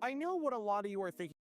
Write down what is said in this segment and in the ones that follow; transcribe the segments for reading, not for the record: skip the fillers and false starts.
I know what a lot of you are thinking.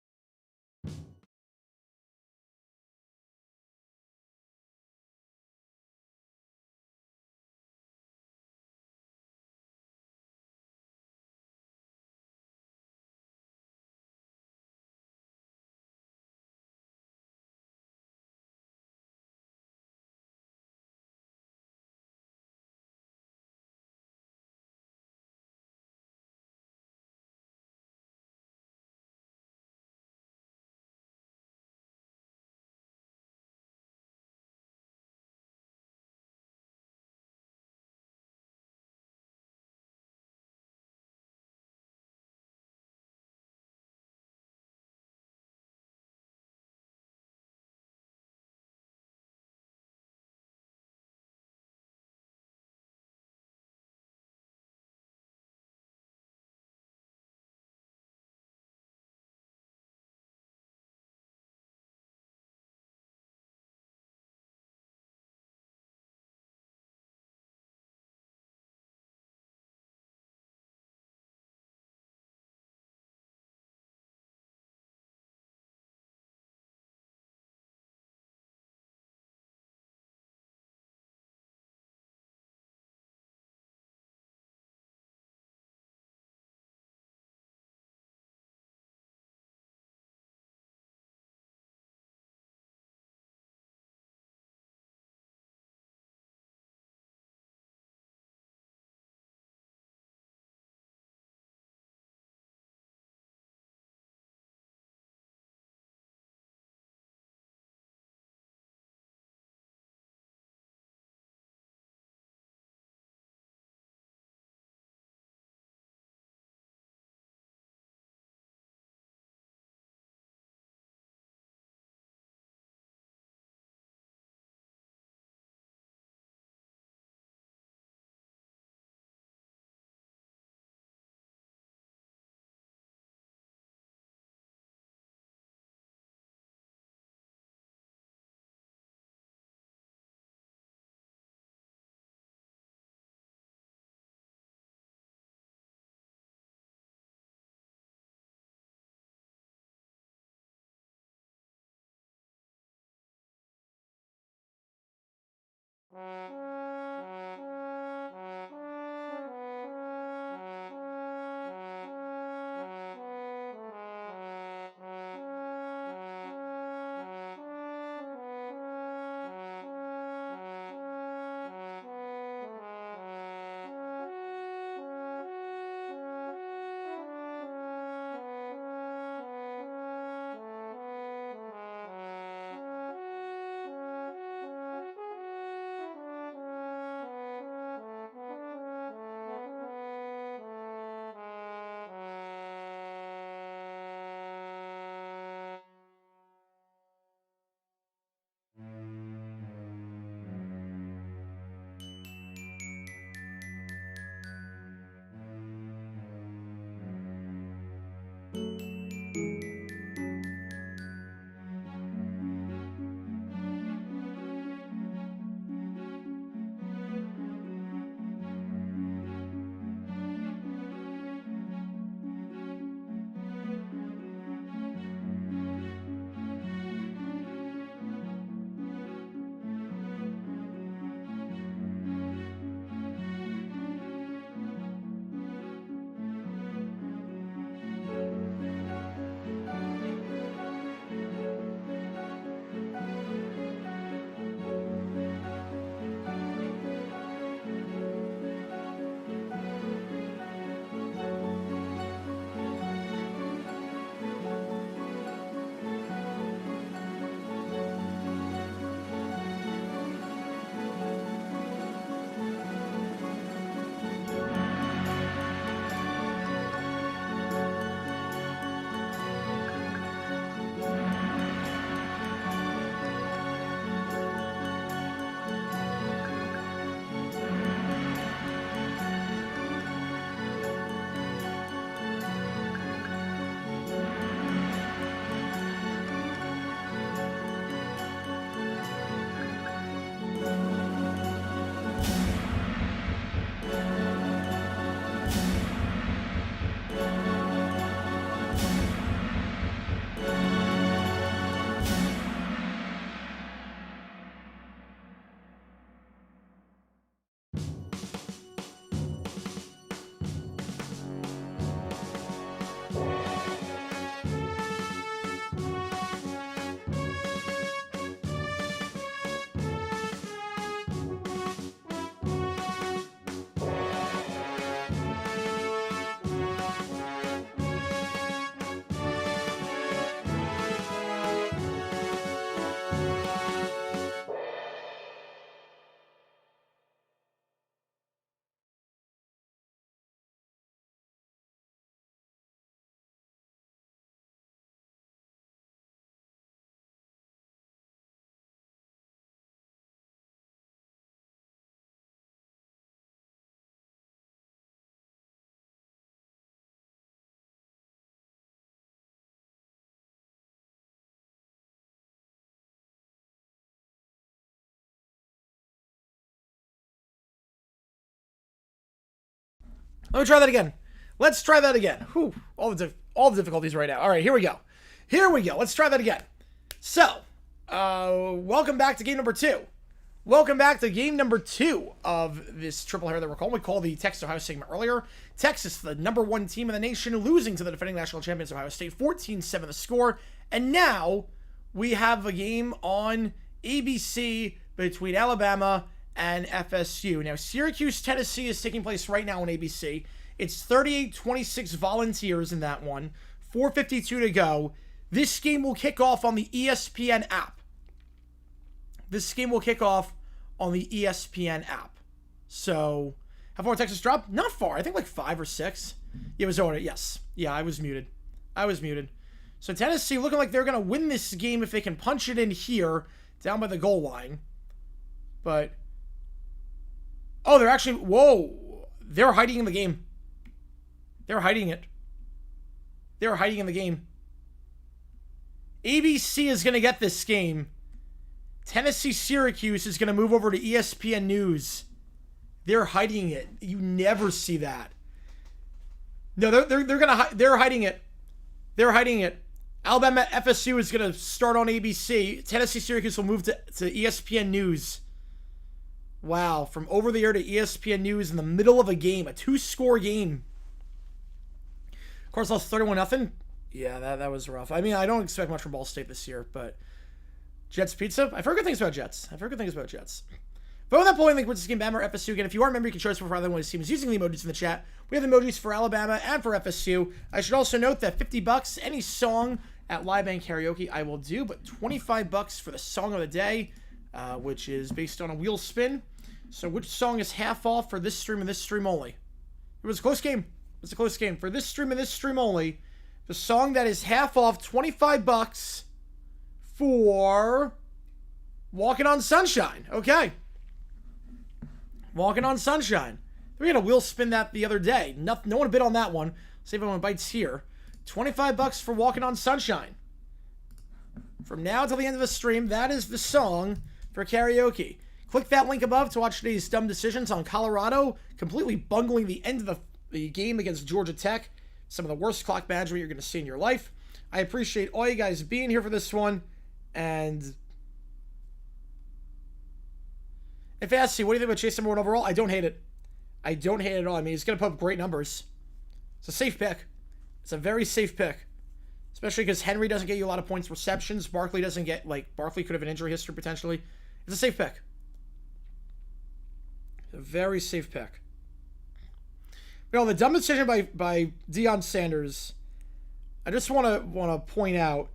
Let me try that again. Let's try that again. Whew, all the difficulties right now. All right, here we go. Let's try that again. So, welcome back to game number 2. Welcome back to game number 2 of this triple header that we're calling. We called the Texas Ohio segment earlier. Texas, the number 1 team in the nation, losing to the defending national champions Ohio State, 14-7 the score. And now we have a game on ABC between Alabama and FSU. Now, Syracuse, Tennessee is taking place right now on ABC. It's 38-26 Volunteers in that one. 4:52 to go. This game will kick off on the ESPN app. So, how far Texas dropped? Not far. I think like 5 or 6. Yeah, it was over. Yes. Yeah, I was muted. So Tennessee looking like they're going to win this game if they can punch it in here, down by the goal line. But, oh, they're actually, whoa. They're hiding in the game. They're hiding in the game. ABC is going to get this game. Tennessee-Syracuse is going to move over to ESPN News. They're hiding it. You never see that. No, they're hiding it. They're hiding it. Alabama FSU is going to start on ABC. Tennessee-Syracuse will move to ESPN News. Wow, from over the air to ESPN News in the middle of a game, a 2-score game. Of course, lost 31-0. Yeah, that was rough. I mean, I don't expect much from Ball State this year, but Jets Pizza? I've heard good things about Jets. Vote on that polling link with this game, Bama or FSU. Again, if you are a member, you can choose for either one of these teams using the emojis in the chat. We have the emojis for Alabama and for FSU. I should also note that $50, any song at Live Band Karaoke, I will do, but $25 for the song of the day, which is based on a wheel spin. So which song is half off for this stream and this stream only? It was a close game. For this stream and this stream only, the song that is half off, $25 for Walking on Sunshine. Okay. Walking on Sunshine. We had a wheel spin that the other day. No one bid on that one. See if anyone bites here. $25 for Walking on Sunshine. From now till the end of the stream, that is the song for karaoke. Click that link above to watch today's dumb decisions on Colorado completely bungling the end of the game against Georgia Tech. Some of the worst clock management you're going to see in your life. I appreciate all you guys being here for this one. And if I ask you, what do you think about Chase number 1 overall? I don't hate it. I don't hate it at all. I mean, he's going to put up great numbers. It's a safe pick. It's a very safe pick. Especially because Henry doesn't get you a lot of points receptions. Barkley doesn't get, Barkley could have an injury history potentially. It's a safe pick. A very safe pick. You know, the dumb decision by Deion Sanders, I just want to point out,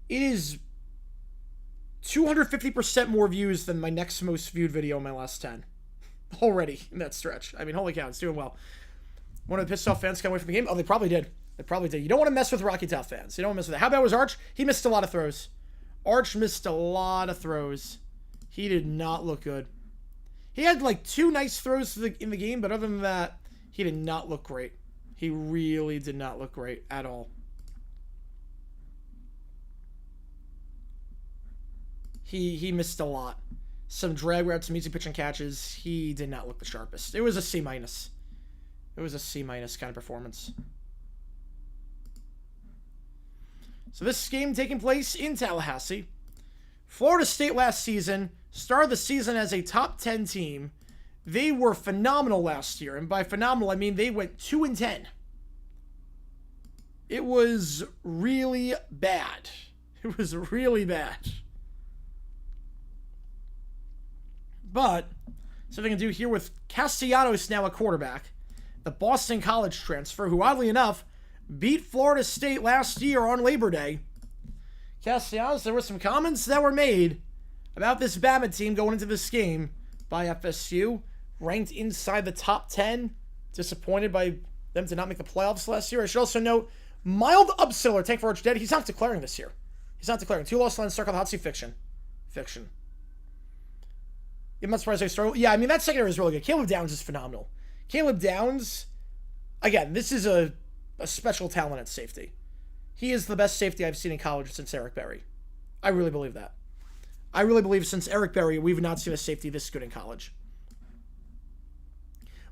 it is 250% more views than my next most viewed video in my last 10. Already in that stretch. I mean, holy cow, it's doing well. One of the pissed off fans got away from the game? Oh, they probably did. You don't want to mess with Rocky Top fans. You don't want to mess with that. How bad was Arch? He missed a lot of throws. He did not look good. He had 2 nice throws in the game, but other than that, he did not look great. He really did not look great at all. He missed a lot. Some drag routes, some easy pitch and catches. He did not look the sharpest. It was a C-. It was a C- kind of performance. So this game taking place in Tallahassee. Florida State last season started the season as a top 10 team. They were phenomenal last year. And by phenomenal, I mean they went 2-10. It was really bad. But, something to do here with Castellanos now a quarterback. The Boston College transfer, who oddly enough, beat Florida State last year on Labor Day. Castellanos, there were some comments that were made about this Bama team going into this game by FSU. Ranked inside the top 10. Disappointed by them to not make the playoffs last year. I should also note, mild upset alert. Tank for Arch dead. He's not declaring this year. 2 lost lines stuck on the hot seat. Fiction. I'm not surprised they struggle. Yeah, I mean, that secondary is really good. Caleb Downs is phenomenal. Caleb Downs, again, this is a special talent at safety. He is the best safety I've seen in college since Eric Berry. I really believe that. I really believe since Eric Berry, we've not seen a safety this good in college.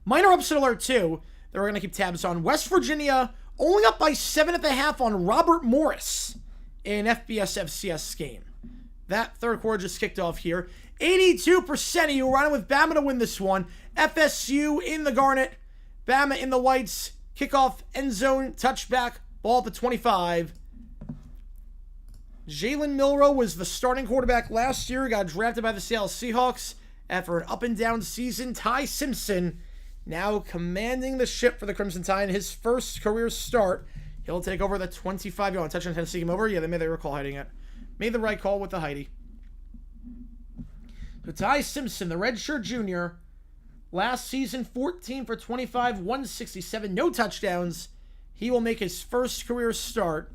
Minor upset alert, too. that we're going to keep tabs on. West Virginia only up by 7.5 on Robert Morris in FBS FCS game. That third quarter just kicked off here. 82% of you running with Bama to win this one. FSU in the garnet. Bama in the whites. Kickoff, end zone, touchback, ball at the 25. Jalen Milroe was the starting quarterback last year. Got drafted by the Seattle Seahawks after an up-and-down season. Ty Simpson now commanding the ship for the Crimson Tide in his first career start. He'll take over the 25-yard touchdown. Tennessee game over. Yeah, they made the right call hiding it. Made the right call with the Heidi. So Ty Simpson, the redshirt junior, last season 14 for 25, 167, no touchdowns. He will make his first career start.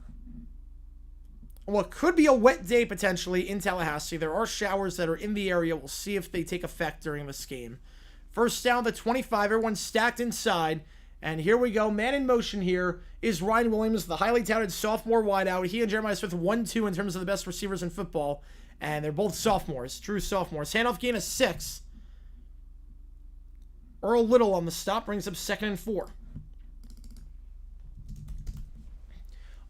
What could be a wet day potentially in Tallahassee. There are showers that are in the area. We'll see if they take effect during this game. First down, the 25. Everyone's stacked inside. And here we go. Man in motion here is Ryan Williams, the highly touted sophomore wideout. He and Jeremiah Smith 1-2 in terms of the best receivers in football. And they're both sophomores, true sophomores. Handoff gain of 6. Earl Little on the stop brings up 2nd and 4.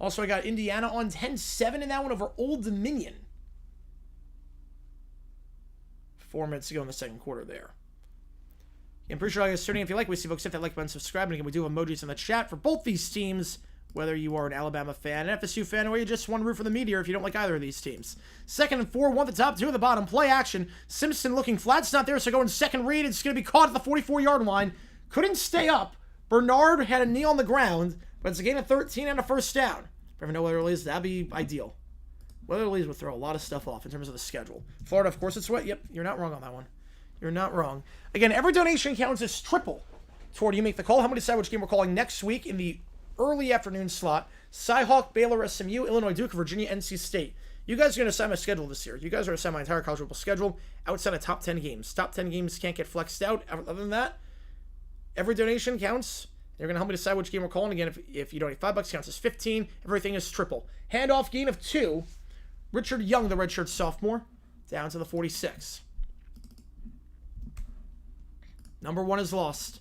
Also, I got Indiana on 10-7 in that one over Old Dominion. 4 minutes to go in the second quarter there. I'm pretty sure I guys tuning in. If you like, we see folks hit that like button, subscribe, and again, we do have emojis in the chat for both these teams, whether you are an Alabama fan, an FSU fan, or you just want to root for the meteor if you don't like either of these teams. 2nd and 4, 1 at the top, 2 at the bottom. Play action. Simpson looking flat. It's not there, so going second read. It's going to be caught at the 44-yard line. Couldn't stay up. Bernard had a knee on the ground, but it's a gain of 13 and a first down. If you ever know whether it is, that'd be ideal. Weather Lees would throw a lot of stuff off in terms of the schedule. Florida, of course, it's wet. Yep, you're not wrong on that one. You're not wrong. Again, every donation counts as triple toward you make the call. How many decide which game we're calling next week in the early afternoon slot? Cy-Hawk, Baylor, SMU, Illinois, Duke, Virginia, NC State. You guys are going to assign my schedule this year. You guys are going to assign my entire college football schedule outside of top 10 games. Top 10 games can't get flexed out. Other than that, every donation counts. They're going to help me decide which game we're calling. Again, if you donate $5 counts as 15. Everything is triple. Handoff gain of 2. Richard Young, the redshirt sophomore, down to the 46. Number 1 is lost.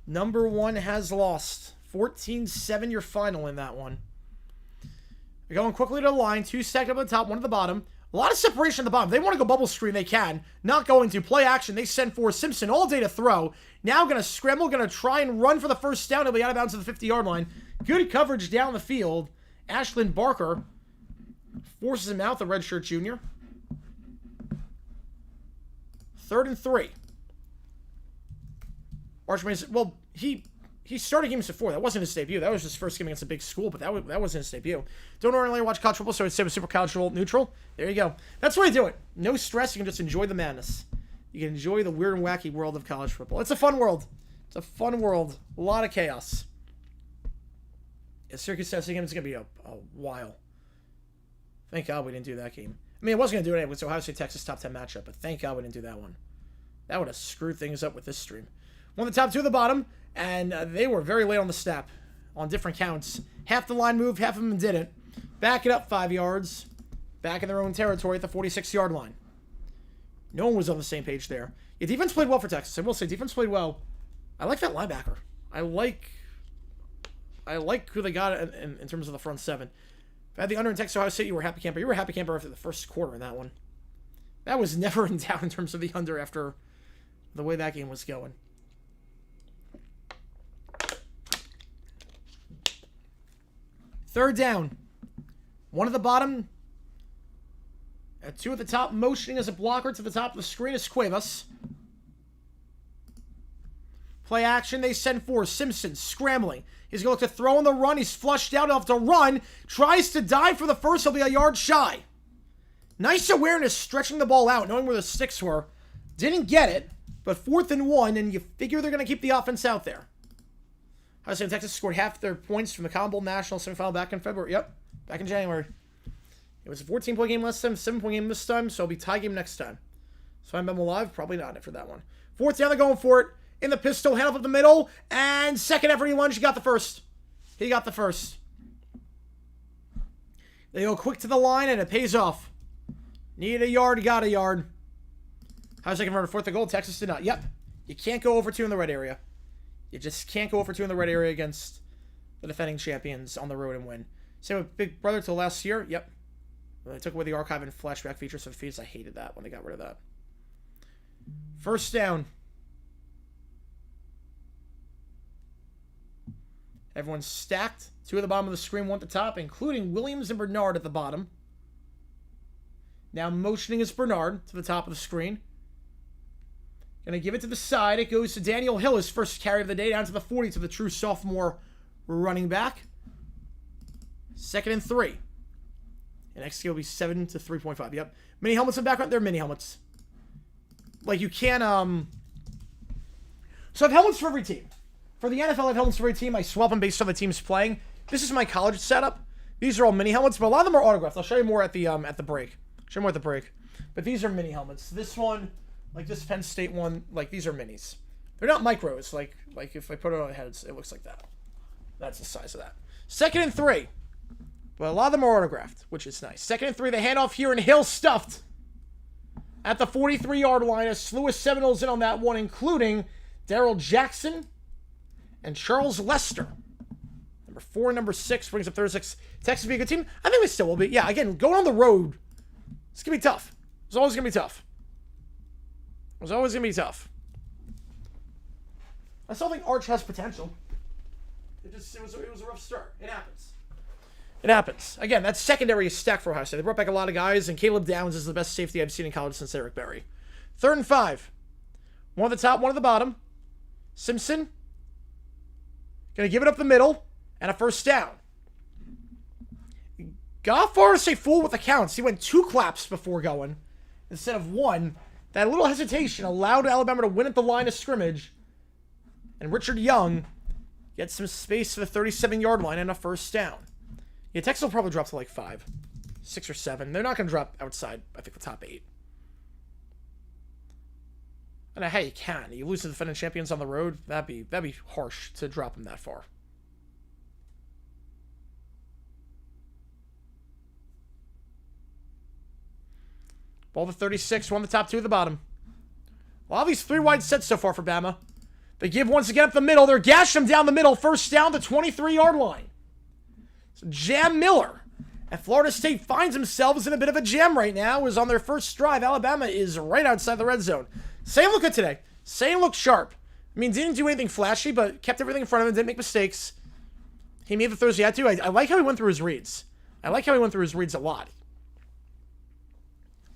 Number 1 has lost. 14-7 your final in that one. We're going quickly to the line. 2 stacked up at the top, 1 at the bottom. A lot of separation at the bottom. They want to go bubble screen, they can. Not going to. Play action. They send for Simpson all day to throw. Now going to scramble. Going to try and run for the first down. He'll be out of bounds to the 50-yard line. Good coverage down the field. Ashlyn Barker forces him out, the redshirt junior. 3rd and 3. Archman, well, he started games before. That wasn't his debut. That was his first game against a big school, but that wasn't his debut. Don't normally watch college football, so I'd say it was super cultural neutral. There you go. That's the way to do it. No stress. You can just enjoy the madness. You can enjoy the weird and wacky world of college football. It's a fun world. It's a fun world. A lot of chaos. Yeah, Syracuse Tennessee game is going to be a while. Thank God we didn't do that game. I mean, it wasn't going to do it anyway. It's Ohio State Texas top 10 matchup, but thank God we didn't do that one. That would have screwed things up with this stream. 1 at the top, 2 at the bottom, and they were very late on the snap on different counts. Half the line moved, half of them didn't. Back it up 5 yards. Back in their own territory at the 46-yard line. No one was on the same page there. Yeah, defense played well for Texas. I will say, defense played well. I like that linebacker. I like who they got in terms of the front 7. If I had the under in Texas Ohio State, you were a happy camper. You were a happy camper after the first quarter in that one. That was never in doubt in terms of the under after the way that game was going. Third down. 1 at the bottom. And 2 at the top. Motioning as a blocker to the top of the screen is Cuevas. Play action. They send for Simpson. Scrambling. He's going to look to throw on the run. He's flushed out. He'll have to run. Tries to dive for the first. He'll be a yard shy. Nice awareness stretching the ball out, knowing where the sticks were. Didn't get it, but 4th and 1, and you figure they're going to keep the offense out there. Ohio State and Texas scored half their points from the Cotton Bowl National semifinal back in February. Yep, back in January. It was a 14-point game last time, 7-point game this time, so it'll be tie game next time. So I'm alive? Probably not for that one. 4th down, they're going for it. In the pistol, hand up the middle, and second effort he lunged, he got the first. He got the first. They go quick to the line, and it pays off. Needed a yard, got a yard. Ohio State converted 4th and goal, Texas did not. Yep, you can't go over 2 in the red area. You just can't go over 2 in the red area against the defending champions on the road and win. Same with Big Brother till last year. Yep. They took away the archive and flashback features for the feeds. I hated that when they got rid of that. First down. Everyone's stacked. 2 at the bottom of the screen, 1 at the top, including Williams and Bernard at the bottom. Now motioning is Bernard to the top of the screen. Gonna give it to the side. It goes to Daniel Hill, his first carry of the day, down to the 40 to the true sophomore running back. 2nd and 3. And XG will be 7 to 3.5. Yep. Mini helmets in the background. They're mini helmets. Like, you can't, So I have helmets for every team. For the NFL, I have helmets for every team. I swap them based on the team's playing. This is my college setup. These are all mini helmets, but a lot of them are autographed. I'll show you more at the break. Show you more at the break. But these are mini helmets. This one, like this Penn State one, like these are minis. They're not micros. Like if I put it on the heads, it looks like that. That's the size of that. 2nd and 3. But a lot of them are autographed, which is nice. 2nd and 3, the handoff here, and Hill stuffed at the 43-yard line. A slew of Seminoles in on that one, including Darrell Jackson and Charles Lester. Number 4 and number 6 brings up 36. Texas be a good team? I think they still will be. Yeah, again, going on the road, it's going to be tough. It's always going to be tough. It's always going to be tough. I still think Arch has potential. It was a rough start. It happens. It happens. Again, that secondary is stacked for Ohio State. They brought back a lot of guys, and Caleb Downs is the best safety I've seen in college since Eric Berry. 3rd and 5. 1 at the top, 1 at the bottom. Simpson going to give it up the middle, and a first down. Got far to say full with the counts. He went 2 claps before going instead of 1. That little hesitation allowed Alabama to win at the line of scrimmage, and Richard Young gets some space to the 37-yard line and a first down. Yeah, Texas will probably drop to like 5, 6 or 7. They're not going to drop outside, I think, the top 8. I don't know how you can. You lose to the defending champions on the road. That'd be harsh to drop them that far. Ball to 36, 1 the top, 2 at the bottom. A lot of these 3 wide sets so far for Bama. They give once again up the middle. They're gashing them down the middle. First down, the 23-yard line. So Jam Miller at Florida State finds themselves in a bit of a jam right now. Is on their first drive. Alabama is right outside the red zone. Sane looked good today. Sane looked sharp. I mean, didn't do anything flashy, but kept everything in front of him. Didn't make mistakes. He made the throws he had to. I like how he went through his reads. I like how he went through his reads a lot.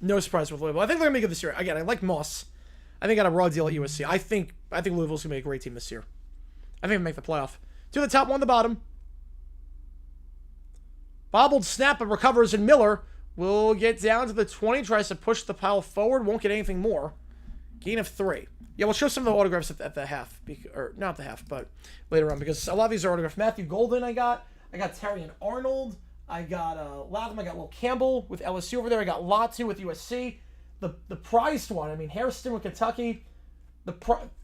No surprise with Louisville. I think they're going to be good this year. Again, I like Moss. I think got a raw deal at USC. I think Louisville's going to be a great team this year. I think they'll make the playoff. 2 at the top, 1 at the bottom. Bobbled snap but recovers, and Miller will get down to the 20. Tries to push the pile forward. Won't get anything more. Gain of 3. Yeah, we'll show some of the autographs at the half. Or not the half, but later on. Because a lot of these are autographs. Matthew Golden I got Terry and Arnold. I got Latham. I got Will Campbell with LSU over there. I got Latu with USC. The prized one, I mean, Hairston with Kentucky.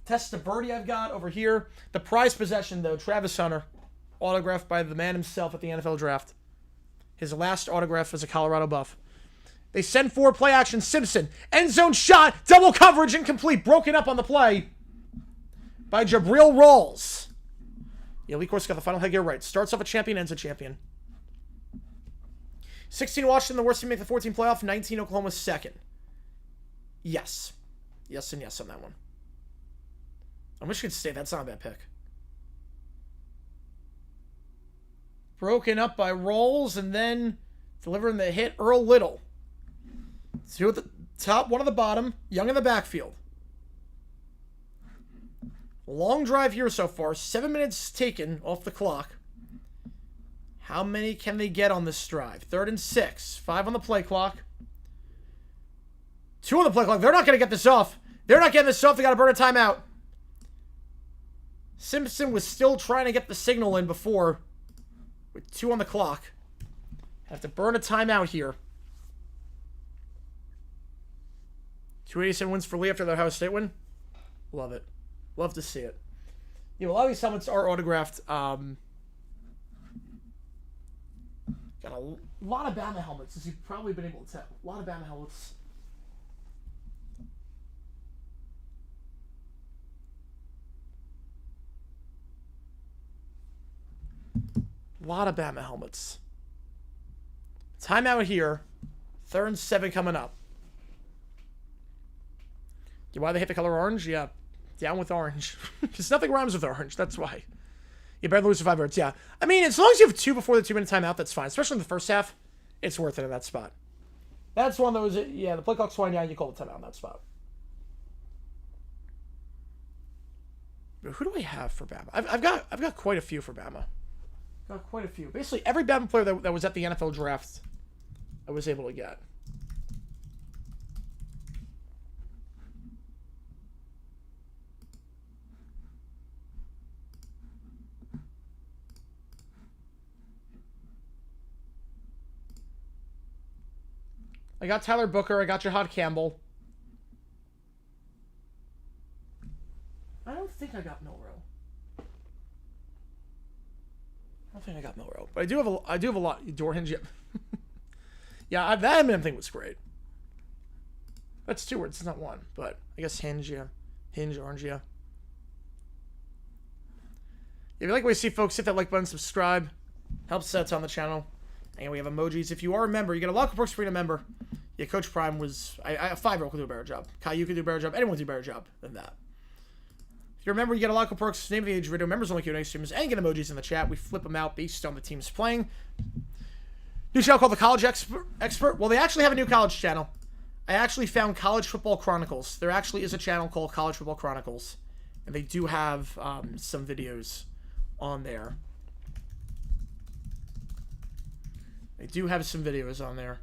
Testa Birdie I've got over here. The prized possession, though, Travis Hunter. Autographed by the man himself at the NFL draft. His last autograph as a Colorado Buff. They send forward play action. Simpson. End zone shot. Double coverage. Incomplete. Broken up on the play by Jabril Rawls. Yeah, Lee Corso got the final headgear right. Starts off a champion, ends a champion. 16 Washington, the worst team to make the 14 playoff. 19 Oklahoma, second. Yes. Yes and yes on that one. Michigan State, that's not a bad pick. Broken up by Rawls and then delivering the hit, Earl Little. 2 at the top, 1 at the bottom. Young in the backfield. Long drive here so far. 7 minutes taken off the clock. How many can they get on this drive? 3rd and 6. 5 on the play clock. 2 on the play clock. They're not going to get this off. They're not getting this off. They got to burn a timeout. Simpson was still trying to get the signal in before. With 2 on the clock. Have to burn a timeout here. 287 wins for Lee after the Ohio State win. Love it. Love to see it. You know, a lot of these helmets are autographed. Got a lot of Bama helmets, as you've probably been able to tell. A lot of Bama helmets. A lot of Bama helmets. Timeout here. 3rd and 7 coming up. Why they hate the color orange? Yeah. Down with orange. Because nothing rhymes with orange. That's why. You better lose to 5 yards. Yeah. I mean, as long as you have 2 before the 2-minute timeout, that's fine. Especially in the first half. It's worth it in that spot. That's one of those, yeah, the play clock's winding down, you call the timeout in that spot. But who do I have for Bama? I've got quite a few for Bama. Got quite a few. Basically, every Bama player that was at the NFL draft, I was able to get. I got Tyler Booker. I got Jahad Campbell. I don't think I got Milrow. I don't think I got Milrow, but I do have a lot. Dorhinge, yep. Yeah, that Eminem thing was great. That's 2 words. It's not 1, but I guess hinge, yeah, hinge, orange, yeah. If you like what you see, folks, hit that like button, subscribe, helps sets on the channel. And we have emojis. If you are a member, you get a lot of perks for being a member. Yeah, Coach Prime was... a 5-year-old could do a better job. Caillou could do a better job. Anyone could do a better job than that. If you're a member, you get a lot of perks. Name of the age video. Members only Q&A streams. And get emojis in the chat. We flip them out based on the teams playing. New channel called The College Expert. Well, they actually have a new college channel. I actually found College Football Chronicles. There actually is a channel called College Football Chronicles. And they do have some videos on there. They do have some videos on there.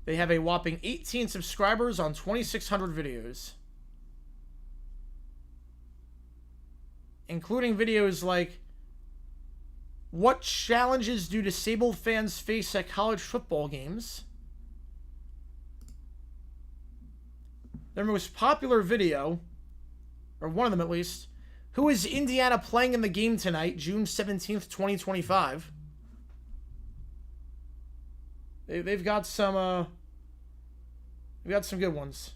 They have a whopping 18 subscribers on 2,600 videos. Including videos like, what challenges do disabled fans face at college football games? Their most popular video, or one of them at least, who is Indiana playing in the game tonight, June 17th, 2025? They've got some, we got some good ones.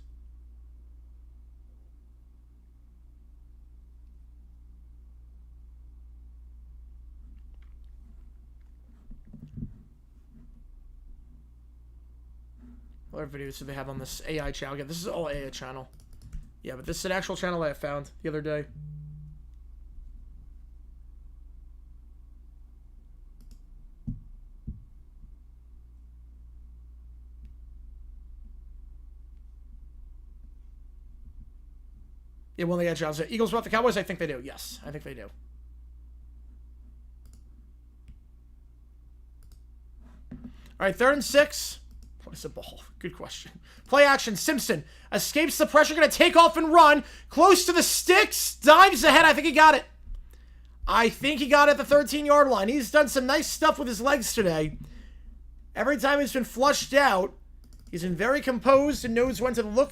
What other videos do they have on this AI channel? Again, this is all AI channel. Yeah, but this is an actual channel that I found the other day. Yeah, one of the edge jobs. Eagles about the Cowboys? I think they do. Yes, I think they do. All right, 3rd and 6. What is the ball? Good question. Play action. Simpson escapes the pressure. Going to take off and run. Close to the sticks. Dives ahead. I think he got it. I think he got it at the 13-yard line. He's done some nice stuff with his legs today. Every time he's been flushed out, he's been very composed and knows when to look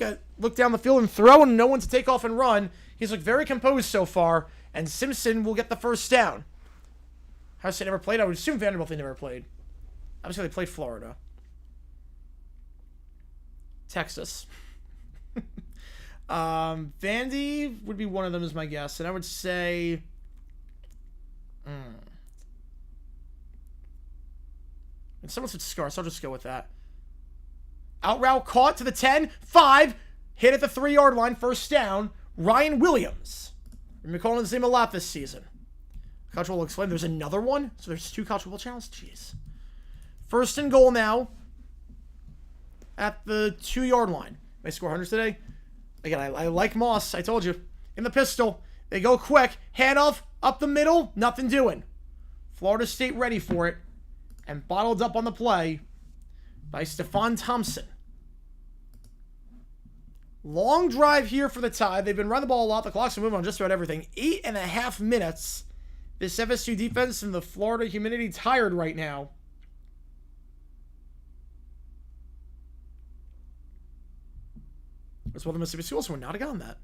down the field and throw and know when to take off and run. He's looked very composed so far, and Simpson will get the first down. Ohio State never played? I would assume Vanderbilt they never played. Obviously, they played Florida. Texas. Vandy would be one of them is my guess, and I would say... And someone said Scar, so I'll just go with that. Out route caught to the 10, 5, hit at the 3-yard line, first down. Ryan Williams. We've been calling his name a lot this season. College Football Explained. There's another one? So there's 2 College Football channels? Jeez. 1st and goal now. At the 2-yard line. They score 100s today. Again, I like Moss. I told you. In the pistol. They go quick. Handoff. Up the middle. Nothing doing. Florida State ready for it. And bottled up on the play by Stephon Thompson. Long drive here for the Tide. They've been running the ball a lot. The clock's moving on just about everything. 8.5 minutes. This FSU defense and the Florida humidity tired right now. That's what the Mississippi schools would not have gotten that.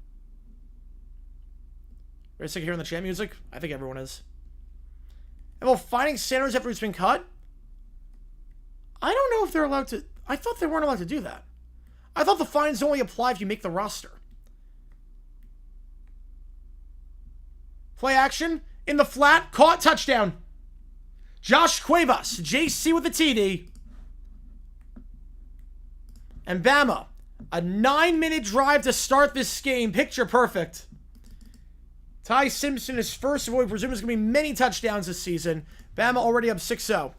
Very sick of hearing the chant music. I think everyone is. And while finding Sanders after he's been cut, I don't know if they're allowed to... I thought they weren't allowed to do that. I thought the fines only apply if you make the roster. Play action. In the flat. Caught. Touchdown. Josh Cuevas, JC with the TD. And Bama, a 9-minute drive to start this game. Picture perfect. Ty Simpson is first of what we presume is going to be many touchdowns this season. Bama already up 6-0.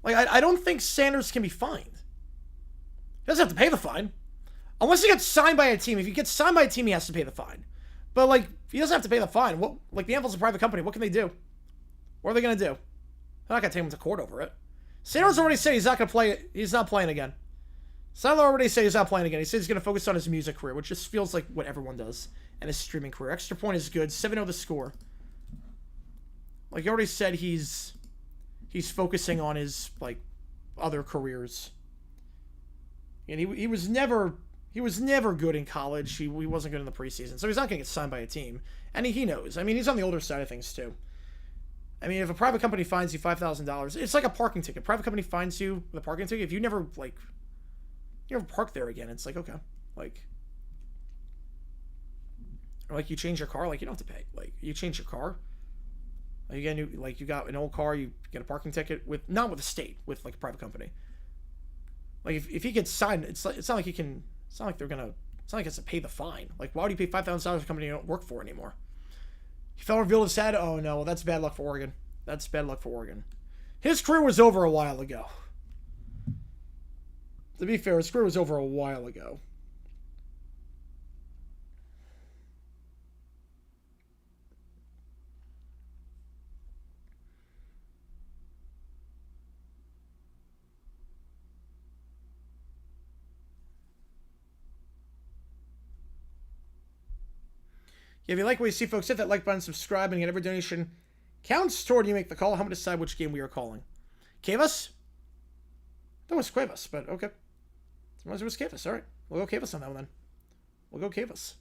Like, I don't think Sanders can be fined. He doesn't have to pay the fine. Unless he gets signed by a team. If he gets signed by a team, he has to pay the fine. But, like, if he doesn't have to pay the fine, what, like, the NFL's a private company. What can they do? What are they going to do? They're not going to take him to court over it. Sanders already said he's not going to play. He's not playing again. Sandler already said he's not playing again. He said he's going to focus on his music career, which just feels like what everyone does, and his streaming career. Extra point is good. 7-0 the score. Like, he already said he's focusing on his, like, other careers. And he was never good in college. He wasn't good in the preseason. So he's not going to get signed by a team. And he knows. I mean, he's on the older side of things, too. I mean, if a private company fines you $5,000, it's like a parking ticket. Private company fines you with a parking ticket. If you never, like, you never park there again, it's like, okay. Like, or like you change your car, like, you don't have to pay. Like, you change your car. Like, you get a new, like, you got an old car, you get a parking ticket with, not with the state, with, like, a private company. Like, if he gets signed, it's not like he can, it's not like they're gonna, it's not like he has to pay the fine. Like, why would you pay $5,000 for a company you don't work for anymore? He fell revealed his head. Oh no, well, that's bad luck for Oregon. That's bad luck for Oregon. His career was over a while ago. To be fair, his career was over a while ago. If you like what you see, folks, hit that like button, subscribe, and get every donation counts toward you make the call. How to decide which game we are calling? Cuevas? That was Cuevas, but okay. It was Cuevas. All right. We'll go Cuevas on that one then. We'll go Cuevas.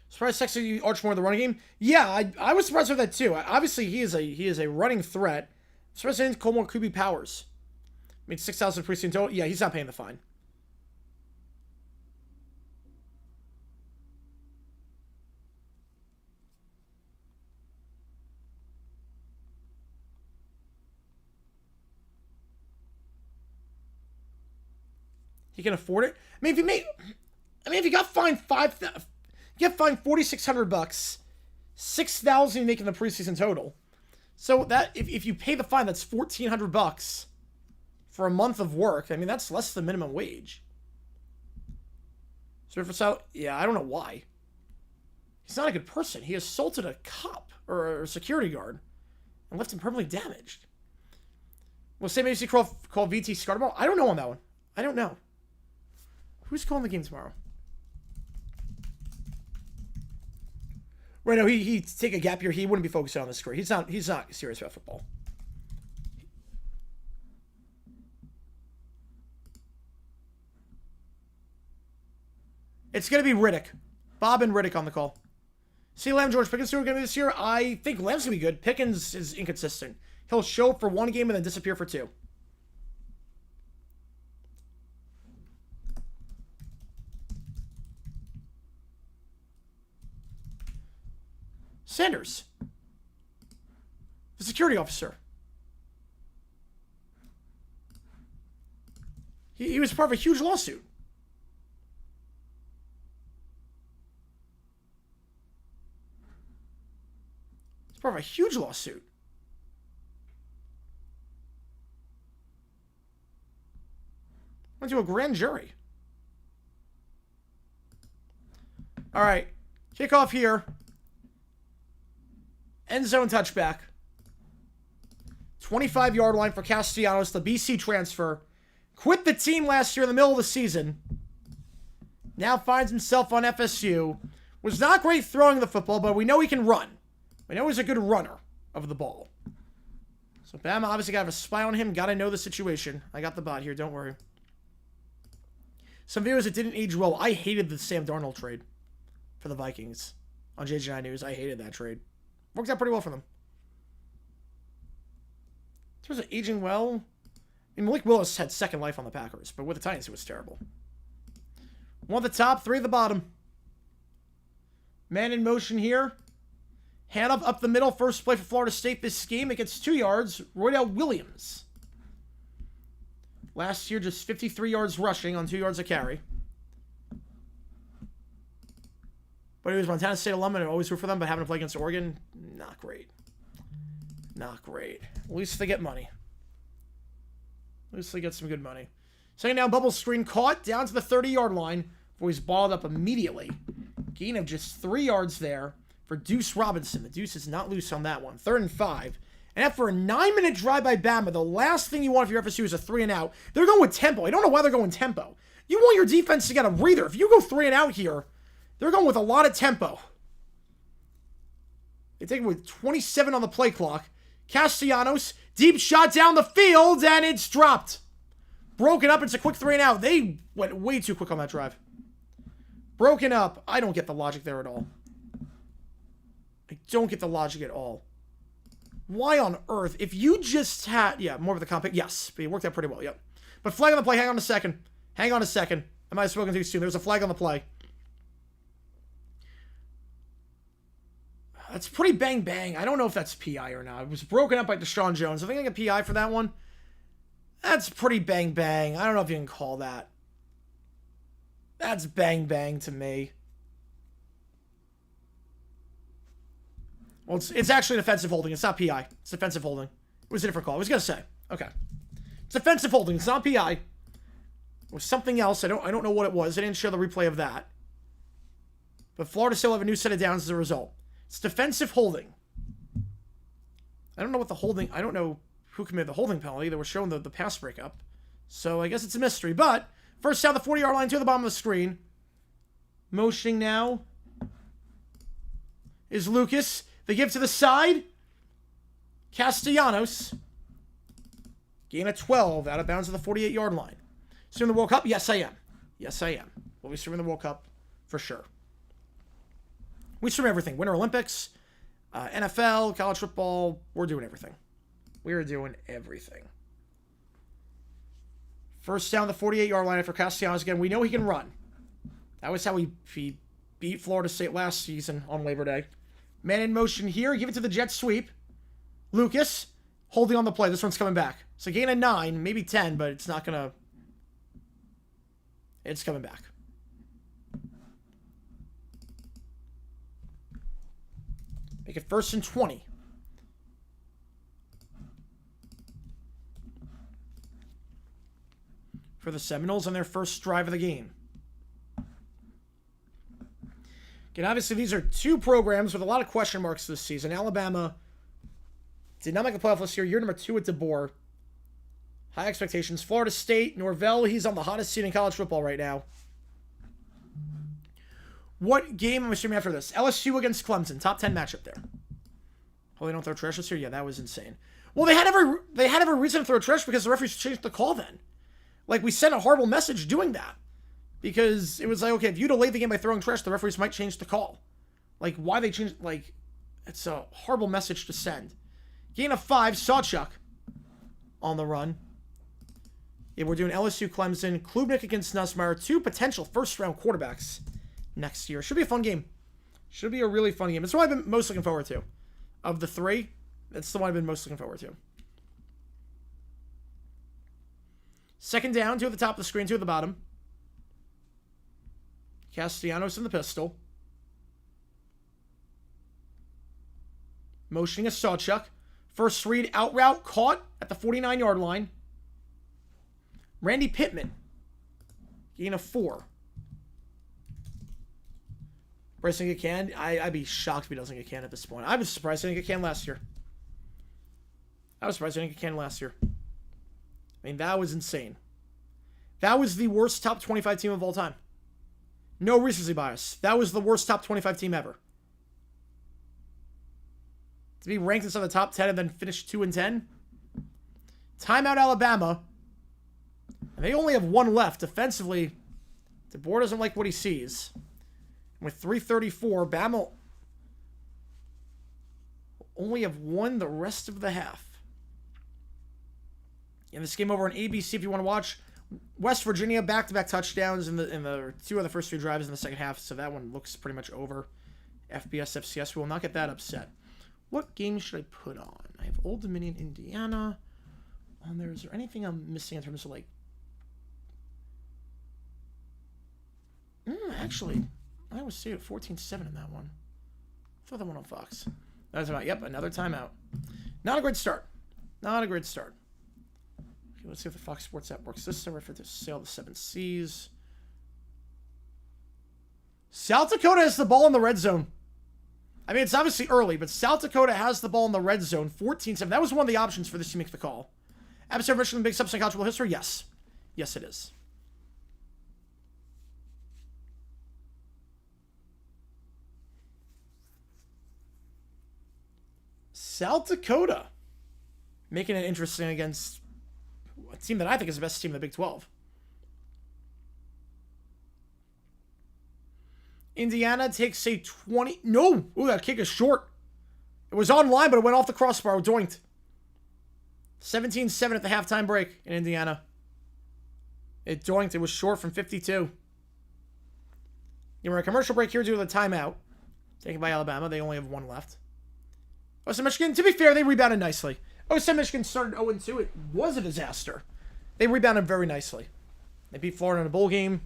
Surprised Sexy Arch more in the running game? Yeah, I was surprised with that too. Obviously, he is a running threat. Surprised I didn't call more QB powers. I mean, 6,000 preseason total. Yeah, he's not paying the fine. He can afford it. I mean, if you got fined you get fined $4,600, 6,000 you make in the preseason total. So that if you pay the fine, that's $1,400 for a month of work. I mean, that's less than minimum wage. So if it's out, yeah, I don't know why. He's not a good person. He assaulted a cop or a security guard and left him permanently damaged. Will St. Macy call VT Scarborough? I don't know on that one. I don't know. Who's calling the game tomorrow? Right now, he'd take a gap year. He wouldn't be focused on this career. He's not serious about football. It's going to be Riddick. Bob and Riddick on the call. See Lamb, George Pickens going to be this year? I think Lamb's going to be good. Pickens is inconsistent. He'll show up for one game and then disappear for two. Sanders. The security officer. He was part of a huge lawsuit. He's part of a huge lawsuit. Went to a grand jury. All right. Kickoff here. End zone touchback. 25-yard line for Castellanos, the BC transfer. Quit the team last year in the middle of the season. Now finds himself on FSU. Was not great throwing the football, but we know he can run. We know he's a good runner of the ball. So Bama obviously got to have a spy on him. Got to know the situation. I got the bot here. Don't worry. Some videos that didn't age well. I hated the Sam Darnold trade for the Vikings on JGI News. I hated that trade. Worked out pretty well for them. In terms of aging well, mean, Malik Willis had second life on the Packers, but with the Titans, it was terrible. One at the top, three at the bottom. Man in motion here. Handoff up the middle. First play for Florida State this game. It gets 2 yards. Roydell Williams. Last year, just 53 yards rushing on 2 yards a carry. But he was Montana State alum and I always root for them, but having to play against Oregon, not great. Not great. At least they get money. At least they get some good money. Second down, bubble screen caught down to the 30-yard line before he's balled up immediately. Gain of just 3 yards there for Deuce Robinson. The Deuce is not loose on that one. 3rd and 5. And after a 9-minute drive by Bama, the last thing you want if you're FSU is a 3 and out. They're going with tempo. I don't know why they're going tempo. You want your defense to get a breather. If you go 3 and out here, they're going with a lot of tempo. They take it with 27 on the play clock. Castellanos, deep shot down the field, and it's dropped. Broken up, it's a quick 3 and out. They went way too quick on that drive. Broken up. I don't get the logic there at all. I don't get the logic at all. Why on earth? If you just had... Yeah, more of the comp... Yes, but it worked out pretty well, yep. But flag on the play. Hang on a second. Hang on a second. I might have spoken too soon. There's a flag on the play. That's pretty bang-bang. I don't know if that's PI or not. It was broken up by Deshaun Jones. I think I get PI for that one. That's pretty bang-bang. I don't know if you can call that. That's bang-bang to me. Well, it's actually defensive holding. It's not PI. It's defensive holding. It was a different call. I was going to say. Okay. It's defensive holding. It's not PI. It was something else. I don't know what it was. They didn't show the replay of that. But Florida still have a new set of downs as a result. It's defensive holding. I don't know what the holding... I don't know who committed the holding penalty. They were showing the pass breakup. So I guess it's a mystery. But first down the 40-yard line to the bottom of the screen. Motioning now is Lucas. They give to the side. Castellanos. Gain of 12 out of bounds at the 48-yard line. Streaming the World Cup? Yes, I am. Yes, I am. We'll be streaming the World Cup for sure. We stream everything. Winter Olympics, NFL, college football. We're doing everything. We are doing everything. First down the 48-yard line after Castellanos again. We know he can run. That was how he beat Florida State last season on Labor Day. Man in motion here. Give it to the jet sweep. Lucas holding on the play. This one's coming back. So gain of 9, maybe 10, but it's not going to... It's coming back. Make it 1st and 20. For the Seminoles on their first drive of the game. Again, obviously, these are two programs with a lot of question marks this season. Alabama did not make the playoff this year. Year number 2 at DeBoer. High expectations. Florida State, Norvell, he's on the hottest seat in college football right now. What game am I streaming after this? LSU against Clemson. Top 10 matchup there. Oh, they don't throw trash this year? Yeah, that was insane. Well, they had every reason to throw trash because the referees changed the call then. Like, we sent a horrible message doing that. Because it was like, okay, if you delayed the game by throwing trash, the referees might change the call. Like, why they changed... Like, it's a horrible message to send. Gain of 5, Sawchuk on the run. Yeah, we're doing LSU, Clemson, Klubnik against Nussmeier. 2 potential first-round quarterbacks next year. Should be a fun game. Should be a really fun game. It's what I've been most looking forward to. Of the 3, that's the one I've been most looking forward to. Second down, 2 at the top of the screen, 2 at the bottom. Castellanos in the pistol. Motioning a Sawchuk. First read, out route, caught at the 49-yard line. Randy Pittman. Gain of 4. Bryson get canned. I'd be shocked if he doesn't get canned at this point. I was surprised he didn't get canned last year. I mean, that was insane. That was the worst top 25 team of all time. No recency bias. That was the worst top 25 team ever. To be ranked inside the top 10 and then finish 2 and 10. Timeout Alabama. And they only have 1 left. Defensively, DeBoer doesn't like what he sees. With 3:34, Bama will only have 1 the rest of the half. And this game over on ABC if you want to watch. West Virginia back-to-back touchdowns in the 2 of the first 3 drives in the second half, so that one looks pretty much over. FBS, FCS, we will not get that upset. What game should I put on? I have Old Dominion, Indiana on there. Is there anything I'm missing in terms of, like... actually, I was seeing 14-7 in that one. Throw that one on Fox. That's about, yep, another timeout. Not a great start. Not a great start. Okay, let's see if the Fox Sports app works this summer for the sale of the 7 Cs. South Dakota has the ball in the red zone. I mean, it's obviously early, but South Dakota has the ball in the red zone. 14-7. That was one of the options for this to make the call. Episode of Michigan Big Subs in college football history? Yes. Yes, it is. South Dakota making it interesting against a team that I think is the best team in the Big 12. Indiana takes a 20... No! Ooh, that kick is short. It was online, but it went off the crossbar. Doinked. 17-7 at the halftime break in Indiana. It doinked. It was short from 52. We're in a commercial break here due to the timeout taken by Alabama. They only have 1 left. OSU Michigan, to be fair, they rebounded nicely. OSU Michigan started 0-2. It was a disaster. They rebounded very nicely. They beat Florida in a bowl game.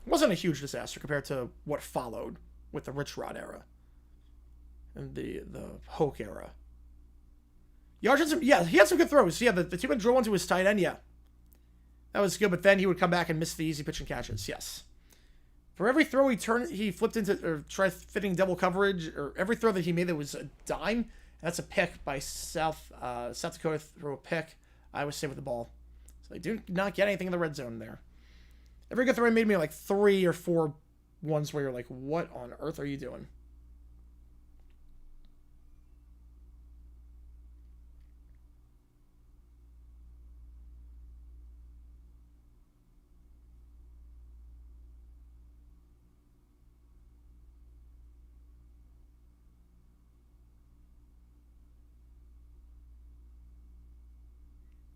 It wasn't a huge disaster compared to what followed with the Rich Rod era and the Hoke era. Yards had some, yeah, he had some good throws. Yeah, the 2-minute drill into his tight end, yeah. That was good, but then he would come back and miss the easy pitch and catches, yes. For every throw he flipped into, or tried fitting double coverage, or every throw that he made that was a dime, that's a pick by South Dakota throw a pick. Iowa State with the ball. So they do not get anything in the red zone there. Every good throw made me like 3 or 4 ones where you're like, what on earth are you doing?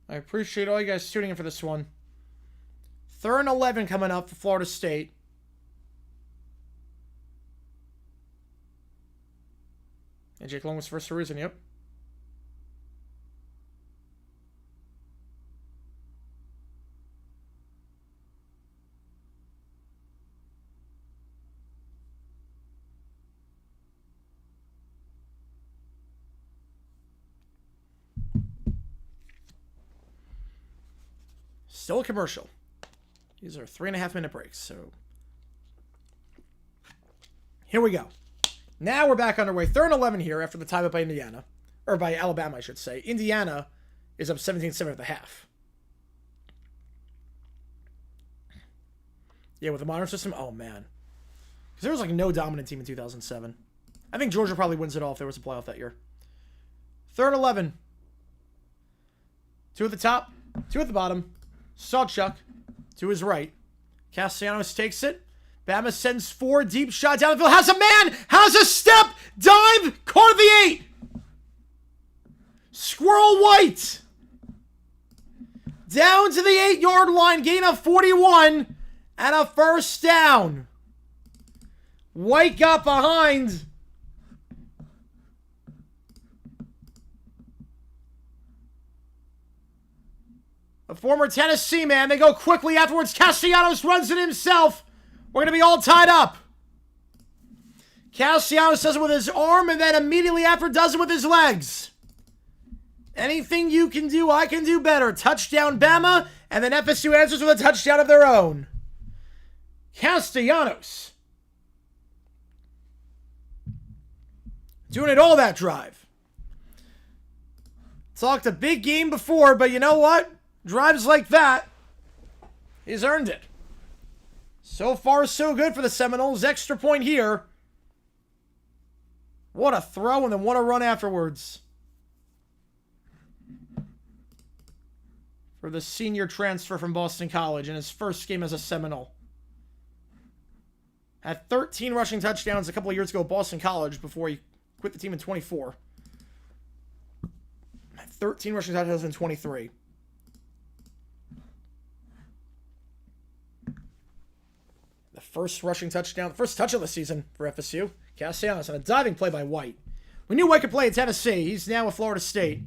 I appreciate all you guys tuning in for this one. 3rd and 11 coming up for Florida State. And Jake Long was first for a reason, yep. Still a commercial. These are 3.5-minute breaks, so here we go. Now we're back underway. 3rd and 11 here after the timeout by Indiana. Or by Alabama, I should say. Indiana is up 17-7 at the half. Yeah, with the modern system, oh man. Because there was like no dominant team in 2007. I think Georgia probably wins it all if there was a playoff that year. 3rd and 11. 2 at the top, 2 at the bottom. Sawchuck to his right. Castellanos takes it. Bama sends 4 deep shot down the field. Has a man! Has a step! Dive! Caught at the 8! Squirrel White! Down to the 8-yard line. Gain of 41. And a first down. White got behind. A former Tennessee man. They go quickly afterwards. Castellanos runs it himself. We're going to be all tied up. Castellanos does it with his arm, and then immediately after does it with his legs. Anything you can do, I can do better. Touchdown, Bama, and then FSU answers with a touchdown of their own. Castellanos. Doing it all that drive. Talked a big game before, but you know what? Drives like that, he's earned it. So far, so good for the Seminoles. Extra point here. What a throw, and then what a run afterwards. For the senior transfer from Boston College in his first game as a Seminole. Had 13 rushing touchdowns a couple of years ago at Boston College before he quit the team in 24. Had 13 rushing touchdowns in 23. First rushing touchdown, first touch of the season for FSU. Castellanos on a diving play by White. We knew White could play at Tennessee. He's now at Florida State.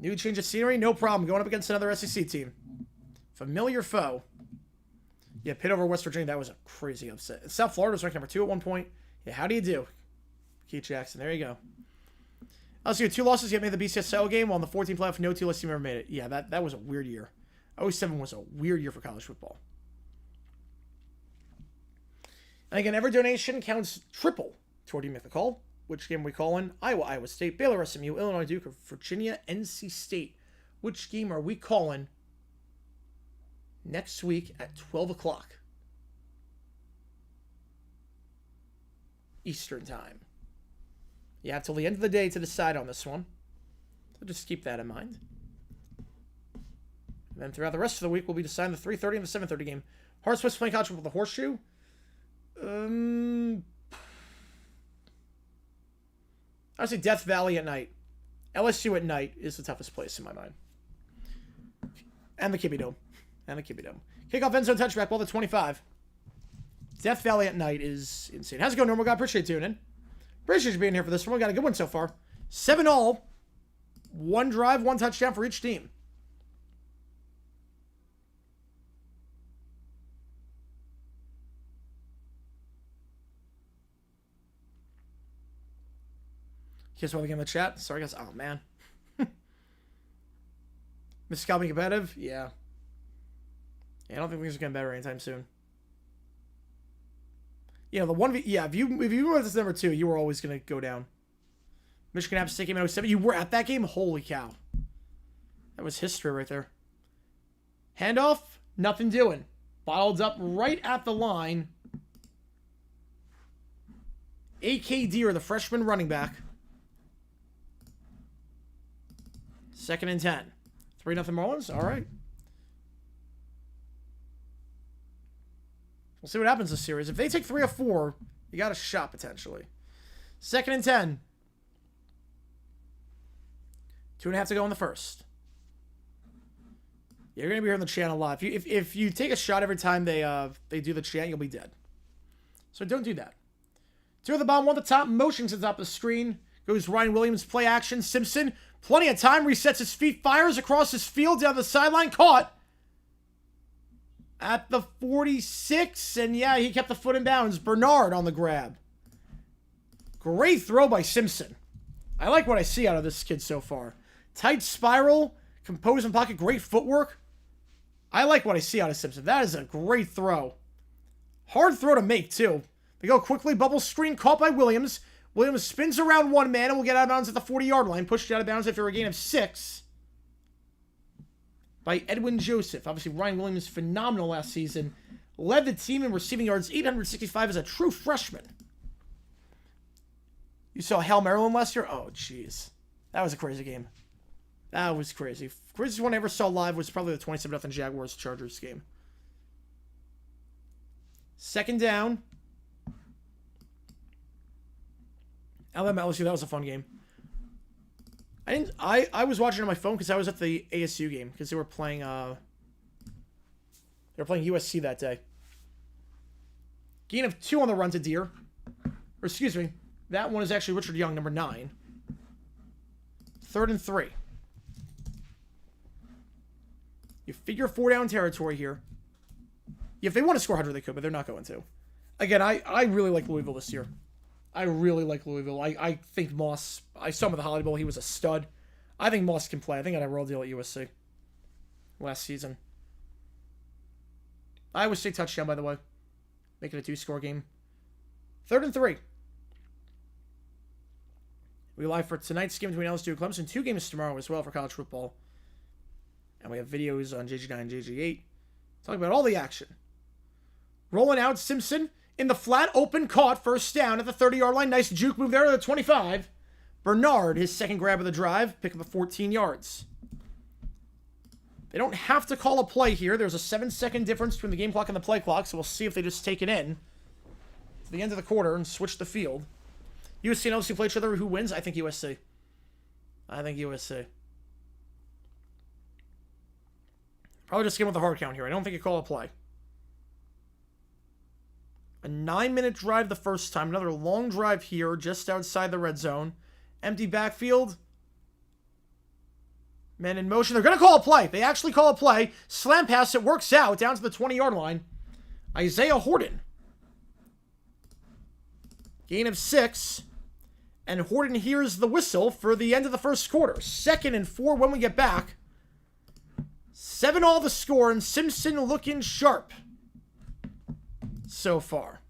New change of scenery? No problem. Going up against another SEC team. Familiar foe. Yeah, Pitt over West Virginia. That was a crazy upset. South Florida was ranked number 2 at one point. Yeah, how do you do? Keith Jackson. There you go. LSU had 2 losses. Yet made the BCS game. While in the 14 playoff, no 2 team ever made it. Yeah, that was a weird year. 07 was a weird year for college football. And again, every donation counts triple toward you make the call. Which game are we calling? Iowa State, Baylor, SMU, Illinois, Duke, or Virginia, NC State. Which game are we calling next week at 12 o'clock Eastern Time? You have till the end of the day to decide on this one. So just keep that in mind. And then throughout the rest of the week, we'll be deciding the 3:30 and the 7:30 game. Hartswest playing college with the horseshoe. I would say Death Valley at night. LSU at night is the toughest place in my mind. And the Kibbie Dome. Kickoff end zone touchback, ball to 25. Death Valley at night is insane. How's it going, Normal Guy? Appreciate you tuning in. Appreciate you being here for this one. We got a good one so far. 7-all. 1 drive, 1 touchdown for each team. Guess what, the game in the chat? Sorry, guys. Oh, man. Miss Scott being competitive? Yeah. I don't think things are getting better anytime soon. Yeah, the 1v... Yeah, if you were this number 2, you were always going to go down. Michigan App State game in 07. You were at that game? Holy cow. That was history right there. Handoff. Nothing doing. Bottled up right at the line. AKD, or the freshman running back. 2nd and 10. 3-0 Marlins? All right. We'll see what happens this series. If they take 3 or 4, you got a shot potentially. 2nd and 10. 2.5 to go in the first. You're going to be here on the channel live. If you take a shot every time they do the chant, you'll be dead. So don't do that. 2 at the bottom, 1 at the top. Motion to the top of the screen. Goes Ryan Williams. Play action. Simpson. Plenty of time. Resets his feet. Fires across his field. Down the sideline. Caught. At the 46. And yeah, he kept the foot in bounds. Bernard on the grab. Great throw by Simpson. I like what I see out of this kid so far. Tight spiral. Composed in pocket. Great footwork. I like what I see out of Simpson. That is a great throw. Hard throw to make, too. They go quickly. Bubble screen caught by Williams. Williams spins around 1 man and will get out of bounds at the 40-yard line. Pushed out of bounds after a gain of 6 by Edwin Joseph. Obviously, Ryan Williams, phenomenal last season. Led the team in receiving yards, 865 as a true freshman. You saw Hal Maryland last year? Oh, jeez. That was a crazy game. That was crazy. Craziest one I ever saw live was probably the 27-0 Jaguars-Chargers game. 2nd down. Alabama LSU, that was a fun game. I was watching on my phone because I was at the ASU game because they were playing USC that day. Gain of 2 on the run to Deere. Or excuse me, that one is actually Richard Young, number 9. 3rd and 3. You figure 4 down territory here. If they want to score 100, they could, but they're not going to. Again, I really like Louisville this year. I really like Louisville. I think Moss, I saw him at the Holiday Bowl. He was a stud. I think Moss can play. I think I had a real deal at USC last season. Iowa State touchdown, by the way. Make it a 2-score game. 3rd and 3. We live for tonight's game between LSU and Clemson. 2 games tomorrow as well for college football. And we have videos on JG9 and JG8. Talking about all the action. Rolling out Simpson. In the flat, open, caught, 1st down at the 30-yard line. Nice juke move there to the 25. Bernard, his 2nd grab of the drive, pick up the 14 yards. They don't have to call a play here. There's a 7-second difference between the game clock and the play clock, so we'll see if they just take it in to the end of the quarter and switch the field. USC and LSU play each other. Who wins? I think USC. Probably just game with the hard count here. I don't think you call a play. A 9-minute drive the first time. Another long drive here just outside the red zone. Empty backfield. Men in motion. They're going to call a play. They actually call a play. Slam pass. It works out down to the 20-yard line. Isaiah Horton. Gain of 6. And Horton hears the whistle for the end of the first quarter. 2nd and 4 when we get back. 7-all the score, and Simpson looking sharp so far.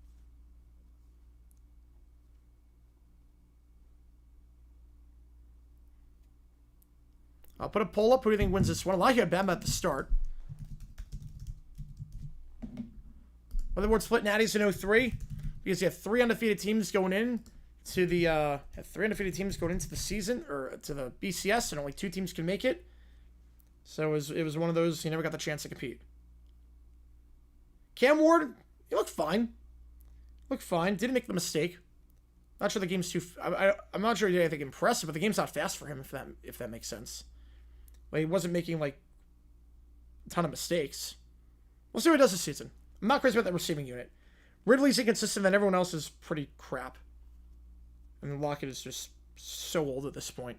I'll put a poll up. Who do you think wins this one? I like Bama at the start. Whether we're split natties in 03, because you have 3 undefeated teams going in to the 3 undefeated teams going into the season or to the BCS, and only 2 teams can make it. So it was one of those you never got the chance to compete. Cam Ward, he looked fine. Looked fine. Didn't make the mistake. Not sure the game's too. I'm not sure he did anything impressive, but the game's not fast for him. If that makes sense. Like, he wasn't making like a ton of mistakes. We'll see what he does this season. I'm not crazy about that receiving unit. Ridley's inconsistent, and everyone else is pretty crap. And Lockett is just so old at this point.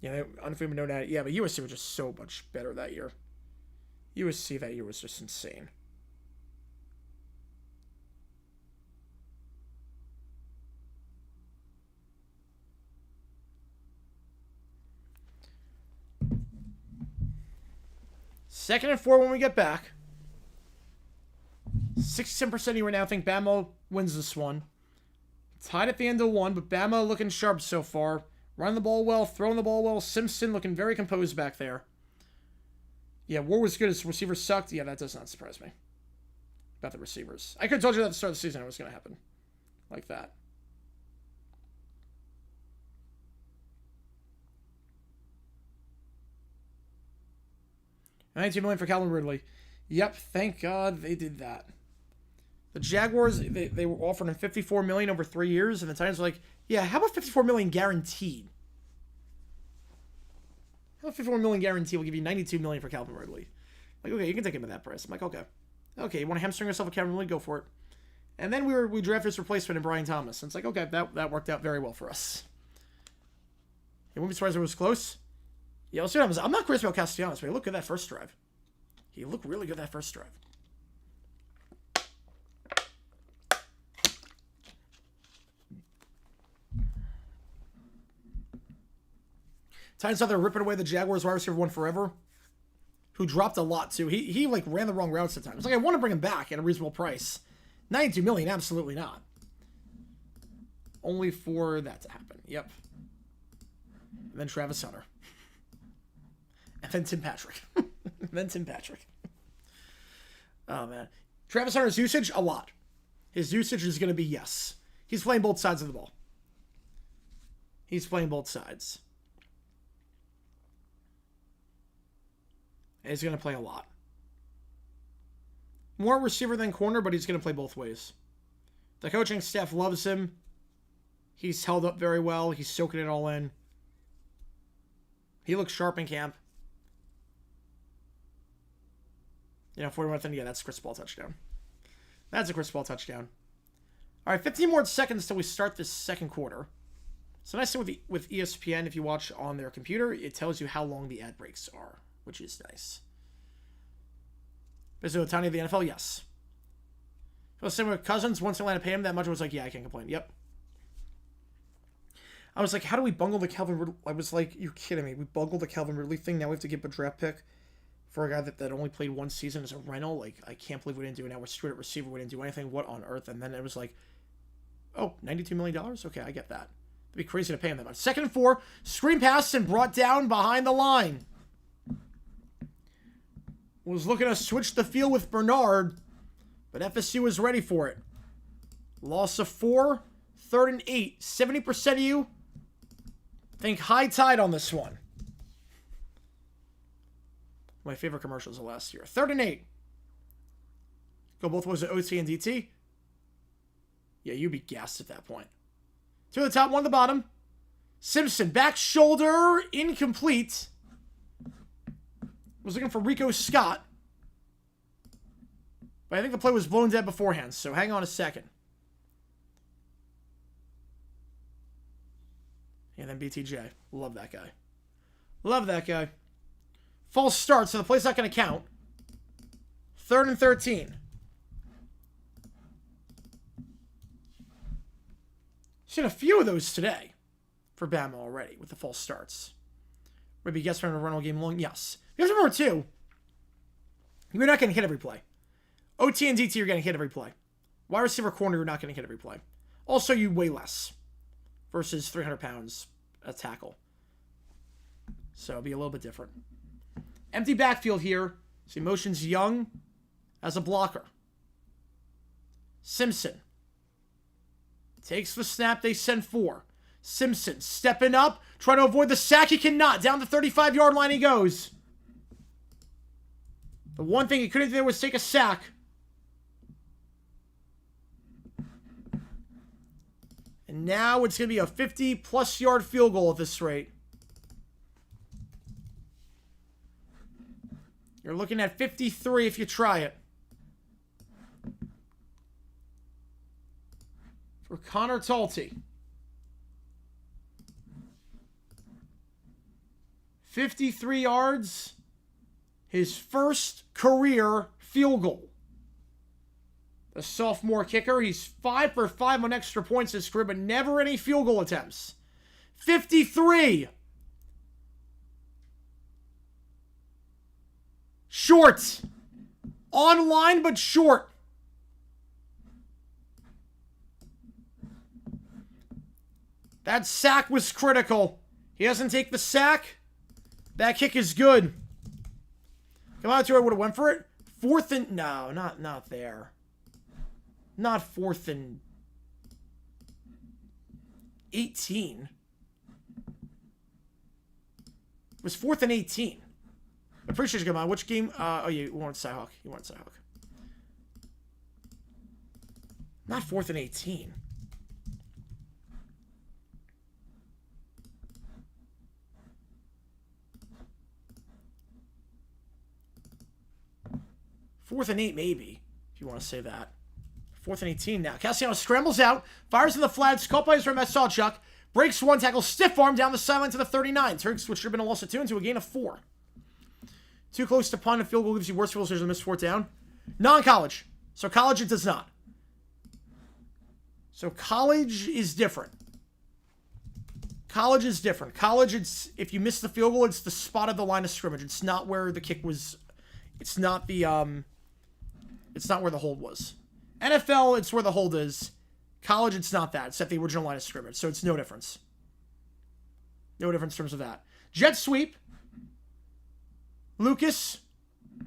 Yeah, unfamiliar know that. Yeah, but USC was just so much better that year. USC that year was just insane. Second and 4 when we get back. 67% of you right now think Bama wins this one. Tied at the end of 1, but Bama looking sharp so far. Running the ball well, throwing the ball well. Simpson looking very composed back there. Yeah, Ward was good. His receivers sucked. Yeah, that does not surprise me. About the receivers. I could have told you that at the start of the season it was going to happen. Like that. $92 million for Calvin Ridley. Yep, thank God they did that. The Jaguars, they were offering him $54 million over 3 years, and the Titans were like, yeah, how about $54 million guaranteed? How about $54 million guaranteed? We'll give you $92 million for Calvin Ridley. Like, okay, you can take him at that price. I'm like, okay. Okay, you want to hamstring yourself with Calvin Ridley? Go for it. And then we drafted his replacement in Brian Thomas. And it's like, okay, that worked out very well for us. You wouldn't be surprised if it was close. Yeah, let's see what happens. I'm not crazy about Castellanos, but he looked good that first drive. He looked really good that first drive. Titans thought they were ripping away the Jaguars wide receiver one forever, who dropped a lot too. He like ran the wrong routes at times. Like, I want to bring him back at a reasonable price. $92 million, absolutely not. Only for that to happen. Yep. And then Travis Hunter. And then Tim Patrick. Oh, man. Travis Hunter's usage, a lot. His usage is going to be yes. He's playing both sides of the ball. He's playing both sides. And he's going to play a lot. More receiver than corner, but he's going to play both ways. The coaching staff loves him. He's held up very well. He's soaking it all in. He looks sharp in camp. You know, 41th, yeah, that's a Chris Paul touchdown. That's a Chris Paul touchdown. All right, 15 more seconds till we start this second quarter. So nice thing with ESPN, if you watch on their computer, it tells you how long the ad breaks are, which is nice. Is it Otani of the NFL? Yes. It was similar with Cousins. Once Atlanta paid him that much, I was like, yeah, I can't complain. Yep. I was like, how do we bungle the Calvin Ridley? I was like, you're kidding me. We bungled the Calvin Ridley thing. Now we have to give a draft pick for a guy that only played one season as a rental. Like, I can't believe we didn't do it. Now we're straight at receiver. We didn't do anything. What on earth? And then it was like, oh, $92 million? Okay, I get that. It'd be crazy to pay him that much. 2nd and 4. Screen pass and brought down behind the line. Was looking to switch the field with Bernard, but FSU was ready for it. Loss of 4. 3rd and 8. 70% of you think high tide on this one. My favorite commercials of last year. 3rd and 8. Go both ways at OT and DT. Yeah, you'd be gassed at that point. 2 at the top, 1 at the bottom. Simpson, back shoulder, incomplete. Was looking for Rico Scott. But I think the play was blown dead beforehand, so hang on a second. And then BTJ. Love that guy. Love that guy. False start, so the play's not going to count. 3rd and 13. Seen a few of those today for Bama already with the false starts. Maybe guess from a run all game long. Yes. Because remember, too, you're not going to hit every play. OT and DT, you're going to hit every play. Wide receiver corner, you're not going to hit every play. Also, you weigh less versus 300 pounds a tackle. So it'll be a little bit different. Empty backfield here. See, motion's Young as a blocker. Simpson takes the snap. They send 4. Simpson stepping up, trying to avoid the sack. He cannot. Down the 35-yard line he goes. The one thing he couldn't do was take a sack. And now it's going to be a 50-plus yard field goal at this rate. You're looking at 53 if you try it. For Connor Talty. 53 yards. His first career field goal. The sophomore kicker. He's 5 for 5 on extra points this career, but never any field goal attempts. 53. Short. Online, but short. That sack was critical. He doesn't take the sack. That kick is good. Come on, I would have went for it. 4th and... No, not there. Not 4th and 18. It was 4th and 18. I'm pretty sure you come on. Which game? Oh, you wanted Cyhawk. You wanted Cyhawk. Not 4th and 18. Fourth and 8, maybe, if you want to say that. 4th and 18 now. Castellanos scrambles out, fires in the flats, caught by his rim at Sawchuck, breaks one tackle, stiff arm down the sideline to the 39. Turks, which should have been a loss of 2 into a gain of 4. Too close to punt. A field goal gives you worse field goals than missed 4th down. Non-college. So college it does not. So college is different. College is different. College, it's if you miss the field goal, it's the spot of the line of scrimmage. It's not where the kick was. It's not the it's not where the hold was. NFL, it's where the hold is. College, it's not that. It's at the original line of scrimmage. So it's no difference. No difference in terms of that. Jet sweep. Lucas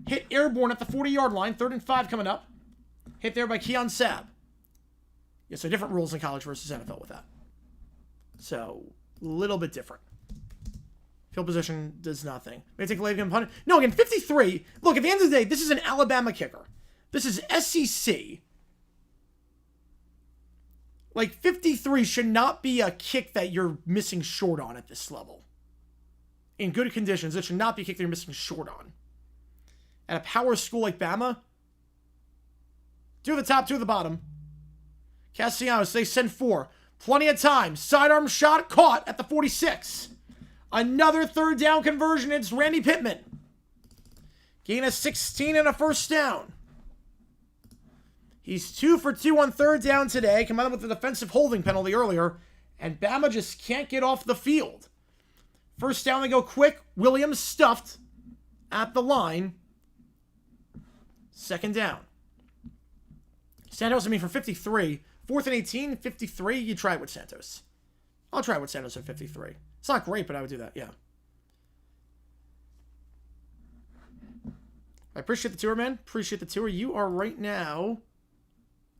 hit airborne at the 40-yard line. 3rd and 5 coming up. Hit there by Keon Sabb. Yeah, so different rules in college versus NFL with that. So, a little bit different. Field position does nothing. May take a late punt. No, again, 53. Look, at the end of the day, this is an Alabama kicker. This is SEC. Like, 53 should not be a kick that you're missing short on at this level. In good conditions, it should not be a kick that you're missing short on. At a power school like Bama, 2 at the top, 2 at the bottom. Castellanos, they send 4. Plenty of time. Sidearm shot, caught at the 46. Another 3rd down conversion. It's Randy Pittman. Gain of 16 and a 1st down. He's 2 for 2 on 3rd down today. Combined with the defensive holding penalty earlier. And Bama just can't get off the field. 1st down, they go quick. Williams stuffed at the line. 2nd down. Santos, for 53. 4th and 18, 53. You try it with Santos. I'll try it with Santos at 53. It's not great, but I would do that, yeah. I appreciate the tour, man. Appreciate the tour. You are right now...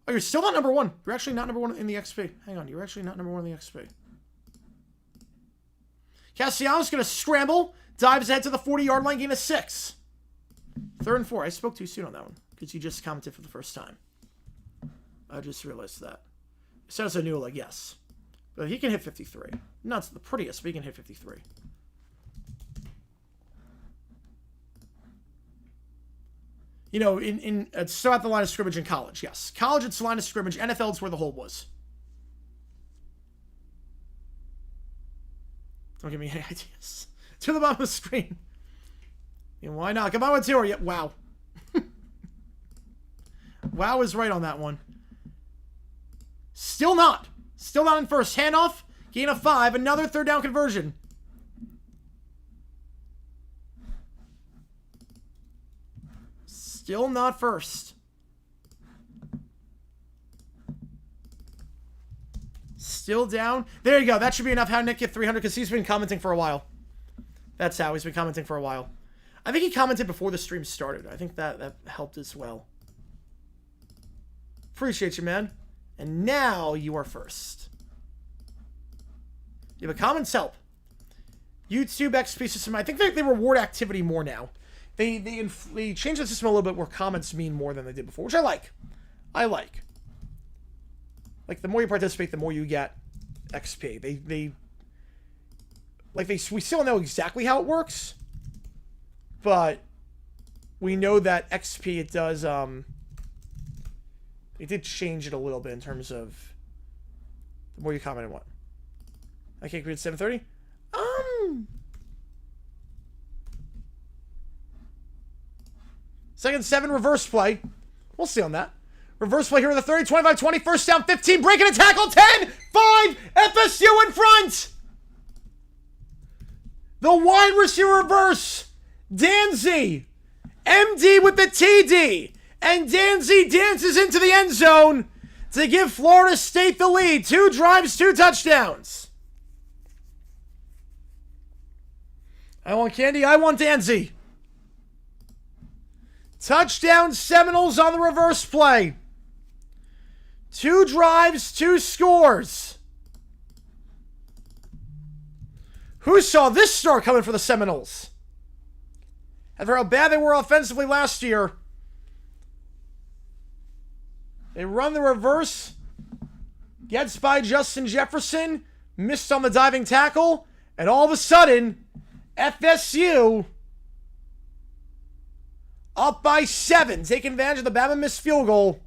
Oh, you're still not number 1. You're actually not number 1 in the XP. Hang on, you're actually not number 1 in the XP. Castellanos going to scramble. Dives ahead to the 40-yard line, gain of 6. 3rd and 4. I spoke too soon on that one because you just commented for the first time. I just realized that. It says I knew, like, yes. But he can hit 53. Not the prettiest, but he can hit 53. You know, it's still at the line of scrimmage in college, yes. College, it's the line of scrimmage. NFL, it's where the hole was. Don't give me any ideas. To the bottom of the screen. You know, why not? Come on with 2 or yeah. Wow. Wow is right on that one. Still not. Still not in first. Handoff. Gain of 5. Another 3rd down conversion. Still not first. Still down. There you go. That should be enough. How Nick get 300 because he's been commenting for a while. That's how he's been commenting for a while. I think he commented before the stream started. I think that helped as well. Appreciate you, man. And now you are first. You have a comments help. YouTube XP system. I think they reward activity more now. They changed the system a little bit where comments mean more than they did before, which I like. Like, the more you participate, the more you get XP. We still don't know exactly how it works, but we know that XP, it does, they did change it a little bit in terms of the more you comment on what. I can't create 7:30? Second 7, reverse play. We'll see on that. Reverse play here in the 30, 25, 20, first down, 15, breaking a tackle, 10, 5, FSU in front. The wide receiver reverse. Danzy, MD with the TD. And Danzy dances into the end zone to give Florida State the lead. 2 drives, 2 touchdowns. I want candy. I want Danzy. Touchdown Seminoles on the reverse play. 2 drives, 2 scores. Who saw this start coming for the Seminoles? After how bad they were offensively last year. They run the reverse. Gets by Justin Jefferson. Missed on the diving tackle. And all of a sudden, FSU up by 7. Taking advantage of the Bama missed field goal.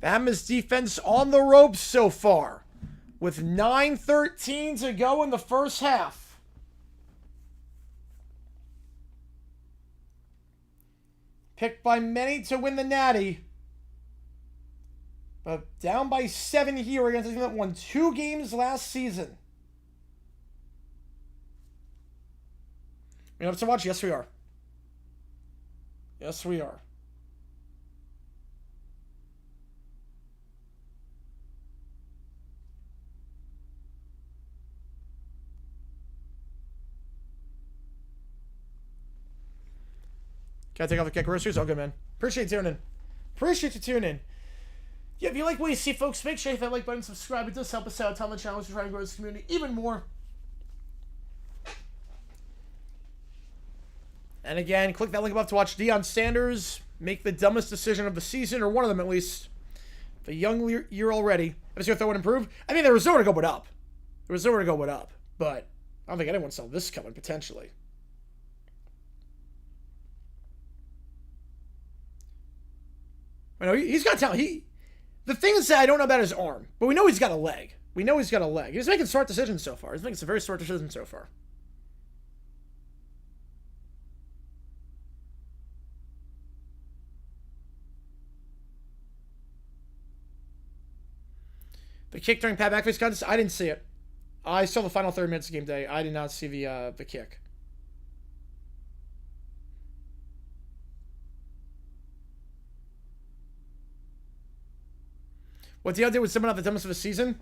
Bama's defense on the ropes so far. With 9:13 to go in the first half. Picked by many to win the Natty. But down by 7 here against a team that won 2 games last season. We have to watch? Yes, we are. Yes, we are. Gotta take off the kick groceries. All good, man. Appreciate you tuning in. Appreciate you tuning in. Yeah, if you like what you see, folks, make sure you hit that like button, subscribe. It does help us out. Tell the channel to try and grow this community even more. And again, click that link above to watch Deion Sanders make the dumbest decision of the season, or one of them at least. The young year already. If it's going to improve, I mean, there was nowhere to go but up. There was nowhere to go but up. But I don't think anyone saw this coming, potentially. I know he's got talent. The thing is that I don't know about his arm, but we know he's got a leg. We know he's got a leg. He's making smart decisions so far. He's making some very smart decisions so far. The kick during Pat McAfee's contest, I didn't see it. I saw the final 30 minutes of game day. I did not see the kick. What Deion did with someone at the dumbest of the season?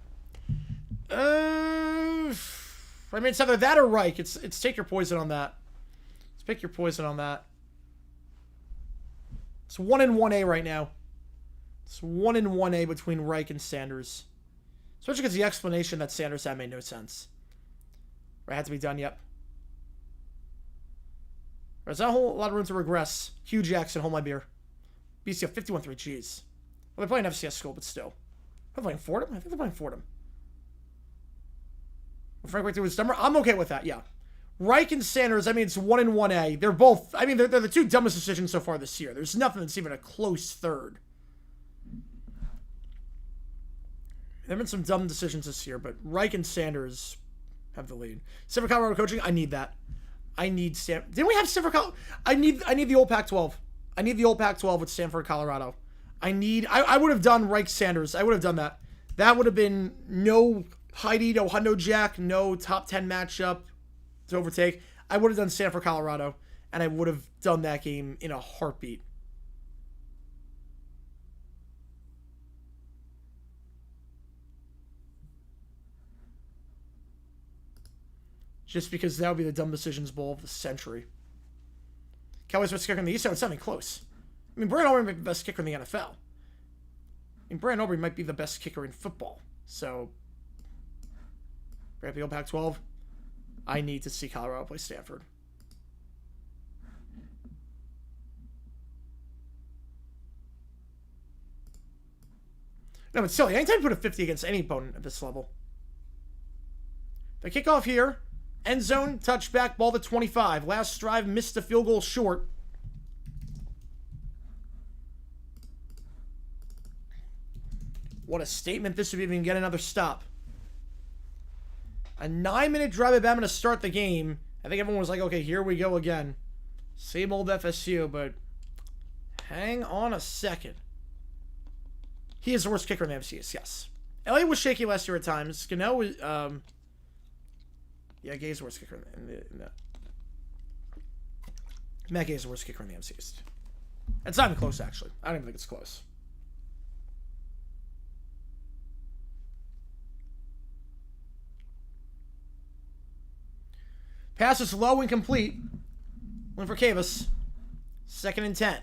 I mean, it's either that or Reich. It's take your poison on that. Let's pick your poison on that. It's 1 and 1A right now. It's 1 and 1A between Reich and Sanders. Especially because the explanation that Sanders had made no sense. Right, had to be done, yep. There's not a whole lot of room to regress. Hugh Jackson, hold my beer. BCF 51-3, jeez. Well, they're playing FCS school, but still. They're playing Fordham? I think they're playing Fordham. Frank right through his summer. I'm okay with that, yeah. Reich and Sanders, I mean, it's 1 and 1A. They're both, I mean, they're the two dumbest decisions so far this year. There's nothing that's even a close third. There have been some dumb decisions this year, but Reich and Sanders have the lead. Stanford, Colorado coaching, I need that. I need Stanford. Didn't we have Stanford, Colorado? I need the old Pac-12. I need the old Pac-12 with Stanford, Colorado. I would have done Reich Sanders. I would have done that. That would have been no Heidi, no Hundo Jack, no top 10 matchup to overtake. I would have done Stanford, Colorado, and I would have done that game in a heartbeat. Just because that would be the dumb decisions bowl of the century. Cowboys best kicker in the East, it's not even close. I mean, Brandon Aubrey might be the best kicker in the NFL. I mean, Brandon Aubrey might be the best kicker in football. So, grab the old Pac-12. I need to see Colorado play Stanford. No, but still, anytime you put a 50 against any opponent at this level. The kickoff here. End zone, touchback, ball to 25. Last drive, missed a field goal short. What a statement this would be if we can get another stop. A 9-minute drive by Bama to start the game. I think everyone was like, okay, here we go again. Same old FSU, but hang on a second. He is the worst kicker in the MCS, yes. Elliott was shaky last year at times. Gano was, yeah, Gay's the worst kicker in the Matt Gay's the worst kicker in the MCS. It's not even close, actually. I don't even think it's close. Pass is low and complete. One for Cavus. 2nd and 10.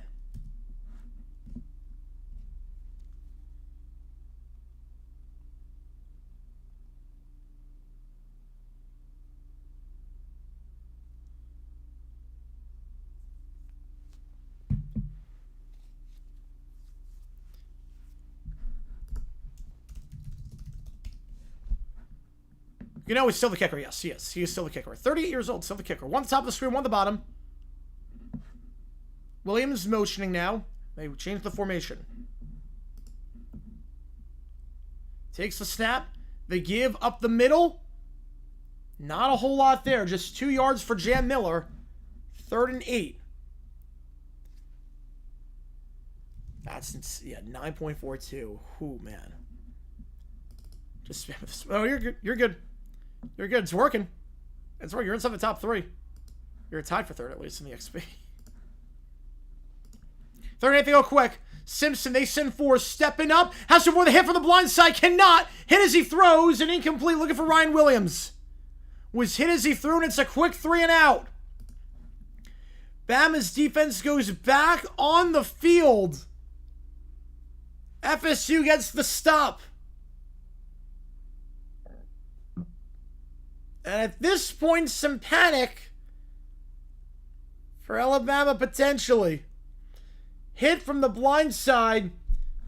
You know, he's still the kicker. Yes, he is. He is still the kicker. 38 years old, still the kicker. One at the top of the screen, one at the bottom. Williams motioning now. They changed the formation. Takes the snap. They give up the middle. Not a whole lot there. Just 2 yards for Jam Miller. 3rd and 8. That's, yeah, 9.42. Ooh, man. Just, oh, you're good. You're good. You're good. It's working. It's working. You're inside the top 3. You're tied for 3rd, at least, in the XP. 3rd and 8, they go quick. Simpson, they send 4. Stepping up. Has to avoid the hit from the blind side. Cannot. Hit as he throws. And incomplete. Looking for Ryan Williams. Was hit as he threw, and it's a quick 3 and out. Bama's defense goes back on the field. FSU gets the stop. And at this point, some panic for Alabama potentially. Hit from the blind side.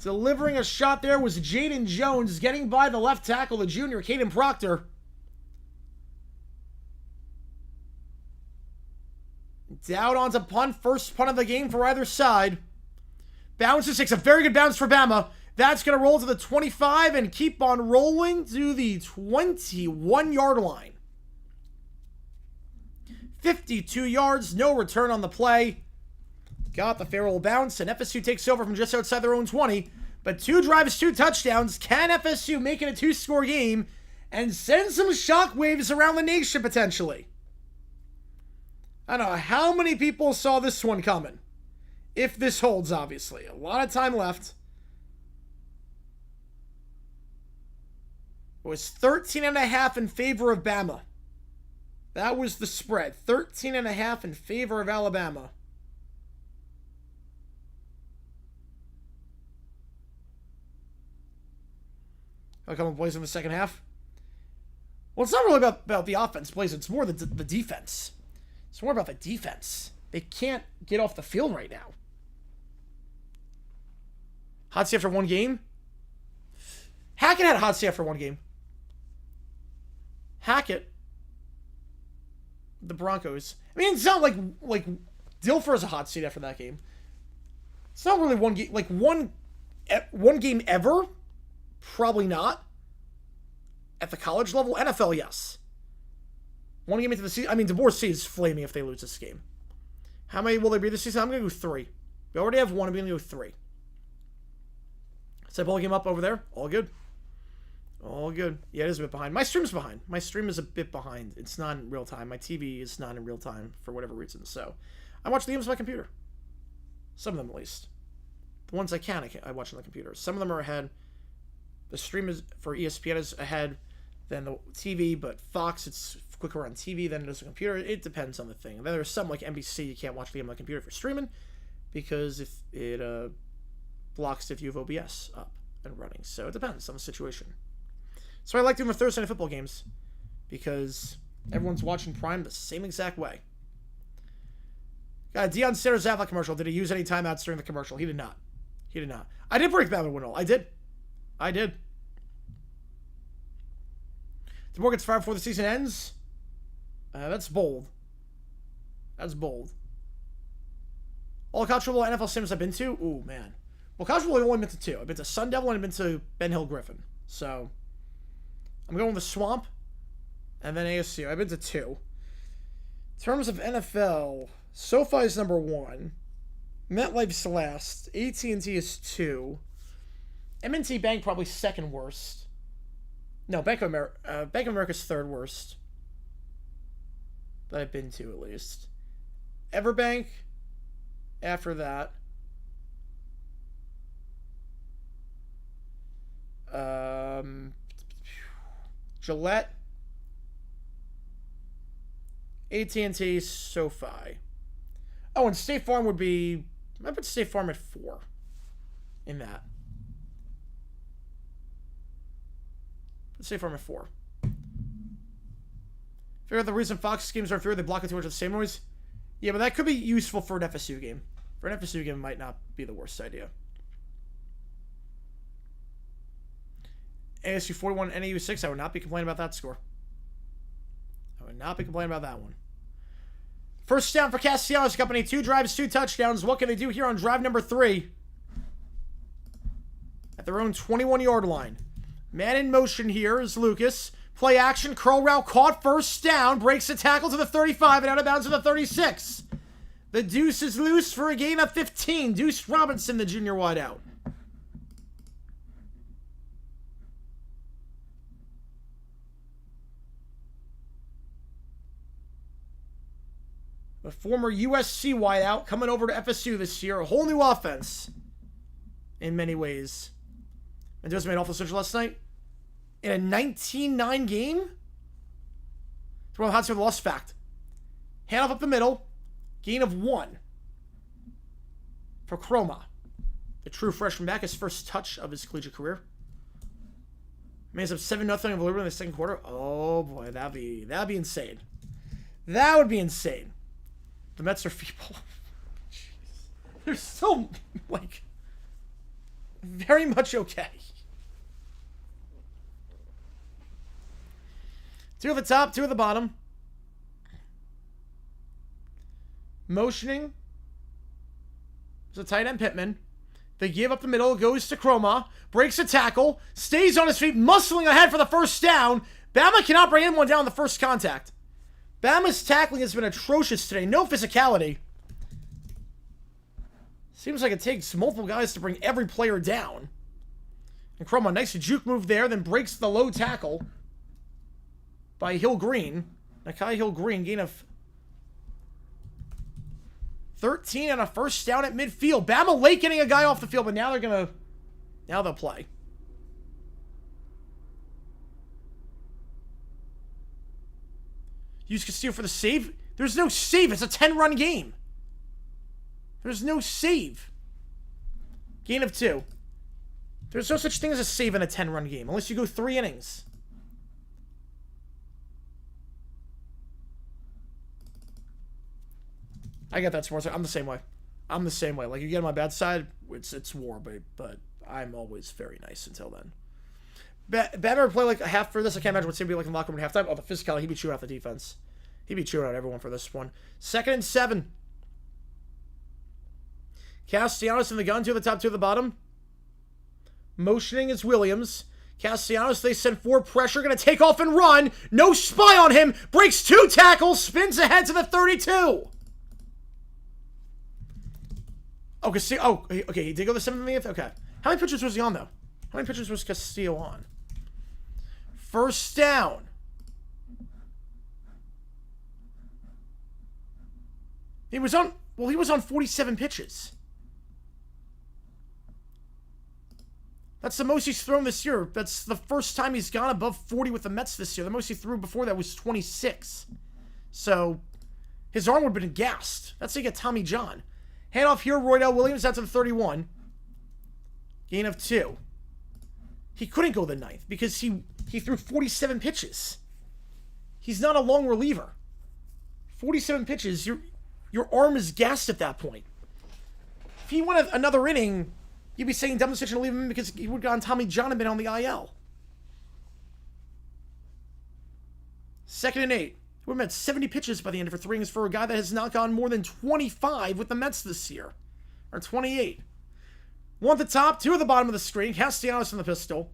Delivering a shot there was Jaden Jones, getting by the left tackle, the junior, Caden Proctor. Down onto punt. First punt of the game for either side. Bounces, takes a very good bounce for Bama. That's going to roll to the 25 and keep on rolling to the 21-yard line. 52 yards, no return on the play. Got the fair old bounce, and FSU takes over from just outside their own 20. But 2 drives, 2 touchdowns. Can FSU make it a 2-score game and send some shockwaves around the nation potentially? I don't know how many people saw this one coming. If this holds, obviously. A lot of time left. It was 13.5 in favor of Bama. That was the spread. 13.5 in favor of Alabama. I'll come up plays in the second half. Well, it's not really about the offense plays. It's more the defense. It's more about the defense. They can't get off the field right now. Hot seat after one game? Hackett had a hot seat after one game. Hackett. The Broncos. I mean, it's not like Dilfer has a hot seat after that game. It's not really one game. Like, one game ever? Probably not. At the college level? NFL, yes. One game into the season. I mean, DeBoer C is flaming if they lose this game. How many will there be this season? I'm going to go 3. We already have 1. I'm going to go 3. So I pull a game up over there. All good. All good. Yeah, it is a bit behind. My stream's behind. My stream is a bit behind. It's not in real time. My TV is not in real time for whatever reason. So I watch the games on my computer. Some of them, at least. The ones I watch on the computer. Some of them are ahead. The stream is for ESPN is ahead than the TV, but Fox, it's quicker on TV than it is on the computer. It depends on the thing. And then there's some like NBC, you can't watch the game on the computer for streaming because if it blocks if you have OBS up and running. So it depends on the situation. So I like doing the Thursday night football games because everyone's watching Prime the same exact way. Got a Deion Sanders Affleck commercial. Did he use any timeouts during the commercial? He did not. He did not. I did break Bama win all. I did. DeBoer gets fired before the season ends. That's bold. That's bold. All college football NFL sims I've been to? Ooh, man. Well, college football I've only been to 2. I've been to Sun Devil and I've been to Ben Hill Griffin. So I'm going with the Swamp and then ASU. I've been to 2. In terms of NFL, SoFi is number 1. MetLife's last. AT&T is 2. M&T Bank probably second worst. No, Bank of America's third worst. That I've been to, at least. Everbank, after that. Gillette. AT&T, SoFi. Oh, and State Farm would be... I put State Farm at 4 in that. State Farm at 4. Figure out the reason Fox games are through. They block it too much of the same noise. Yeah, but that could be useful for an FSU game. For an FSU game, it might not be the worst idea. ASU 41, NAU 6. I would not be complaining about that score. I would not be complaining about that one. First down for Castellanos Company. 2 drives, 2 touchdowns. What can they do here on drive number 3? At their own 21-yard line. Man in motion here is Lucas. Play action, curl route, caught, first down, breaks the tackle to the 35 and out of bounds to the 36. The Deuce is loose for a gain of 15. Deuce Robinson, the junior wideout. The former USC wideout coming over to FSU this year. A whole new offense in many ways. Mendoza made awful switch last night. In a 19-9 game? Throw the hot seat with a lost fact. Handoff up the middle. Gain of 1. For Chroma. The true freshman back. His first touch of his collegiate career. Makes up 7-0 of Liberty in the second quarter. Oh boy, that'd be insane. That would be insane. The Mets are feeble. Jeez. They're still, like, very much okay. 2 at the top, 2 at the bottom. Motioning. There's a tight end, Pittman. They give up the middle, goes to Chroma, breaks a tackle, stays on his feet, muscling ahead for the first down. Bama cannot bring anyone down on the first contact. Bama's tackling has been atrocious today. No physicality. Seems like it takes multiple guys to bring every player down. And Chroma, nice juke move there, then breaks the low tackle by Hill Green. Nakai Hill Green, gain of 13 and a first down at midfield. Bama late getting a guy off the field, but now they'll play. Use Castillo for the save. There's no save. It's a 10-run game. There's no save. Gain of 2. There's no such thing as a save in a 10-run game, unless you go 3 innings. I get that, sports. I'm the same way. I'm the same way. Like, you get on my bad side, it's war, but I'm always very nice until then. Better play like a half for this. I can't imagine what's going to be like in the locker room at halftime. Oh, the physicality. He'd be chewing out the defense. He'd be chewing out everyone for this one. 2nd and 7. Castellanos in the gun, 2 at the top, 2 at the bottom. Motioning is Williams. Castellanos, they send 4 pressure. Going to take off and run. No spy on him. Breaks 2 tackles. Spins ahead to the 32. Okay, he did go the 7th and the 8th? Okay. How many pitches was he on, though? How many pitches was Castillo on? 1st down. He was on 47 pitches. That's the most he's thrown this year. That's the first time he's gone above 40 with the Mets this year. The most he threw before that was 26. So, his arm would have been gassed. That's how you get Tommy John. Handoff here, Roydell Williams out to the 31. Gain of 2. He couldn't go the 9th because he threw 47 pitches. He's not a long reliever. 47 pitches, your arm is gassed at that point. If he went another inning, you'd be saying dumb decision to leave him because he would have gone Tommy John and been on the IL. 2nd and 8. We're at 70 pitches by the end of 3 innings for a guy that has not gone more than 25 with the Mets this year. Or 28. 1 at the top, 2 at the bottom of the screen. Castellanos in the pistol.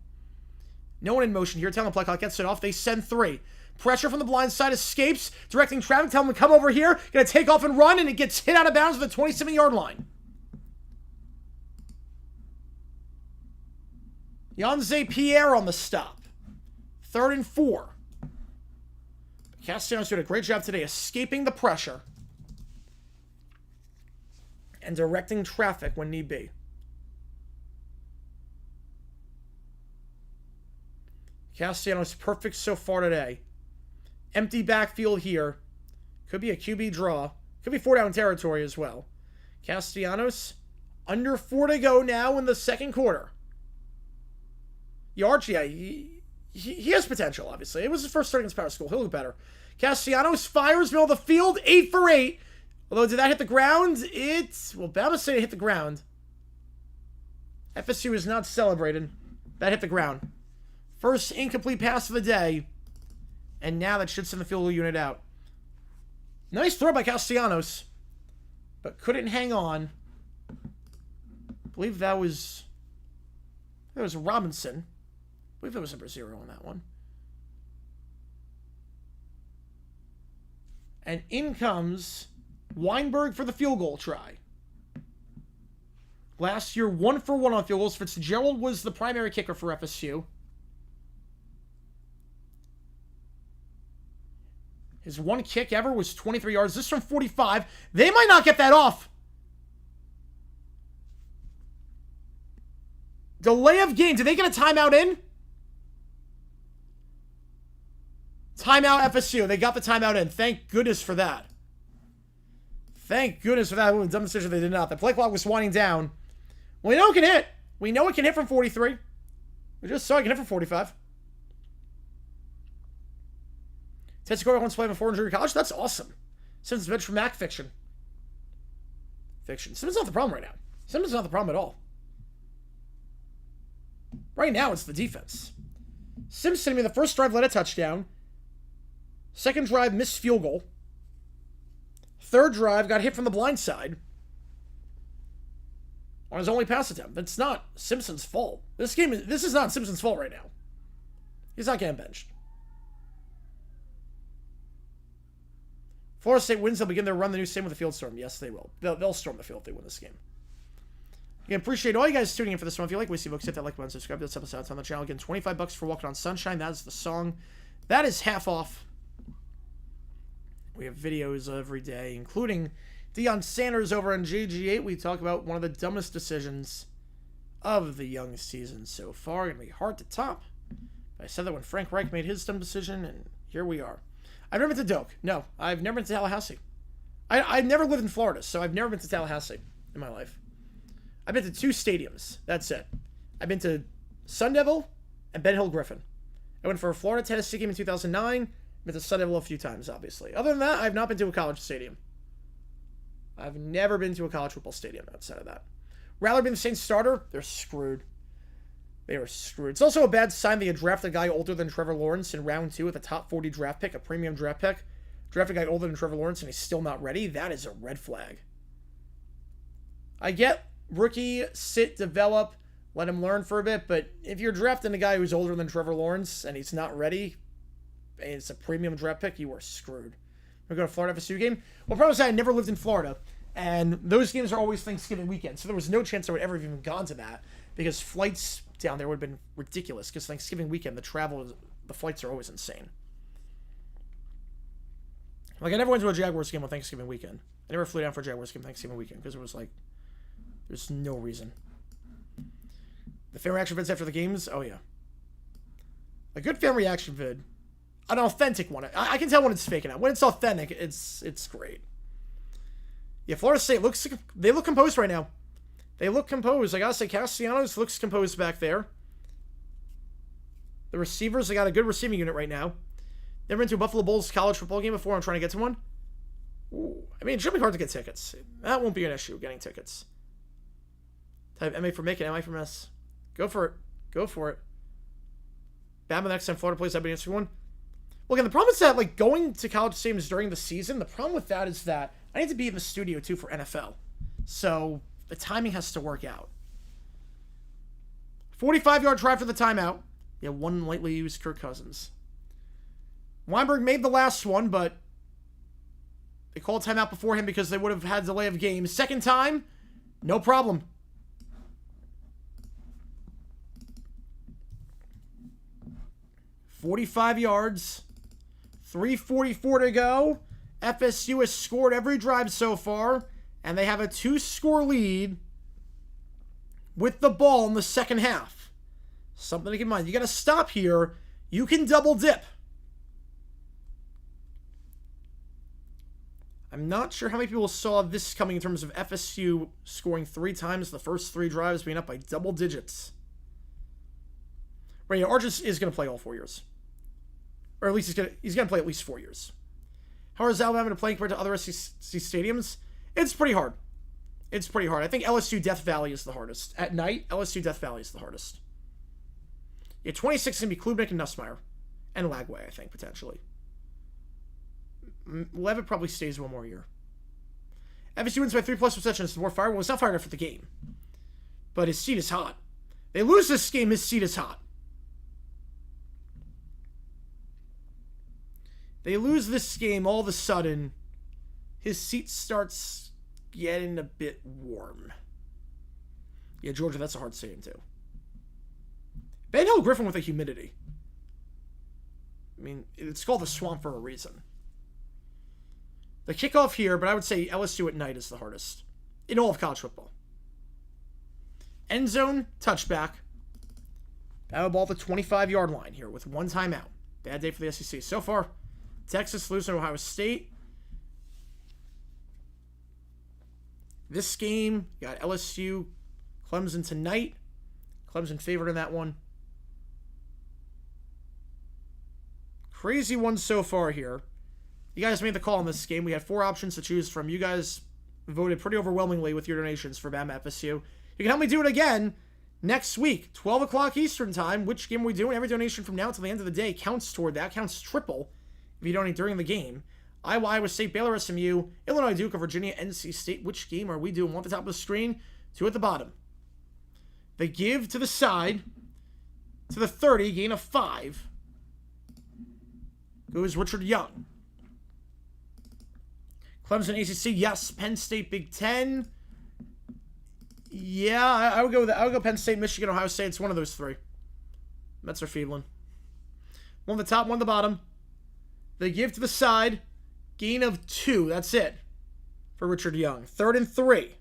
No one in motion here. Tell him play clock gets it off. They send 3. Pressure from the blind side escapes. Directing traffic. Tell him to come over here. Gonna take off and run, and it gets hit out of bounds at the 27-yard line. Yanze Pierre on the stop. 3rd and 4. Castellanos did a great job today escaping the pressure and directing traffic when need be. Castellanos perfect so far today. Empty backfield here. Could be a QB draw. Could be 4-down territory as well. Castellanos, under 4 to go now in the 2nd quarter. Yards, yeah, he has potential, obviously. It was his first start against Power School. He'll look better. Castellanos fires, middle of the field, 8 for 8. Although, did that hit the ground? Bama State hit the ground. FSU is not celebrated. That hit the ground. First incomplete pass of the day. And now that should send the field goal unit out. Nice throw by Castellanos. But couldn't hang on. I believe that was Robinson. I believe there was number 0 on that one. And in comes Weinberg for the field goal try. Last year, 1 for 1 on field goals. Fitzgerald was the primary kicker for FSU. His 1 kick ever was 23 yards. This from 45. They might not get that off. Delay of game. Did they get a timeout in? Timeout FSU. They got the timeout in. Thank goodness for that. Thank goodness for that. Ooh, dumb decision they did not. The play clock was winding down. We know it can hit. We know it can hit from 43. We just saw it can hit from 45. Ted Score wants to play before in junior college. That's awesome. Simmons bench for Mac Fiction. Simmons not the problem right now. Simmons not the problem at all. Right now, it's the defense. Sims sending me the first drive, led a touchdown. 2nd drive, missed field goal. 3rd drive, got hit from the blind side. On his only pass attempt. That's not Simpson's fault. This is not Simpson's fault right now. He's not getting benched. Florida State wins. They'll begin their run the new stadium with the field storm. Yes, they will. They'll storm the field if they win this game. Again, appreciate all you guys tuning in for this one. If you like what you see, folks, hit that like button, subscribe to this episode. It's on the channel. Again, $25 for Walking on Sunshine. That is the song. That is half off. We have videos every day, including Deion Sanders over on JG8. We talk about one of the dumbest decisions of the young season so far. Going to be hard to top. But I said that when Frank Reich made his dumb decision, and here we are. I've never been to Doak. No, I've never been to Tallahassee. I've never lived in Florida, so I've never been to Tallahassee in my life. I've been to 2 stadiums. That's it. I've been to Sun Devil and Ben Hill Griffin. I went for a Florida-Tennessee game in 2009. I've been to Sun Devil a few times, obviously. Other than that, I've not been to a college stadium. I've never been to a college football stadium outside of that. Rather than the Saints starter, they're screwed. They are screwed. It's also a bad sign that you drafted a guy older than Trevor Lawrence in round 2 with a top 40 draft pick, a premium draft pick. Drafted a guy older than Trevor Lawrence and he's still not ready. That is a red flag. I get rookie, sit, develop, let him learn for a bit, but if you're drafting a guy who's older than Trevor Lawrence and he's not ready, and it's a premium draft pick, you are screwed. We're going to Florida FSU game. Well, the problem is I never lived in Florida, and those games are always Thanksgiving weekend, so there was no chance I would ever have even gone to that because flights down there would have been ridiculous because Thanksgiving weekend, the flights are always insane. Like, I never went to a Jaguars game on Thanksgiving weekend. I never flew down for a Jaguars game Thanksgiving weekend because it was like, there's no reason. The fan reaction vids after the games, oh yeah. A good fan reaction vid. An authentic one. I can tell when it's faking out. When it's authentic, it's great. Yeah, Florida State they look composed right now. They look composed. I gotta say, Castellanos looks composed back there. The receivers, they got a good receiving unit right now. Never been to a Buffalo Bulls college football game before. I'm trying to get to one. Ooh, I mean, it should be hard to get tickets. That won't be an issue, getting tickets. Type MA for make it, MI for mess. Go for it. Go for it. Bama next time Florida plays, that'd be an interesting one. Well, again, the problem is that, like, going to college stadiums during the season, the problem with that is that I need to be in the studio, too, for NFL. So, the timing has to work out. 45-yard try for the timeout. Yeah, one lightly used Kirk Cousins. Weinberg made the last one, but they called timeout before him because they would have had delay of game. Second time, no problem. $45 yards. 3:44 to go. FSU has scored every drive so far, and they have a 2-score lead with the ball in the second half. Something to keep in mind. You got to stop here. You can double dip. I'm not sure how many people saw this coming in terms of FSU scoring 3 times the first 3 drives, being up by double digits. Right, yeah, Arches is going to play all 4 years. Or at least he's going to play at least 4 years. How is Alabama to play compared to other SEC stadiums? It's pretty hard. It's pretty hard. I think LSU Death Valley is the hardest. At night, LSU Death Valley is the hardest. Yeah, 26 is going to be Klubnik and Nussmeier. And Lagway, I think, potentially. Levitt probably stays 1 more year. FSU wins by 3+ possessions. The more fire. Well, it's not fired enough for the game. But his seat is hot. They lose this game, his seat is hot. They lose this game, all of a sudden, his seat starts getting a bit warm. Yeah, Georgia, that's a hard stadium, too. Ben Hill Griffin with the humidity. I mean, it's called the Swamp for a reason. The kickoff here, but I would say LSU at night is the hardest. In all of college football. End zone, touchback. Battle ball at the 25-yard line here with 1 timeout. Bad day for the SEC. So far, Texas losing to Ohio State. This game, you got LSU, Clemson tonight. Clemson favored in that one. Crazy one so far here. You guys made the call on this game. We had 4 options to choose from. You guys voted pretty overwhelmingly with your donations for Bama FSU. You can help me do it again next week, 12 o'clock Eastern time. Which game are we doing? Every donation from now until the end of the day counts toward that. Counts triple if you donate during the game. Iowa State, Baylor, SMU, Illinois, Duke, Virginia, NC State. Which game are we doing? 1 at the top of the screen, 2 at the bottom. The give to the side, to the 30, gain of 5, goes Richard Young. Clemson, ACC, yes. Penn State, Big Ten. Yeah, I would go with that. I would go Penn State, Michigan, Ohio State. It's one of those 3. Mets are Fiedlin. 1 at the top, 1 at the bottom. They give to the side. Gain of 2. That's it for Richard Young. 3rd and 3.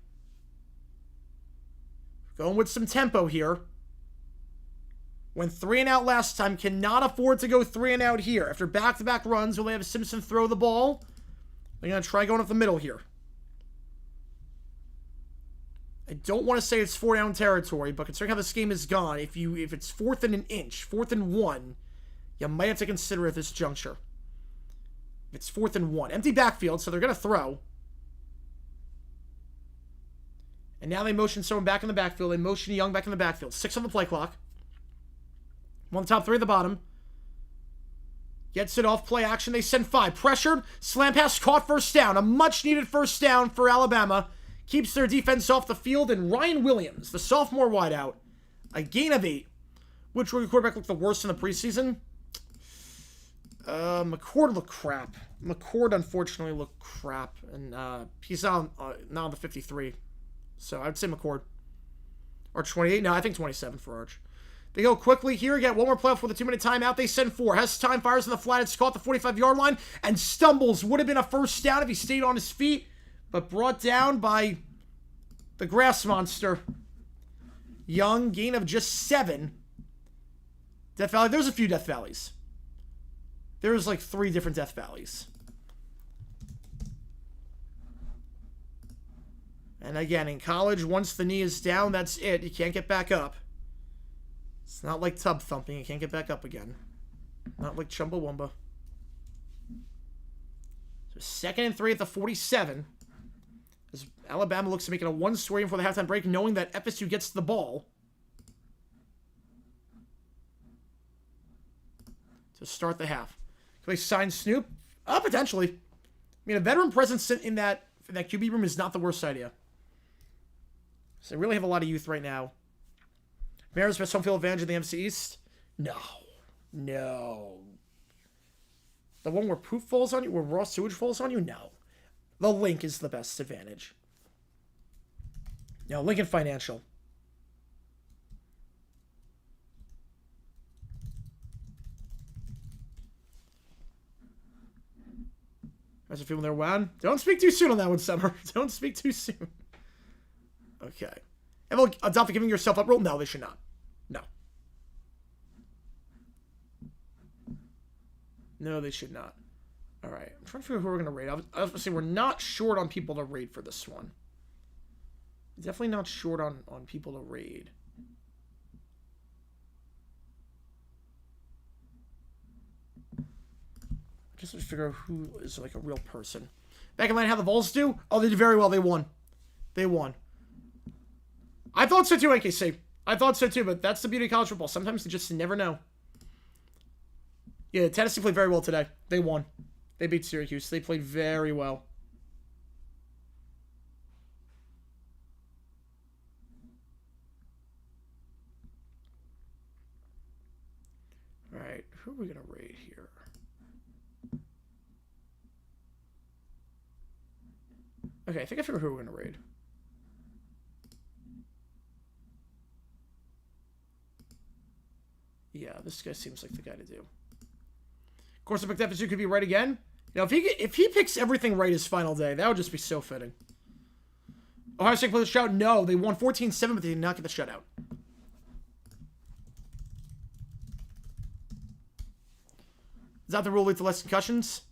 Going with some tempo here. Went 3 and out last time. Cannot afford to go 3 and out here. After back-to-back runs, will they have Simpson throw the ball? They're going to try going up the middle here. I don't want to say it's 4-down territory, but considering how this game is gone, if it's 4th and an inch, 4th and 1, you might have to consider at this juncture. If it's 4th and 1. Empty backfield, so they're going to throw. And now they motion someone back in the backfield. They motion Young back in the backfield. 6 on the play clock. 1 top 3 at the bottom. Gets it off play action. They send 5. Pressured. Slam pass caught, first down. A much-needed first down for Alabama. Keeps their defense off the field. And Ryan Williams, the sophomore wideout, a gain of 8. Which rookie quarterback looked the worst in the preseason? McCord looked crap. McCord, unfortunately, looked crap. And he's now on the 53. So I'd say McCord. Or 28. No, I think 27 for Arch. They go quickly here. Get one more play for the 2-minute timeout. They send 4. Has time, fires in the flat. It's caught the 45-yard line and stumbles. Would have been a first down if he stayed on his feet, but brought down by the grass monster. Young, gain of just 7. Death Valley. There's a few Death Valleys. There's like 3 different Death Valleys. And again, in college, once the knee is down, that's it. You can't get back up. It's not like tub thumping. You can't get back up again. Not like Chumbawamba. So 2nd and 3 at the 47. As Alabama looks to make it a 1-story before the halftime break, knowing that FSU gets the ball. To start the half. Can they sign Snoop? Potentially. I mean, a veteran presence in that QB room is not the worst idea. So they really have a lot of youth right now. Mariners best home field advantage in the NFC East? No. The one where poop falls on you, where raw sewage falls on you? No. The Link is the best advantage. No, Lincoln Financial. How's it feeling there, Wan? Don't speak too soon on that one, Summer. Don't speak too soon. Okay. And they'll adopt the giving yourself up rule? No, they should not. No. No, they should not. All right. I'm trying to figure out who we're going to rate. Obviously, we're not short on people to raid for this one. Definitely not short on people to raid. Just to figure out who is like a real person. Back in line, how the Vols do? Oh, they did very well. They won. They won. I thought so too, NKC. I thought so too, but that's the beauty of college football. Sometimes you just never know. Yeah, Tennessee played very well today. They won. They beat Syracuse. They played very well. All right, who are we going to rate here? Okay, I think I figured who we're going to raid. Yeah, this guy seems like the guy to do. Of course, I picked FSU could be right again. You know, if he picks everything right his final day, that would just be so fitting. Ohio State played the shutout? No, they won 14-7, but they did not get the shutout. Is that the rule lead to less concussions?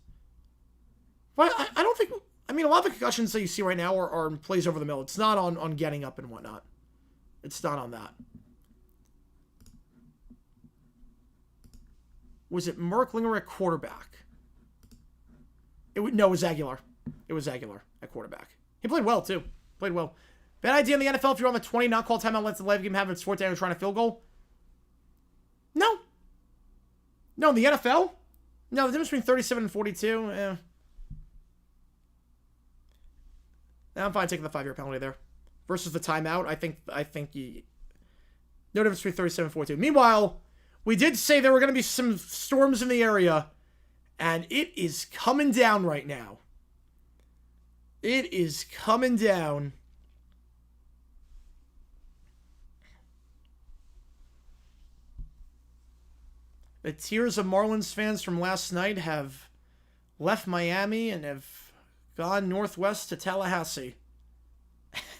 Well, I don't think... I mean, a lot of the concussions that you see right now are plays over the middle. It's not on getting up and whatnot. It's not on that. Was it Merklinger at quarterback? No, it was Aguilar. It was Aguilar at quarterback. He played well, too. Played well. Bad idea in the NFL if you're on the 20, not call timeout, let the live game have its fourth down and trying to field goal? No. No, in the NFL? No, the difference between 37 and 42, I'm fine taking the 5-yard penalty there. Versus the timeout, I think no difference between 37 and 42. Meanwhile, we did say there were going to be some storms in the area, and it is coming down right now. It is coming down. The tears of Marlins fans from last night have left Miami and have gone northwest to Tallahassee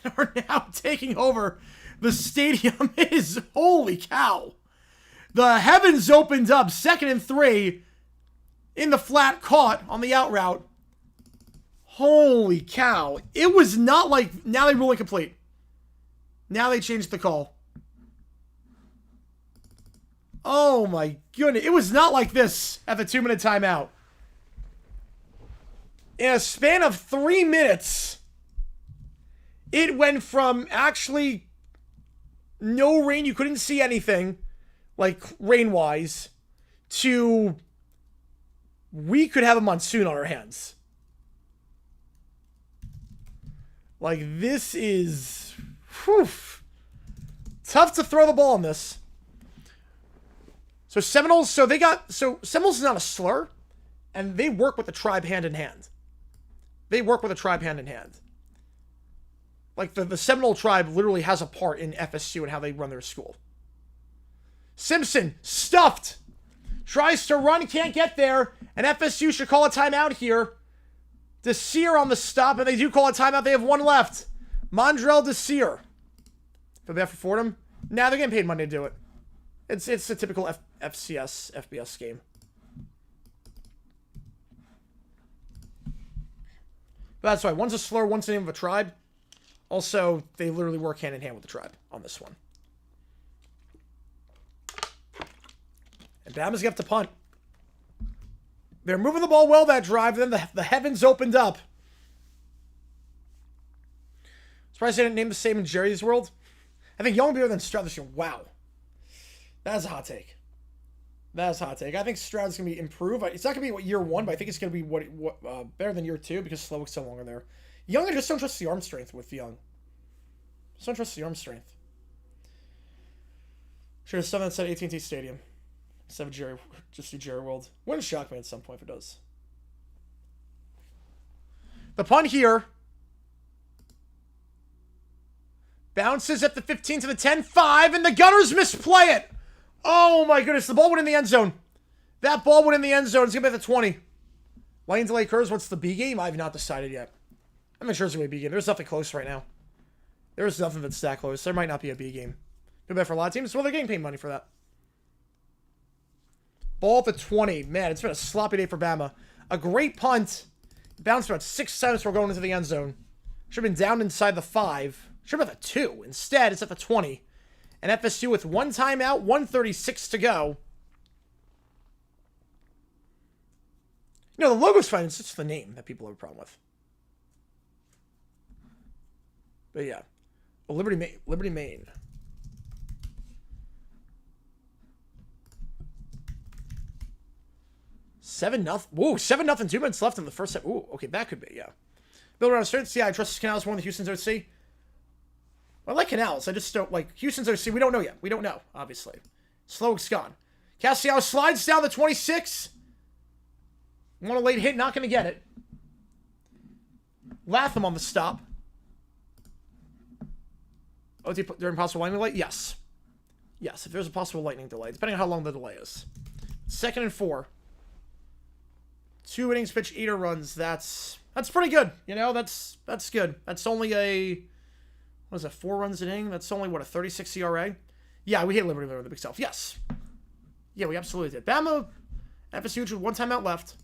and are now taking over the stadium. Holy cow. The heavens opened up. 2nd and 3 in the flat, caught on the out route. Holy cow. It was not like, now they rule incomplete. Now they changed the call. Oh my goodness. It was not like this at the 2-minute timeout. In a span of 3 minutes, It went from actually no rain, you couldn't see anything, like rain-wise, to we could have a monsoon on our hands. Like, this is... Whew, tough to throw the ball on this. So Seminoles, Seminoles is not a slur, and they work with the tribe hand in hand. They work with the tribe hand in hand. Like, the Seminole tribe literally has a part in FSU and how they run their school. Simpson, stuffed. Tries to run, can't get there, and FSU should call a timeout here. Desir on the stop, and they do call a timeout. They have one left. Mondrell Desir. For that for Fordham? Nah, they're getting paid money to do it. It's a typical FCS, FBS game. But that's why. One's a slur, one's the name of a tribe. Also, they literally work hand in hand with the tribe on this one. And Bama's got to punt. They're moving the ball well that drive. Then the heavens opened up. Surprised they didn't name the same in Jerry's world. I think Young better than Stroud this year. Wow. That's a hot take. That's a hot take. I think Stroud's going to be improved. It's not going to be what year one, but I think it's going to be better than year two because Slowick's so longer there. Young, I just don't trust the arm strength with Young. Just don't trust the arm strength. Should have done that instead of AT&T Stadium. Instead of Jerry, just do Jerry World. Wouldn't shock me at some point if it does. The punt here. Bounces at the 15 to the 10, 5, and the Gunners misplay it. Oh my goodness, the ball went in the end zone. That ball went in the end zone. It's going to be at the 20. Lane delay occurs. What's the B game? I have not decided yet. I'm not sure it's going to be a B game. There's nothing close right now. There's nothing that's that close. There might not be a B game. Too bad for a lot of teams. Well, they're getting paid money for that. Ball at the 20. Man, it's been a sloppy day for Bama. A great punt. Bounced about 6 times before going into the end zone. Should have been down inside the 5. Should have been at the 2. Instead, it's at the 20. And FSU with one timeout, 1:36 to go. You know, the logo's fine. It's just the name that people have a problem with. But yeah. Well, Liberty, Maine. Seven nothing. Whoa, 7-0. 2 minutes left in the first set. Ooh, okay, that could be, yeah. Bill around strength. Yeah, I trust Canals more than Houston's OC. I like Canals. I just don't like Houston's OC. We don't know yet. We don't know, obviously. Slowick's gone. Castellano slides down the 26. Want a late hit, not going to get it. Latham on the stop. Oh, during possible lightning delay? Yes. Yes, if there's a possible lightning delay, depending on how long the delay is. 2nd and 4. 2 innings pitch, 8 runs. That's pretty good. You know, that's good. That's only a, what is that, 4 runs an inning? That's only, what, a 36 ERA? Yeah, we hit Liberty with the big self. Yes. Yeah, we absolutely did. Bama, FSU with 1 timeout left.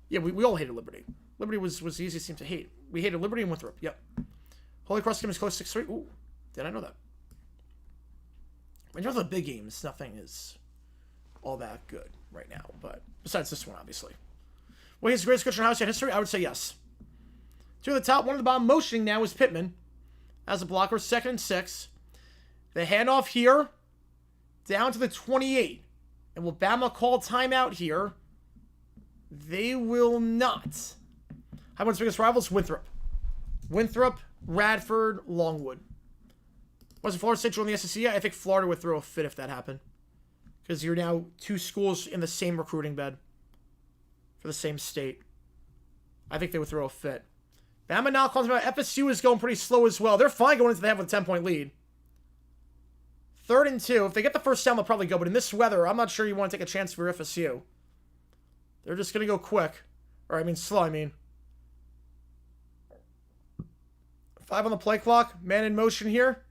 Yeah, we all hated Liberty. Liberty was the easiest team to hate. We hated Liberty and Winthrop. Yep. Holy Cross game is close 6-3. Ooh, did I know that? When you're the big games, nothing is all that good right now. But besides this one, obviously. Well, he's the greatest coach in Ohio State history? I would say yes. 2 at the top, 1 at the bottom. Motioning now is Pittman as a blocker. 2nd and 6. The handoff here down to the 28. And will Bama call timeout here? They will not. Highland's biggest rivals, Winthrop. Winthrop, Radford, Longwood. Wasn't Florida State joining the SEC? I think Florida would throw a fit if that happened. Because you're now 2 schools in the same recruiting bed. For the same state. I think they would throw a fit. Bama now calls about FSU is going pretty slow as well. They're fine going into the half with a 10-point lead. 3rd and 2. If they get the first down, they'll probably go. But in this weather, I'm not sure you want to take a chance for FSU. They're just going to go quick. Or, I mean, slow, I mean. 5 on the play clock. Man in motion here.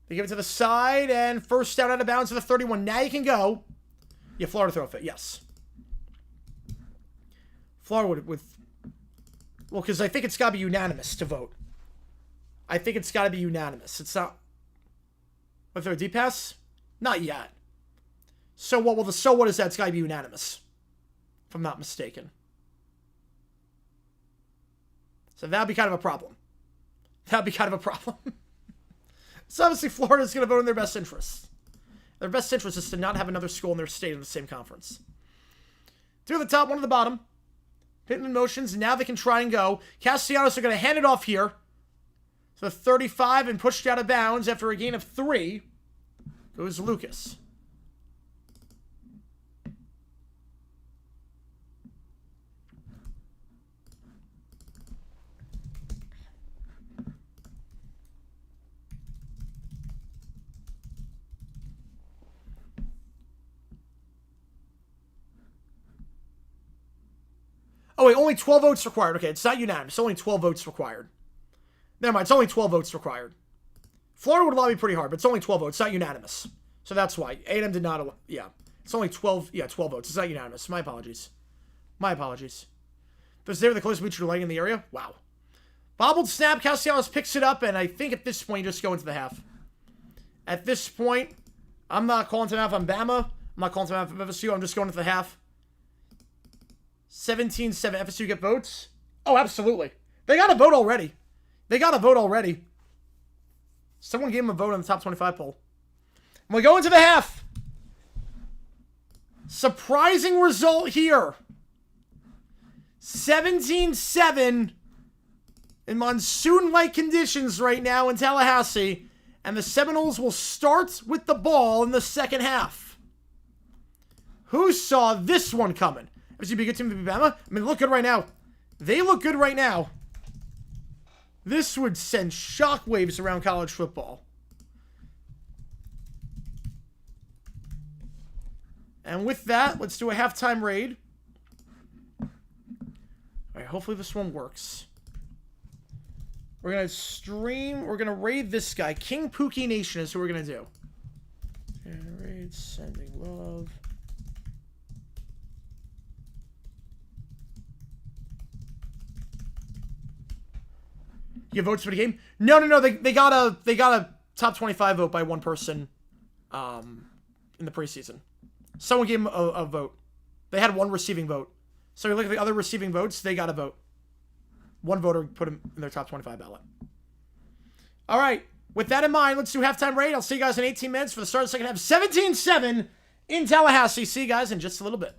They give it to the side. And first down out of bounds to the 31. Now you can go. Yeah, Florida throw a fit. Yes. Florida would with... Well, because I think it's got to be unanimous to vote. I think it's got to be unanimous. It's not... If they're a deep pass? Not yet. So what? Well, the so what is that? It's got to be unanimous. If I'm not mistaken. So that would be kind of a problem. That'd be kind of a problem. So obviously Florida's going to vote in their best interest. Their best interest is to not have another school in their state in the same conference. 2 at the top, 1 at the bottom. Pittman motions. Now they can try and go. Castellanos are going to hand it off here. So 35 and pushed out of bounds after a gain of 3 goes Lucas. Oh, wait, only 12 votes required. Okay, it's not unanimous. Only 12 votes required. Never mind, it's only 12 votes required. Florida would lobby pretty hard, but it's only 12 votes. It's not unanimous. So that's why. A&M did not... Yeah. It's only 12... Yeah, 12 votes. It's not unanimous. My apologies. My apologies. There's there the closest mutual lighting in the area? Wow. Bobbled snap. Castellanos picks it up, and I think at this point you just go into the half. At this point, I'm not calling time out on Bama. I'm not calling time out for FSU. I'm just going into the half. 17-7. FSU get votes? Oh, absolutely. They got a vote already. They got a vote already. Someone gave them a vote on the top 25 poll. And we go into the half. Surprising result here. 17-7 in monsoon-like conditions right now in Tallahassee. And the Seminoles will start with the ball in the second half. Who saw this one coming? FSU be a good team to beat Bama? I mean, they look good right now. They look good right now. This would send shockwaves around college football. And with that, let's do a halftime raid. All right, hopefully this one works. We're going to stream. We're going to raid this guy. King Pookie Nation is who we're going to do. And raid, sending love. You get votes for the game? No. They got a top 25 vote by one person in the preseason. Someone gave them a vote. They had one receiving vote. So you look at the other receiving votes, they got a vote. One voter put them in their top 25 ballot. All right. With that in mind, let's do halftime raid. I'll see you guys in 18 minutes for the start of the second half. 17-7 in Tallahassee. See you guys in just a little bit.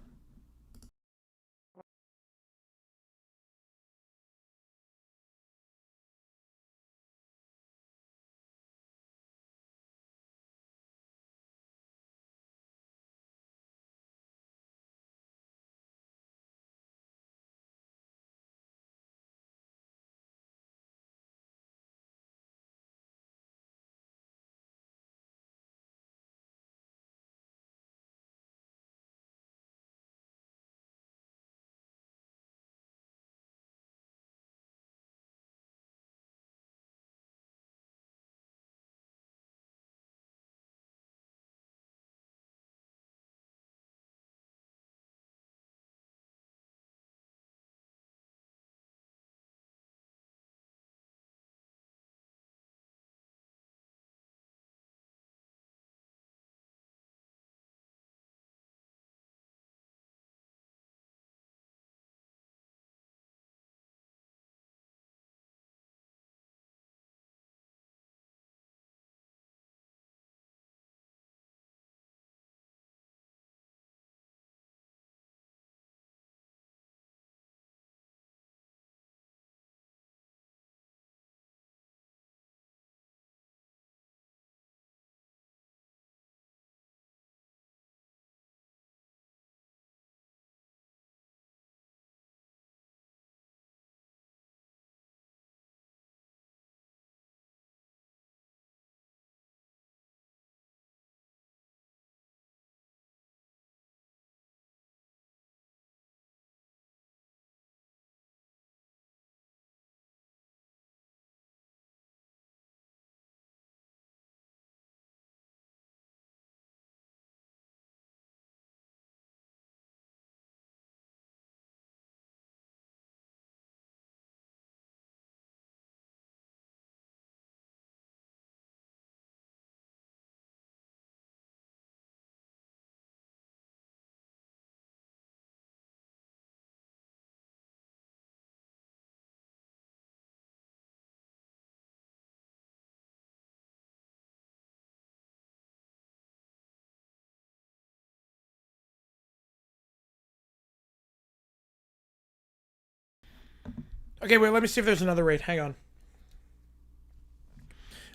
Okay, wait, let me see if there's another raid. Hang on.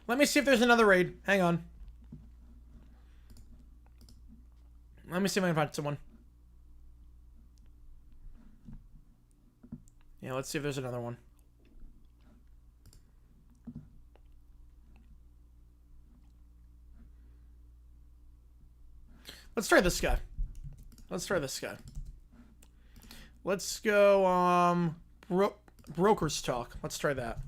Let me see if there's another raid. Hang on. Let me see if I can find someone. Yeah, let's see if there's another one. Let's try this guy. Let's try this guy. Let's go, Broker's Talk. Let's try that.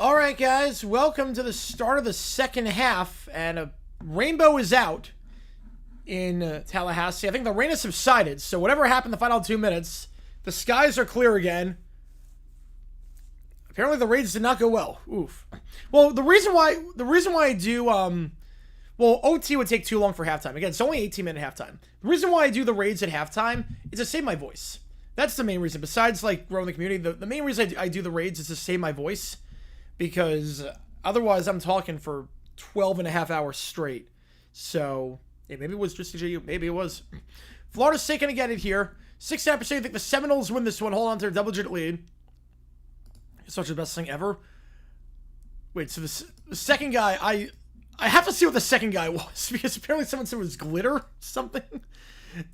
All right, guys, welcome to the start of the second half, and a rainbow is out in Tallahassee. I think the rain has subsided, so whatever happened the final 2 minutes, the skies are clear again. Apparently, the raids did not go well. Oof. Well, the reason why I do well, OT would take too long for halftime. Again, it's only 18-minute halftime. The reason why I do the raids at halftime is to save my voice. That's the main reason. Besides, like, growing the community, the main reason I do the raids is to save my voice. Because otherwise I'm talking for 12 and a half hours straight. So, yeah, maybe it was just CGU. Maybe it was. Florida State going to get it here. 6.5%. I think the Seminoles win this one. Hold on to their double-digit lead. It's such the best thing ever. Wait, so the second guy, I have to see what the second guy was. Because apparently someone said it was glitter something.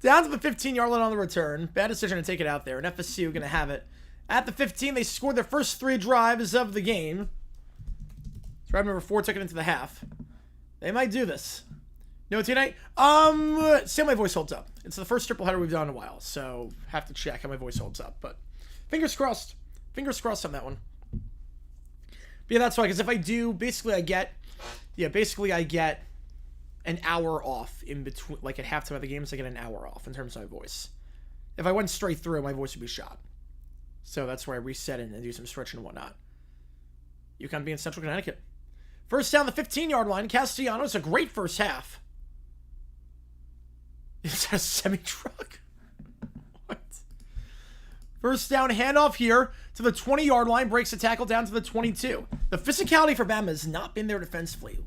Down to the 15-yard line on the return. Bad decision to take it out there. And FSU going to have it. At the 15, they scored their first 3 drives of the game. Drive number 4 took it into the half. They might do this. No tonight? See how my voice holds up. It's the first triple header we've done in a while, so have to check how my voice holds up. But fingers crossed. Fingers crossed on that one. But yeah, that's why, because if I do, basically I get an hour off in between, like at halftime of the games, I get an hour off in terms of my voice. If I went straight through, my voice would be shot. So that's where I reset it and do some stretching and whatnot. UConn being Central Connecticut. First down the 15-yard line. Castellanos, a great first half. Is that a semi-truck? What? First down handoff here to the 20-yard line. Breaks the tackle down to the 22. The physicality for Bama has not been there defensively.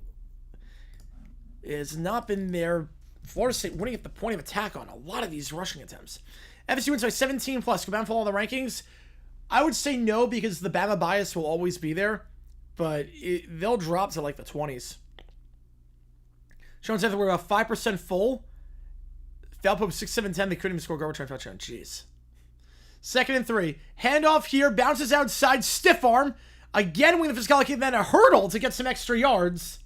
It has not been there. Florida State winning at the point of attack on a lot of these rushing attempts. FSU wins by 17+. Go down for all the rankings. I would say no because the Bama bias will always be there, but they'll drop to like the 20s. Sean said that we're about 5% full. Falpo 6, 7, 10. They couldn't even score a garbage time touchdown. Jeez. 2nd and 3. Handoff here. Bounces outside. Stiff arm. Again, with the physicality, then a hurdle to get some extra yards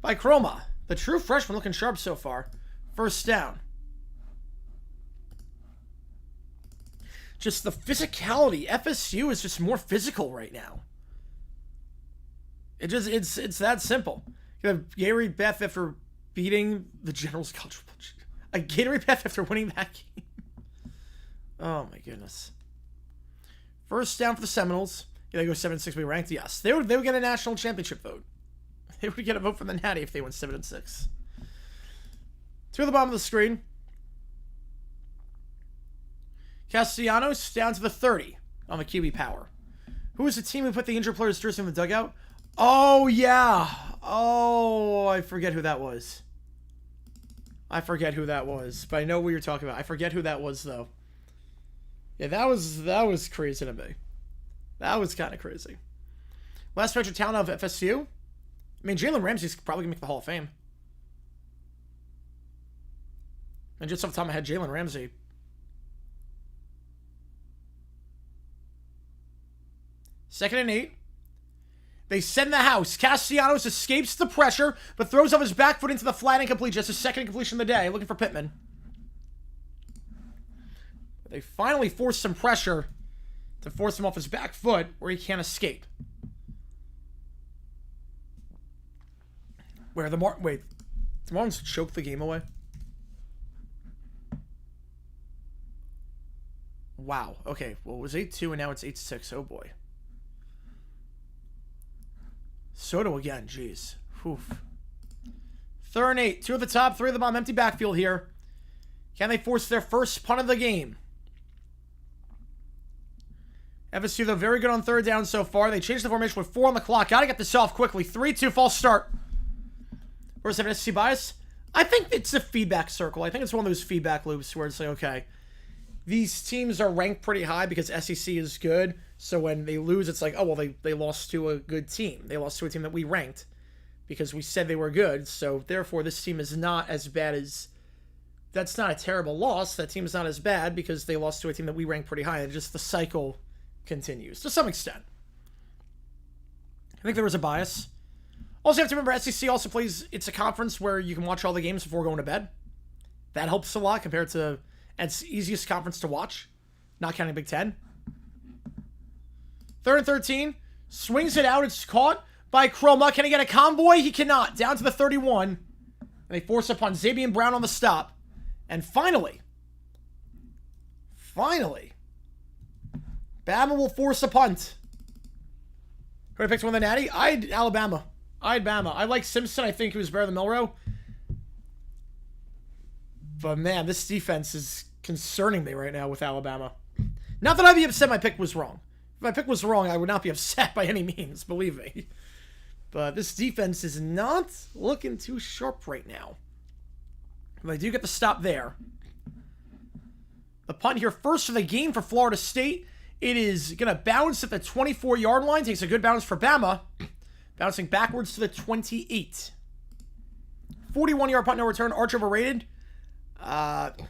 by Chroma. The true freshman looking sharp so far. First down. Just the physicality. FSU is just more physical right now. It's that simple. You have Gatorade Beth after beating the Generals College. A Gatorade Beth after winning that game. Oh my goodness. First down for the Seminoles. Yeah, they go 7-6. We ranked. Yes, they would get a national championship vote. They would get a vote from the Natty if they went 7-6. 2 at the bottom of the screen. Castellanos down to the 30 on the QB power. Who was the team who put the injured player's jersey in the dugout? Oh, yeah. Oh, I forget who that was. But I know what you're talking about. I forget who that was, though. Yeah, that was crazy to me. That was kind of crazy. Last measured talent of FSU? I mean, Jalen Ramsey's probably going to make the Hall of Fame. And just off the top of my head, Jalen Ramsey. Second and 8. They send the house. Castellanos escapes the pressure, but throws off his back foot into the flat incomplete. Just his second completion of the day. Looking for Pittman. They finally force some pressure to force him off his back foot where he can't escape. Where the Marlins choked the game away? Wow. Okay. Well, it was 8-2 and now it's 8-6. Oh boy. Soto again. Jeez. Oof. 3rd and 8. 2 at the top, 3 at the bottom. Empty backfield here. Can they force their first punt of the game? FSU, though, very good on 3rd down so far. They changed the formation with 4 on the clock. Got to get this off quickly. 3-2, false start. Where's the SEC bias? I think it's a feedback circle. I think it's one of those feedback loops where it's like, okay, these teams are ranked pretty high because SEC is good. So when they lose, it's like, oh, well, they lost to a good team. They lost to a team that we ranked because we said they were good. So therefore, this team is not as bad as... That's not a terrible loss. That team is not as bad because they lost to a team that we ranked pretty high. And just the cycle continues to some extent. I think there was a bias. Also, you have to remember, SEC also plays... It's a conference where you can watch all the games before going to bed. That helps a lot compared to... It's the easiest conference to watch, not counting Big Ten. 3rd and 13. Swings it out. It's caught by Chroma. Can he get a convoy? He cannot. Down to the 31. And they force upon Xavier Brown on the stop. And finally, Bama will force a punt. Who picked one of the natty? I had Alabama. I had Bama. I like Simpson. I think he was better than Milroe. But man, this defense is concerning me right now with Alabama. Not that I'd be upset my pick was wrong. If my pick was wrong, I would not be upset by any means, believe me. But this defense is not looking too sharp right now. But I do get the stop there. The punt here first for the game for Florida State. It is going to bounce at the 24-yard line. Takes a good bounce for Bama. Bouncing backwards to the 28. 41-yard punt, no return. Arch overrated.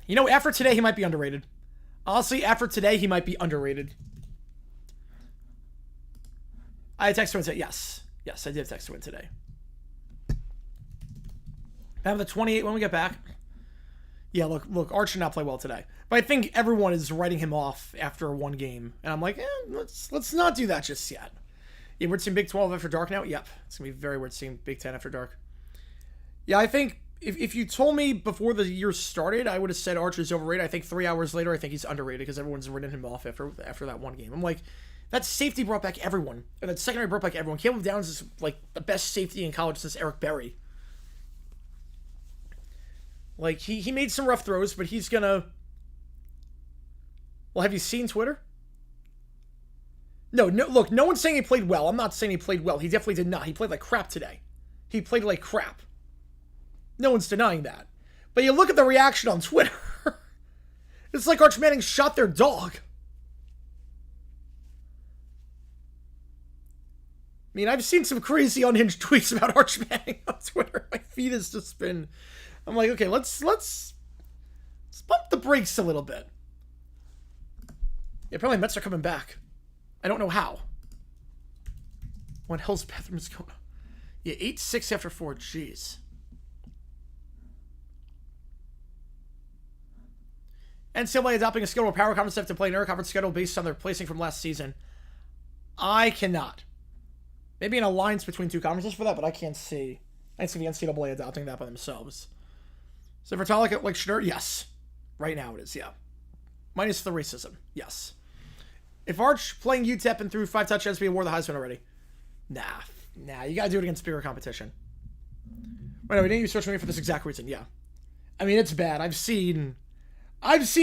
You know, after today, he might be underrated. Honestly, after today, he might be underrated. I texted him today. Yes. Yes, I did text him today. Have the 28 when we get back. Yeah, look, Arch did not play well today. But I think everyone is writing him off after one game. And I'm like, let's not do that just yet. Yeah, we're seeing Big 12 after dark now? Yep. It's going to be very weird seeing Big 10 after dark. Yeah, I think if you told me before the year started, I would have said Arch is overrated. I think 3 hours later, I think he's underrated because everyone's written him off after that one game. I'm like, that safety brought back everyone. And that secondary brought back everyone. Caleb Downs is like the best safety in college since Eric Berry. Like, he made some rough throws, but he's gonna... Well, have you seen Twitter? No, look, no one's saying he played well. I'm not saying he played well. He definitely did not. He played like crap today. He played like crap. No one's denying that. But you look at the reaction on Twitter. It's like Arch Manning shot their dog. I mean, I've seen some crazy unhinged tweets about Arch Manning on Twitter. My feed has just been... I'm like, okay, let's bump the brakes a little bit. Yeah, apparently Mets are coming back. I don't know how. What hell's bathroom is going on? Yeah, 8-6 after 4. Jeez. NCAA adopting a schedule where power conference have to play an interconference schedule based on their placing from last season. I cannot. Maybe an alliance between two conferences for that, but I can't see. I see the NCAA adopting that by themselves. So for Talik like Schnur, yes. Right now it is, yeah. Minus the racism, yes. If Arch playing UTEP and threw 5 touchdowns, we award the Heisman already. Nah, you gotta do it against bigger competition. Wait, no, we didn't use social media for this exact reason, yeah. I mean, it's bad. I've seen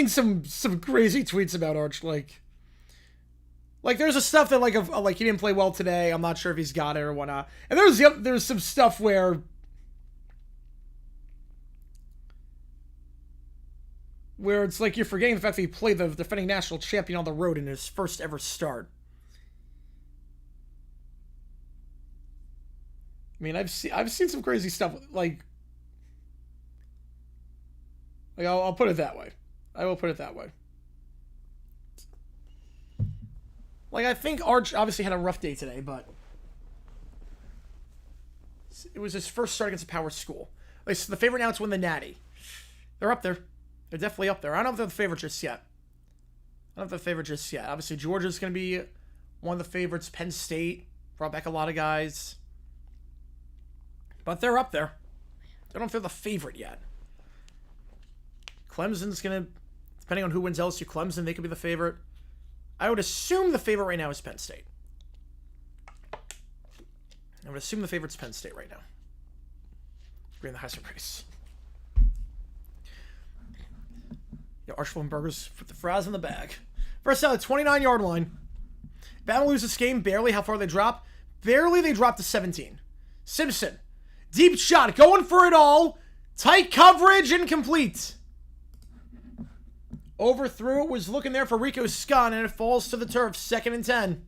some crazy tweets about Arch, like there's a stuff that like he didn't play well today. I'm not sure if he's got it or whatnot. And there's some stuff where it's like you're forgetting the fact that he played the defending national champion on the road in his first ever start. I mean, I've seen some crazy stuff. Like I'll put it that way. I will put it that way. Like, I think Arch obviously had a rough day today, but it was his first start against a power school. Like, so the favorite now to win the Natty. They're up there. They're definitely up there. I don't know if they're the favorite just yet. Obviously, Georgia's going to be one of the favorites. Penn State brought back a lot of guys. But they're up there. I don't know if they're the favorite yet. Clemson's going to, depending on who wins LSU Clemson, they could be the favorite. I would assume the favorite right now is Penn State. I would assume the favorite's Penn State right now. We're in the Heisman race. Yeah, Archibald put the fries in the bag. First out, 29-yard line. Bama loses this game. Barely. How far they drop? Barely they drop to 17. Simpson. Deep shot. Going for it all. Tight coverage. Incomplete. Overthrew it. Was looking there for Rico Scott, and it falls to the turf. 2nd and 10.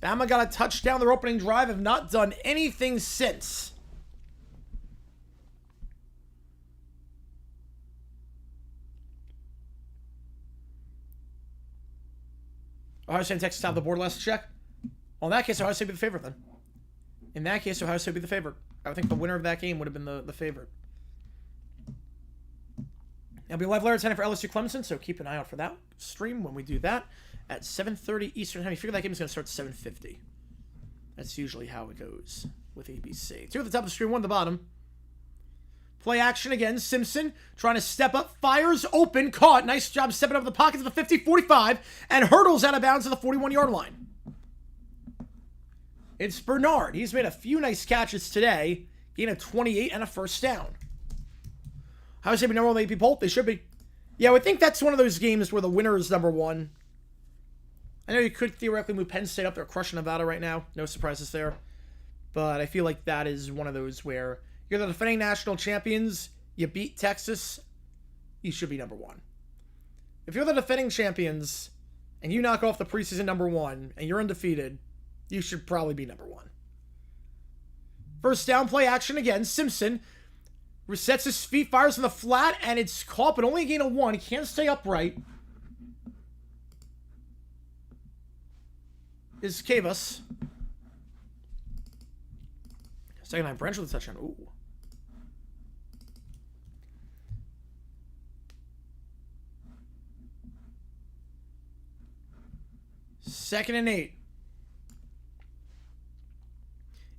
Bama got a touchdown their opening drive. Have not done anything since. Ohio State and Texas top of the board last check. Well, in that case, Ohio State would be the favorite then. In that case, Ohio State would be the favorite. I would think the winner of that game would have been the favorite. It'll be live later tonight for LSU Clemson, so keep an eye out for that stream when we do that at 7:30 Eastern time. You figure that game is going to start at 7:50. That's usually how it goes with ABC. 2 at the top of the screen, 1 at the bottom. Play action again. Simpson trying to step up. Fires open. Caught. Nice job stepping up the pocket to the 50, 45. And hurdles out of bounds to the 41-yard line. It's Bernard. He's made a few nice catches today. Gain of 28 and a first down. How is it number 1 AP poll? They should be. Yeah, I would think that's one of those games where the winner is number 1. I know you could theoretically move Penn State up. They're crushing Nevada right now. No surprises there. But I feel like that is one of those where you're the defending national champions, you beat Texas, you should be number 1. If you're the defending champions and you knock off the preseason number 1 and you're undefeated, you should probably be number 1. First down, play action again. Simpson resets his feet, fires in the flat, and it's caught, but only a gain of 1. He can't stay upright. Is Cavus. Second time Branch with a touchdown. Ooh. Second and 8.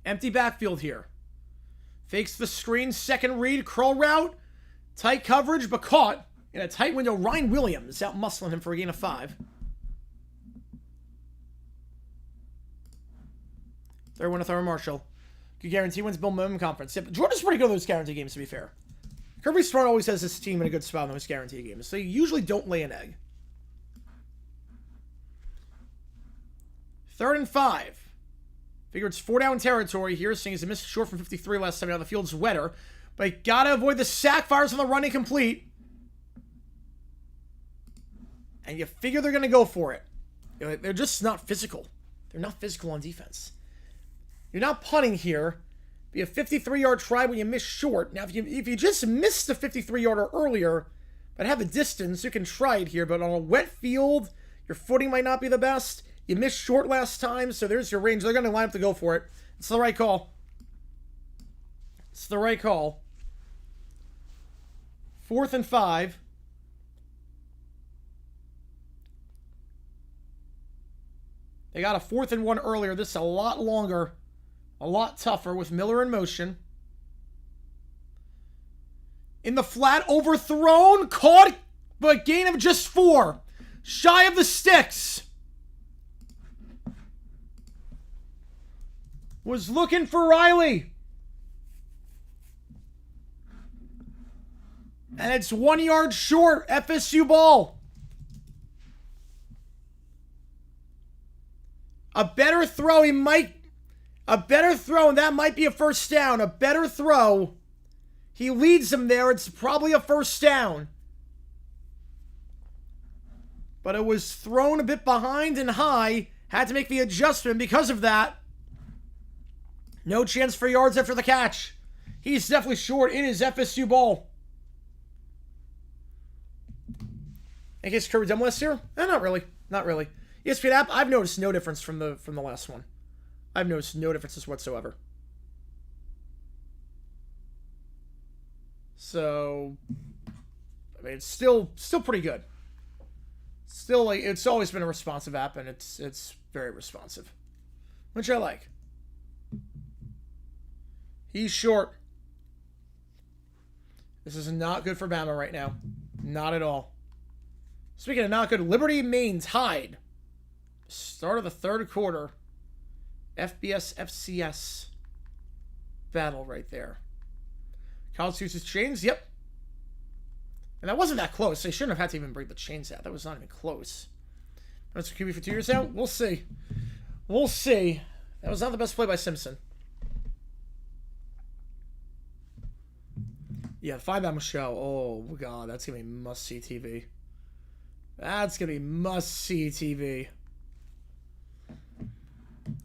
Empty backfield here. Fakes the screen. Second read. Curl route. Tight coverage, but caught in a tight window. Ryan Williams out muscling him for a gain of 5. Third one to Thurman Marshall. Good guarantee wins Bill Momentum Conference. Yep, Georgia's pretty good at those guarantee games, to be fair. Kirby Smart always has his team in a good spot in those guarantee games, so you usually don't lay an egg. 3rd and 5. Figure it's 4-down territory here, seeing as he missed short from 53 last time out. The field's wetter, but gotta avoid the sack. Fires on the run incomplete. And you figure they're gonna go for it. They're just not physical. They're not physical on defense. You're not punting here. Be a 53-yard try when you miss short. Now, if you just missed the 53-yarder earlier, but have a distance, you can try it here. But on a wet field, your footing might not be the best. You missed short last time, so there's your range. They're going to line up to go for it. It's the right call. It's the right call. 4th and 5. They got a 4th and 1 earlier. This is a lot longer. A lot tougher with Miller in motion. In the flat, overthrown, caught, but gain of just 4. Shy of the sticks. Was looking for Riley. And it's 1 yard short. FSU ball. A better throw, a better throw, and that might be a first down. A better throw. He leads him there. It's probably a first down. But it was thrown a bit behind and high. Had to make the adjustment because of that. No chance for yards after the catch. He's definitely short. It is FSU ball. In case Kirby done list here? Not really. Not really. ESPN app, I've noticed no difference from the last one. I've noticed no differences whatsoever. So, I mean, it's still pretty good. Still, like, it's always been a responsive app, and it's very responsive, which I like. He's short. This is not good for Bama right now. Not at all. Speaking of not good, Liberty Maine's Hyde. Start of the 3rd quarter. FBS, FCS battle right there. College uses chains, yep. And that wasn't that close. They shouldn't have had to even bring the chains out. That was not even close. That's QB for 2 years now? We'll see. We'll see. That was not the best play by Simpson. Yeah, the 5 show. Oh, God. That's going to be must-see TV. That's going to be must-see TV.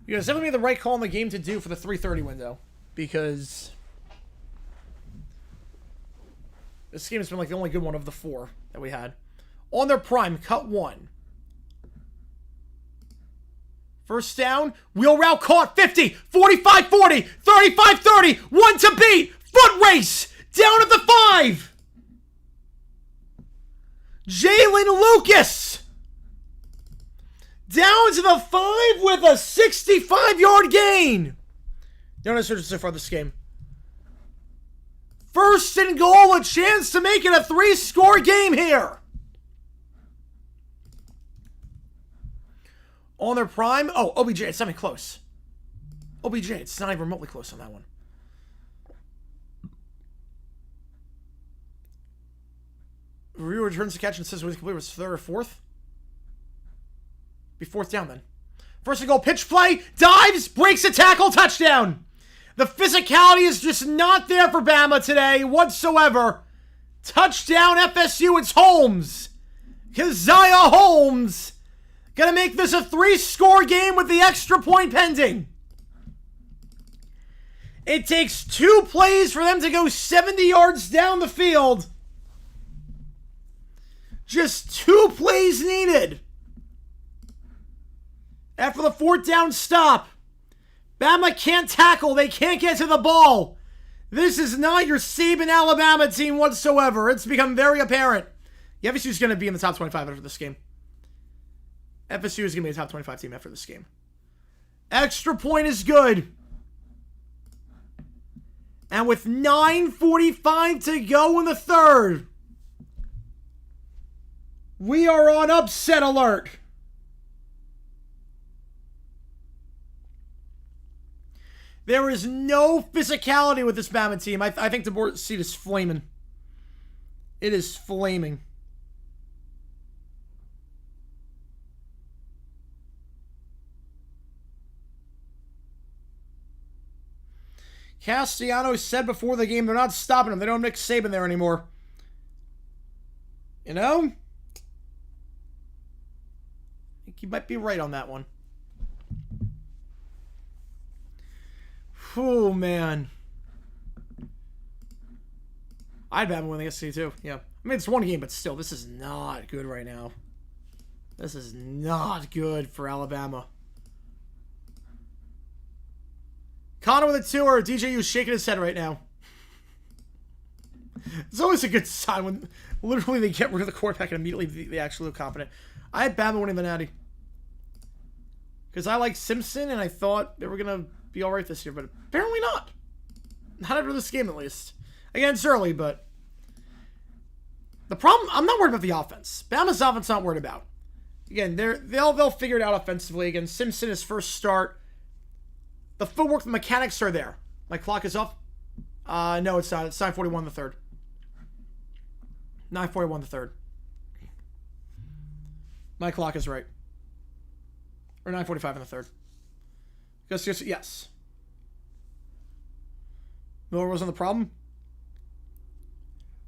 You guys definitely made the right call in the game to do for the 3:30 window. Because this game has been like the only good one of the 4 that we had. On their prime, cut 1. First down, wheel route caught, 50, 45, 40, 35, 30, 1 to beat, foot race, down at the 5. Jalen Lucas Down to the 5 with a 65-yard gain. No searches so far this game. First and goal, a chance to make it a 3-score game here. On their prime. Oh, OBJ, it's not even close. OBJ, it's not even remotely close on that one. Ryu returns the catch and says, was complete was 3rd or 4th? Be 4th down then. First and goal, pitch play, dives, breaks a tackle, touchdown. The physicality is just not there for Bama today whatsoever. Touchdown FSU, it's Holmes. Keziah Holmes. Gonna make this a 3-score game with the extra point pending. It takes 2 plays for them to go 70 yards down the field. Just 2 plays needed. After the 4th down stop, Bama can't tackle. They can't get to the ball. This is not your Saban Alabama team whatsoever. It's become very apparent. FSU is going to be in the top 25 after this game. FSU is going to be a top 25 team after this game. Extra point is good. And with 9:45 to go in the 3rd, we are on upset alert. There is no physicality with this Bama team. I think the board seat is flaming. It is flaming. Castellanos said before the game they're not stopping him. They don't have Nick Saban there anymore. You know? I think you might be right on that one. Oh, man. I'd Bama win the SEC too. Yeah. I mean, it's one game, but still, this is not good right now. This is not good for Alabama. Connor with a 2 or DJU shaking his head right now. It's always a good sign when literally they get rid of the quarterback and immediately they actually look competent. I had Bama winning the Natty. Because I like Simpson and I thought they were going to be alright this year, but apparently not. Not after this game, at least. Again, it's early, but the problem, I'm not worried about the offense. Bama's offense not worried about. Again, they'll figure it out offensively. Again, Simpson, his first start. The footwork, the mechanics are there. My clock is off. No, it's not. It's 9:41 in the 3rd. 9:41 in the 3rd. My clock is right. Or 9:45 in the 3rd. Because, yes. Miller wasn't the problem.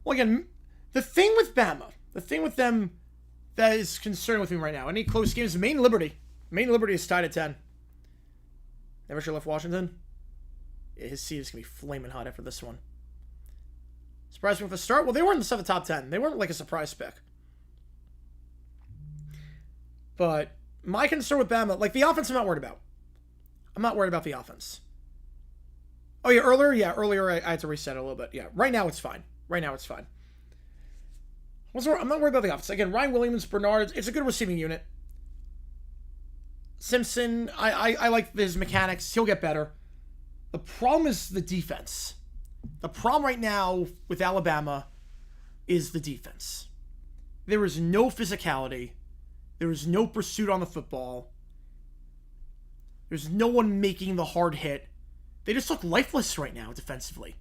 Well, again, the thing with Bama, the thing with them that is concerning with me right now, any close games, Maine Liberty. Maine Liberty is tied at 10. Never should have left Washington. His seat is going to be flaming hot after this one. Surprised me with the start? Well, they weren't in the top 10. They weren't like a surprise pick. But my concern with Bama, like the offense I'm not worried about. I'm not worried about the offense. Oh, yeah, earlier? Yeah, earlier I had to reset it a little bit. Yeah, right now it's fine. Right now it's fine. I'm not worried about the offense. Again, Ryan Williams, Bernard, it's a good receiving unit. Simpson, I like his mechanics. He'll get better. The problem is the defense. The problem right now with Alabama is the defense. There is no physicality. There is no pursuit on the football. There's no one making the hard hit. They just look lifeless right now defensively.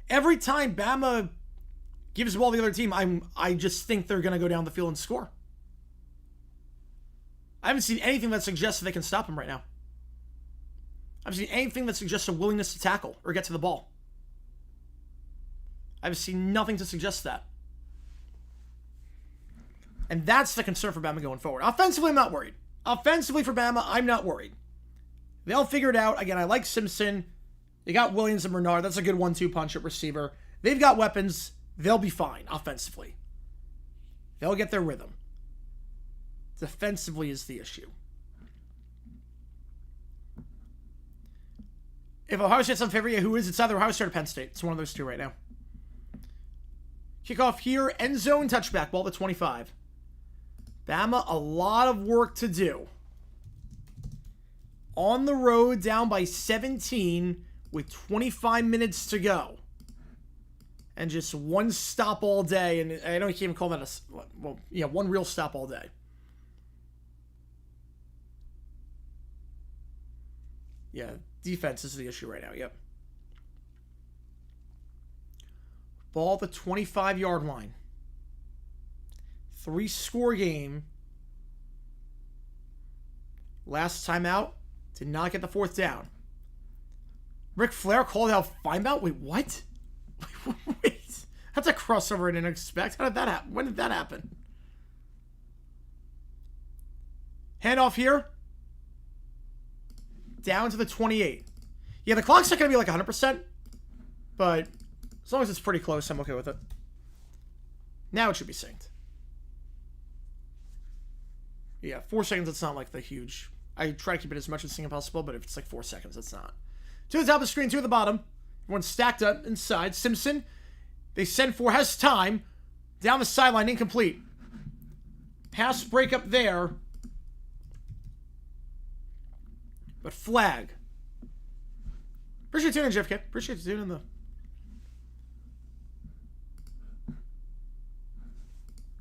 Every time Bama gives the ball to the other team, I just think they're going to go down the field and score. I haven't seen anything that suggests they can stop him right now. I haven't seen anything that suggests a willingness to tackle or get to the ball. I haven't seen nothing to suggest that. And that's the concern for Bama going forward. Offensively, I'm not worried. Offensively for Bama, I'm not worried. They'll figure it out. Again, I like Simpson. They got Williams and Bernard. That's a good 1-2 punch at receiver. They've got weapons. They'll be fine offensively. They'll get their rhythm. Defensively is the issue. If Ohio State's unfavorite, who is? It's either Ohio State or Penn State. It's one of those two right now. Kickoff here. End zone touchback. Ball to 25. Bama, a lot of work to do. On the road, down by 17 with 25 minutes to go. And just one stop all day. And I don't even call that one real stop all day. Yeah, defense is the issue right now. Yep. Ball at the 25-yard line. 3-score game. Last time out, did not get the 4th down. Ric Flair called out Feinbaum? Wait, what? Wait. That's a crossover I didn't expect. How did that happen? When did that happen? Handoff here. Down to the 28. Yeah, the clock's not going to be like 100%. But as long as it's pretty close, I'm okay with it. Now it should be synced. Yeah, 4 seconds, it's not like the huge... I try to keep it as much as possible, but if it's like 4 seconds, it's not. 2 at the top of the screen, 2 at the bottom. Everyone's stacked up inside. Simpson, they send 4, has time. Down the sideline, incomplete. Pass break up there. But flag. Appreciate you tuning in, JFK. Appreciate you tuning in, though.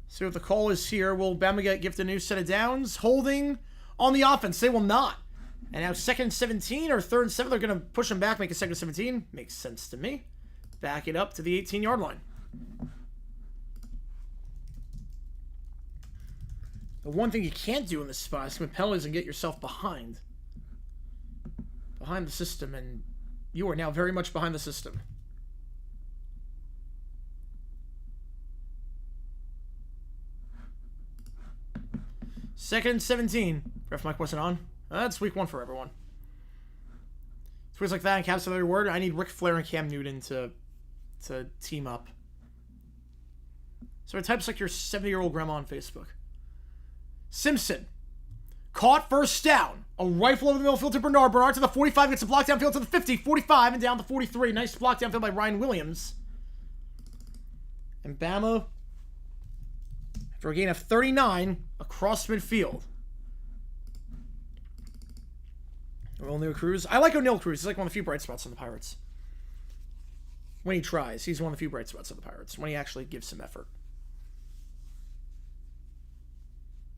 See what the call is here. Will Bama get gifted a new set of downs? Holding on the offense. They will not. And now 2nd and 17 or 3rd and 7. They're going to push them back, make a 2nd and 17. Makes sense to me. Back it up to the 18-yard line. The one thing you can't do in this spot is commit penalties and get yourself behind the system. And you are now very much behind the system. 2nd and 17. Ref mic wasn't on. That's week 1 for everyone. Tweets like that and caps every word. I need Ric Flair and Cam Newton to team up. So it types like your 70-year-old grandma on Facebook. Simpson. Caught, first down. A rifle over the middle field to Bernard. Bernard to the 45. Gets a block downfield to the 50. 45 and down to 43. Nice block downfield by Ryan Williams. And Bama, for a gain of 39 across midfield. O'Neal Cruz. I like O'Neal Cruz. He's like one of the few bright spots on the Pirates. When he tries, he's one of the few bright spots on the Pirates. When he actually gives some effort.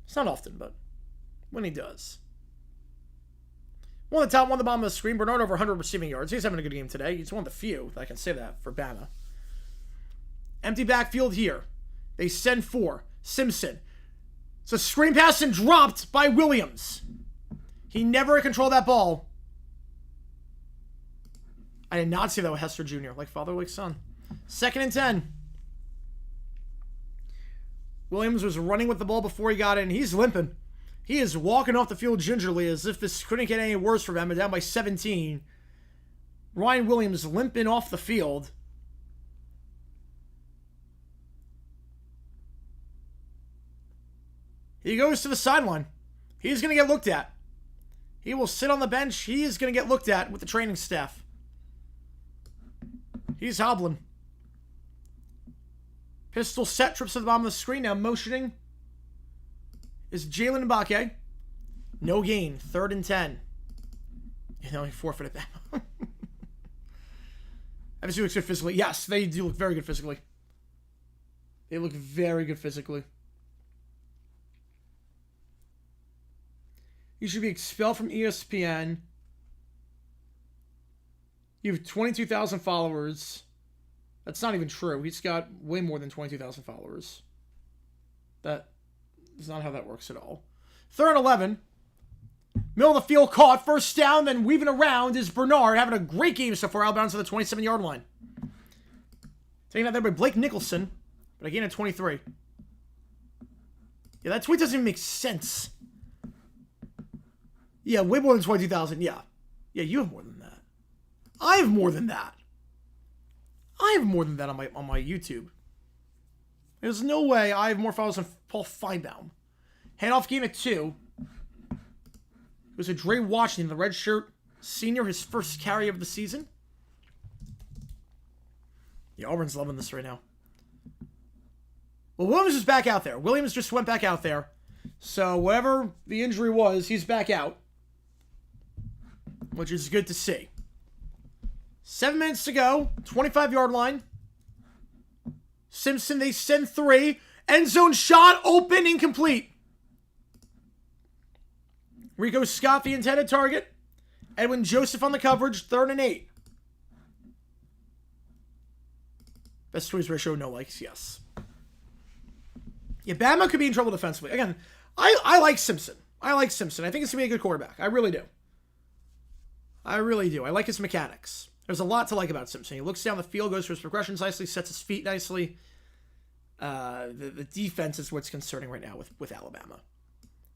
It's not often, but when he does. One at the top, one at the bottom of the screen. Bernard over 100 receiving yards. He's having a good game today. He's one of the few that I can say that for Bama. Empty backfield here. They send 4. Simpson. It's a screen pass and dropped by Williams. He never controlled that ball. I did not see that with Hester Jr. Like father, like son. 2nd and 10. Williams was running with the ball before he got in. He's limping. He is walking off the field gingerly as if this couldn't get any worse for them. Down by 17. Ryan Williams limping off the field. He goes to the sideline. He's going to get looked at. He will sit on the bench. He is going to get looked at with the training staff. He's hobbling. Pistol set, trips to the bottom of the screen. Now motioning is Jalen Mbake. No gain. 3rd and 10. And now he forfeited that. FSU looks good physically. Yes, they do look very good physically. They look very good physically. You should be expelled from ESPN. You have 22,000 followers. That's not even true. He's got way more than 22,000 followers. That is not how that works at all. 3rd and 11. Middle of the field caught. First down, then weaving around is Bernard. Having a great game so far. Outbound to the 27-yard line. Taking out there by Blake Nicholson. But again at 23. Yeah, that tweet doesn't even make sense. Yeah, way more than 22,000. Yeah. Yeah, you have more than that. I have more than that. I have more than that on my YouTube. There's no way I have more followers than Paul Feinbaum. Handoff game at 2. It was a Dre Washington, the red shirt senior, his first carry of the season. Yeah, Auburn's loving this right now. Well, Williams is back out there. Williams just went back out there. So whatever the injury was, he's back out, which is good to see. 7 minutes to go, 25-yard line. Simpson, they send 3. End zone shot, open, incomplete. Rico Scott, the intended target. Edwin Joseph on the coverage, 3rd and 8. Best toys ratio, no likes, yes. Yeah, Bama could be in trouble defensively. Again, I like Simpson. I think it's going to be a good quarterback. I really do. I like his mechanics. There's a lot to like about Simpson. He looks down the field, goes for his progressions nicely, sets his feet nicely. The defense is what's concerning right now with Alabama.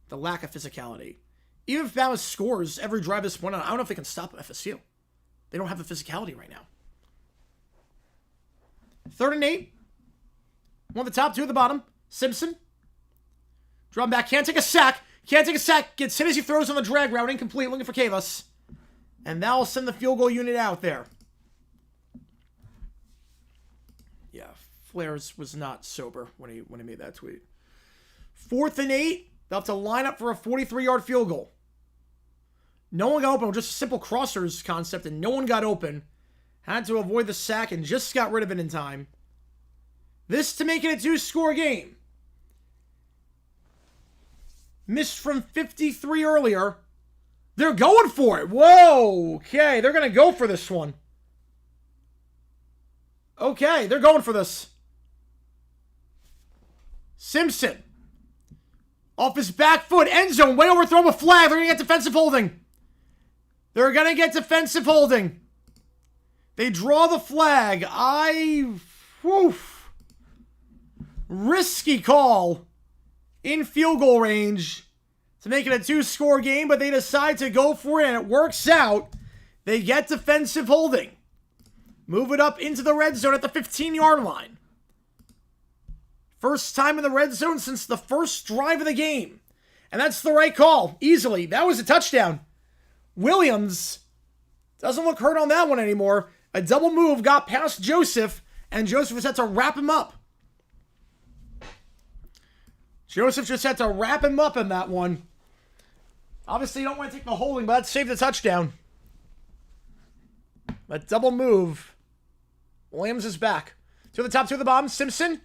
The lack of physicality. Even if Bama scores every drive this morning, I don't know if they can stop FSU. They don't have the physicality right now. 3rd and 8. One at the top, 2 at the bottom. Simpson. Drawn back, can't take a sack. Gets hit as he throws on the drag route, incomplete, looking for Kavas. And that'll send the field goal unit out there. Yeah, Flares was not sober when he made that tweet. 4th and 8. They'll have to line up for a 43-yard field goal. No one got open. Just a simple crossers concept, and no one got open. Had to avoid the sack and just got rid of it in time. This to make it a 2-score game. Missed from 53 earlier. They're going for it. Whoa. Okay, they're going to go for this one. Okay, they're going for this. Simpson. Off his back foot. End zone. Way overthrown with flag. They're going to get defensive holding. They draw the flag. Risky call in field goal range to make it a 2-score game, but they decide to go for it, and it works out. They get defensive holding. Move it up into the red zone at the 15-yard line. First time in the red zone since the first drive of the game. And that's the right call. Easily. That was a touchdown. Williams doesn't look hurt on that one anymore. A double move got past Joseph, and Joseph just had to wrap him up. Joseph just had to wrap him up in that one. Obviously, you don't want to take the holding, but that saved the touchdown. That double move. Williams is back. 2 at the top, 2 at the bottom. Simpson.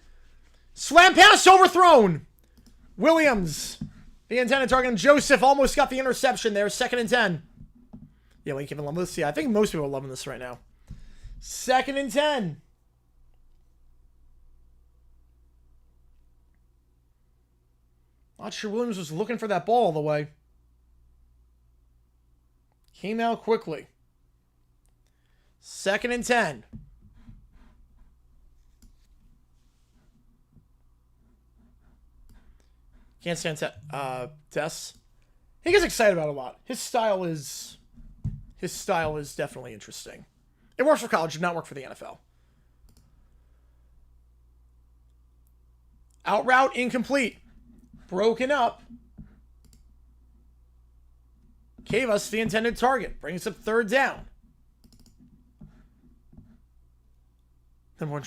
Slam pass overthrown. Williams, the intended target, and Joseph almost got the interception there. 2nd and 10. Yeah, Lane Kevin loving this. Yeah, I think most people are loving this right now. 2nd and 10. Not sure Williams was looking for that ball all the way. Came out quickly. 2nd and 10. Can't stand Tess. He gets excited about it a lot. His style is definitely interesting. It works for college, did not work for the NFL. Out route incomplete. Broken up. Kavas, the intended target. Brings up 3rd down. Then one.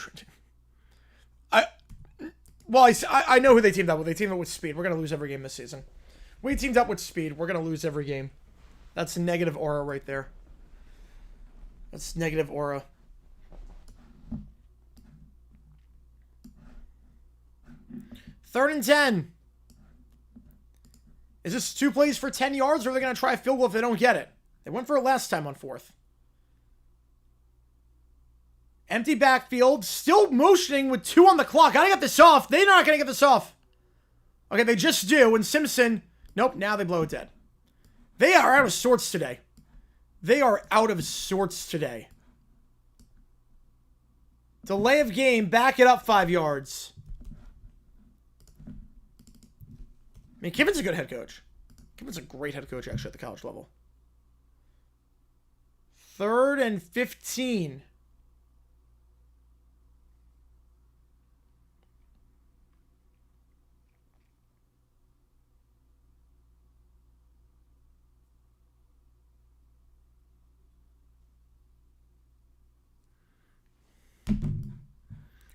I know who they teamed up with. They teamed up with Speed. We're going to lose every game this season. We teamed up with Speed. We're going to lose every game. That's negative aura right there. That's negative aura. Third and 10. Is this 2 plays for 10 yards, or are they going to try a field goal if they don't get it? They went for it last time on 4th. Empty backfield. Still motioning with 2 on the clock. Gotta get this off. They're not going to get this off. Okay, they just do. And Simpson. Nope, now they blow it dead. They are out of sorts today. Delay of game. Back it up 5 yards. I mean, Kiffin's a good head coach. Kiffin's a great head coach, actually, at the college level. 3rd and 15.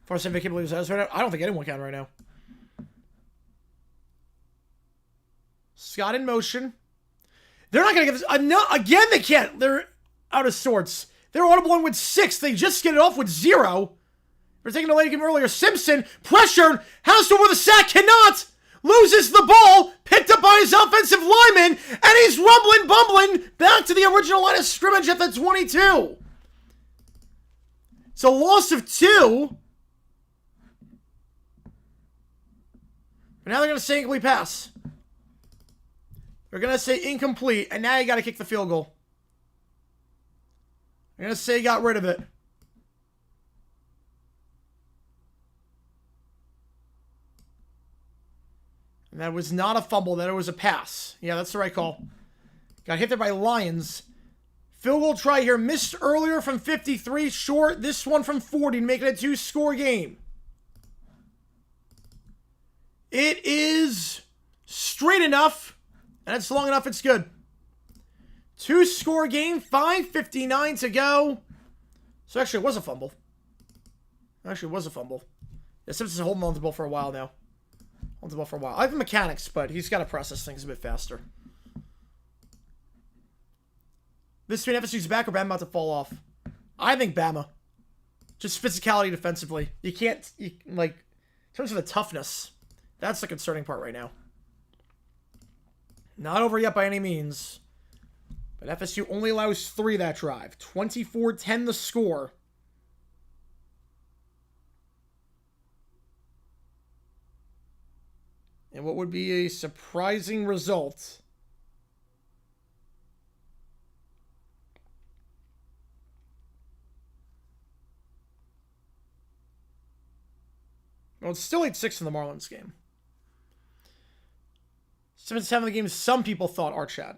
Force Vicky believes that. I don't think anyone can right now. Scott in motion. They're not going to give this. No, again, they can't. They're out of sorts. They're audible in with 6. They just get it off with 0. They're taking the late game earlier. Simpson, pressured. Houston with a sack. Cannot. Loses the ball. Picked up by his offensive lineman. And he's rumbling, bumbling back to the original line of scrimmage at the 22. It's a loss of 2. But now they're going to say incomplete pass. They're going to say incomplete. And now you got to kick the field goal. They're going to say you got rid of it. And that was not a fumble. That was a pass. Yeah, that's the right call. Got hit there by Lions. Field goal try here. Missed earlier from 53. Short. This one from 40 to make it a 2-score game. It is straight enough. And it's long enough. It's good. 2-score game. 5:59 to go. So actually it was a fumble. Yeah, Simpson's holding on to the ball for a while now. I like the mechanics, but he's got to process things a bit faster. This between FSU's back or Bama about to fall off? I think Bama. Just physicality defensively. You can't, like, in terms of the toughness, that's the concerning part right now. Not over yet by any means. But FSU only allows 3 that drive. 24-10 the score. And what would be a surprising result. Well, it's still 8-6 in the Marlins game. 7-7 of the game, some people thought Arch had. I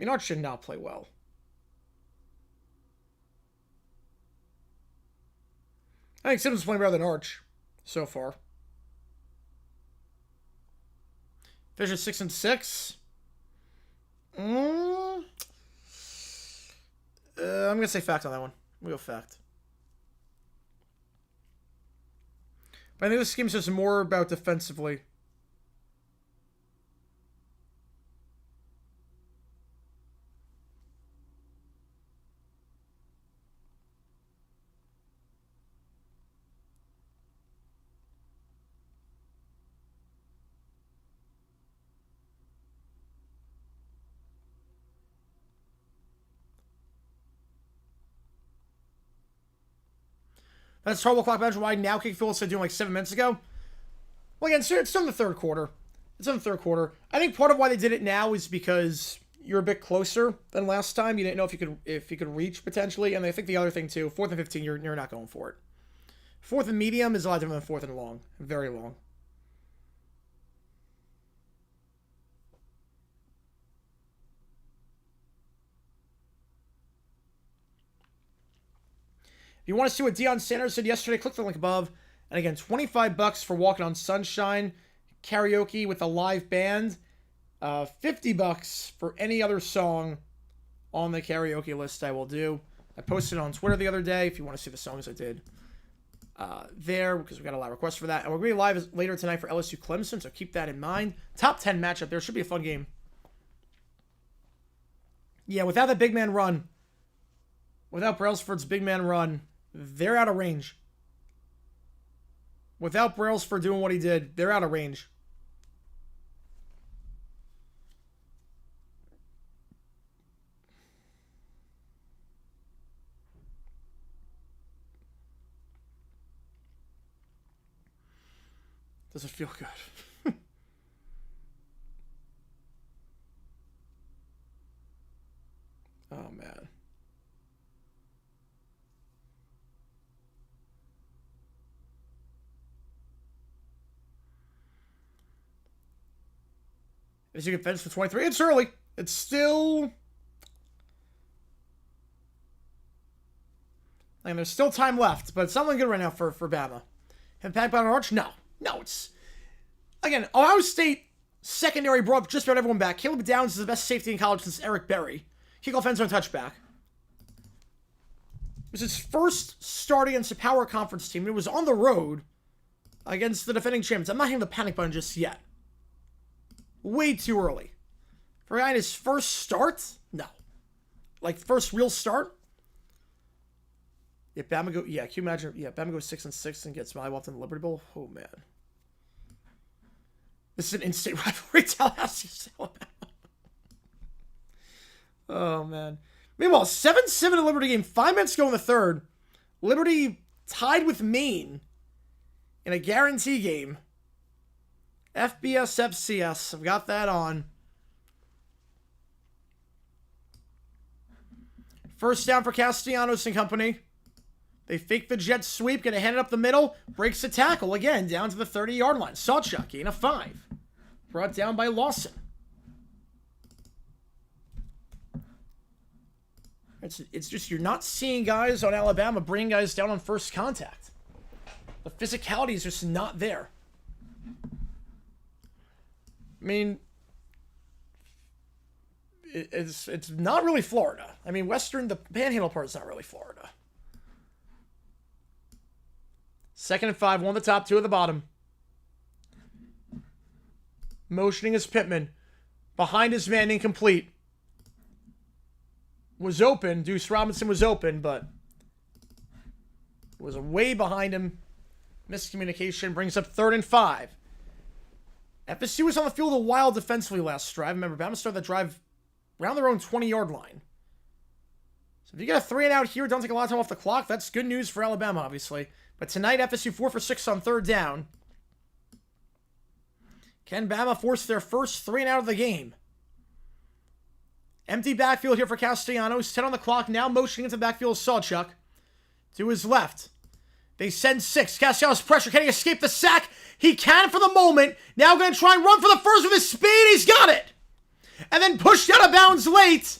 mean, Arch did not play well. I think Simmons is playing better than Arch so far. Fisher 6-6. I'm gonna say fact on that one. We'll go fact. But I think this game says more about defensively. That's horrible clock management. Why now kick field instead of doing like 7 minutes ago? Well, again, it's still in the third quarter. I think part of why they did it now is because you're a bit closer than last time. You didn't know if you could reach potentially. And I think the other thing too, 4th and 15, you're not going for it. 4th and medium is a lot different than 4th and long. Very long. If you want to see what Deion Sanders said yesterday, click the link above. And again, $25 for Walking on Sunshine, karaoke with a live band. $50 for any other song on the karaoke list I will do. I posted on Twitter the other day if you want to see the songs I did there, because we got a lot of requests for that. And we're going to be live later tonight for LSU Clemson, so keep that in mind. Top 10 matchup there. Should be a fun game. Yeah, without that big man run, without Brailsford's big man run, they're out of range. Without Brailsford doing what he did, they're out of range. Does it feel good? Oh, man. As you can finish for 23. It's early. It's still... and there's still time left, but it's something good right now for Bama. Impact on Arch? No. No, it's... again, Ohio State secondary brought just about everyone back. Caleb Downs is the best safety in college since Eric Berry. Kickoff ends on touchback. It was his first start against a power conference team. It was on the road against the defending champions. I'm not hitting the panic button just yet. Way too early. For a guy in his first start? No. Like, first real start? Yeah, Bama go... Yeah, can you imagine... Yeah, Bama goes 6-6 and gets volleyball in the Liberty Bowl? Oh, man. This is an in-state rivalry. Tallahassee, Alabama. Oh, man. Meanwhile, 7-7 in the Liberty game. 5 minutes to go in the third. Liberty tied with Maine in a guarantee game. FBS, FCS. I've got that on. First down for Castellanos and company. They fake the jet sweep, gonna hand it up the middle, breaks the tackle again down to the 30-yard line. Sawchuck, gain of 5. Brought down by Lawson. It's just you're not seeing guys on Alabama bringing guys down on first contact. The physicality is just not there. I mean, it's not really Florida. I mean, the Panhandle part is not really Florida. 2nd and 5, 1 at the top, 2 at the bottom. Motioning is Pittman. Behind his man, incomplete. Was open. Deuce Robinson was open, but was way behind him. Miscommunication brings up 3rd and 5. FSU was on the field a while defensively last drive. Remember, Bama started the drive around their own 20-yard line. So if you get a 3 and out here, don't take a lot of time off the clock. That's good news for Alabama, obviously. But tonight, FSU 4 for 6 on 3rd down. Can Bama force their first 3 and out of the game? Empty backfield here for Castellanos. 10 on the clock. Now motioning into the backfield is Sawchuck. To his left. They send 6. Castellanos pressure. Can he escape the sack? He can for the moment. Now going to try and run for the first with his speed. He's got it. And then pushed out of bounds late.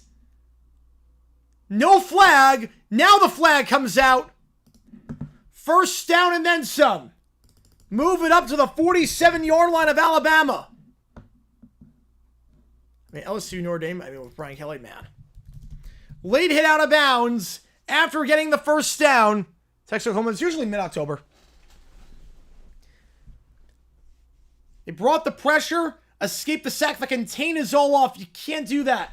No flag. Now the flag comes out. First down and then some. Move it up to the 47-yard line of Alabama. I mean, LSU Notre Dame, with Brian Kelly, man. Late hit out of bounds after getting the first down. Texas Oklahoma is usually mid-October. They brought the pressure, escaped the sack. The contain is all off. You can't do that.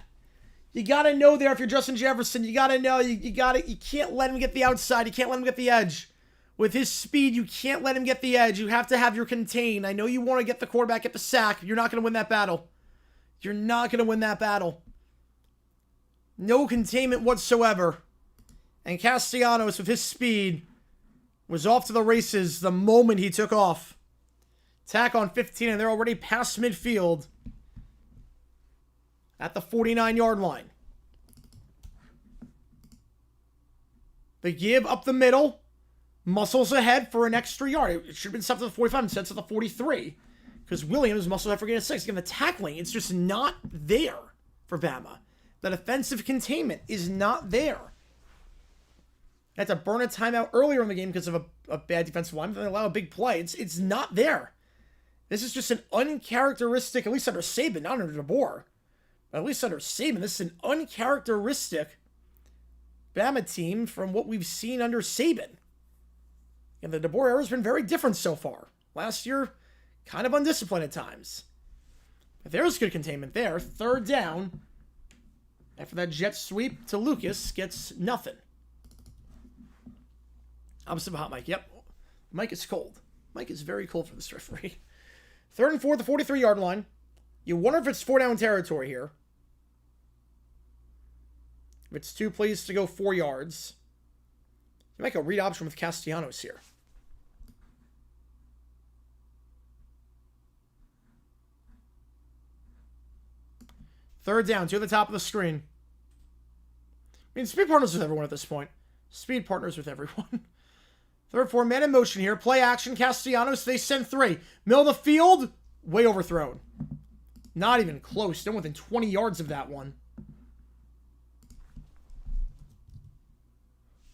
You got to know there if you're Justin Jefferson. You got to know. You can't let him get the outside. You can't let him get the edge. With his speed, you can't let him get the edge. You have to have your contain. I know you want to get the quarterback at the sack. You're not going to win that battle. You're not going to win that battle. No containment whatsoever. And Castellanos, with his speed, was off to the races the moment he took off. Tack on 15, and they're already past midfield at the 49-yard line. The give up the middle. Muscles ahead for an extra yard. It should have been set to the 45 and set to the 43. Because Williams muscles ahead for getting a 6. Again, the tackling, it's just not there for Bama. That offensive containment is not there. They had to burn a timeout earlier in the game because of a bad defensive line. They allow a big play. It's not there. This is just an uncharacteristic, at least under Saban, not under DeBoer. But at least under Saban, this is an uncharacteristic Bama team from what we've seen under Saban. And the DeBoer era has been very different so far. Last year, kind of undisciplined at times. But there's good containment there. 3rd down. After that jet sweep to Lucas, gets nothing. Opposite of a hot mic. Yep. Mike is cold. Mike is very cold for this referee. 3rd and 4 at the 43-yard line. You wonder if it's 4-down territory here. If it's 2 plays to go 4 yards. You make a read option with Castellanos here. Third down, 2 at the top of the screen. I mean, speed partners with everyone at this point. Speed partners with everyone. 3rd, 4, man in motion here. Play action, Castellanos. They send 3. Middle of the field, way overthrown. Not even close. Still within 20 yards of that one.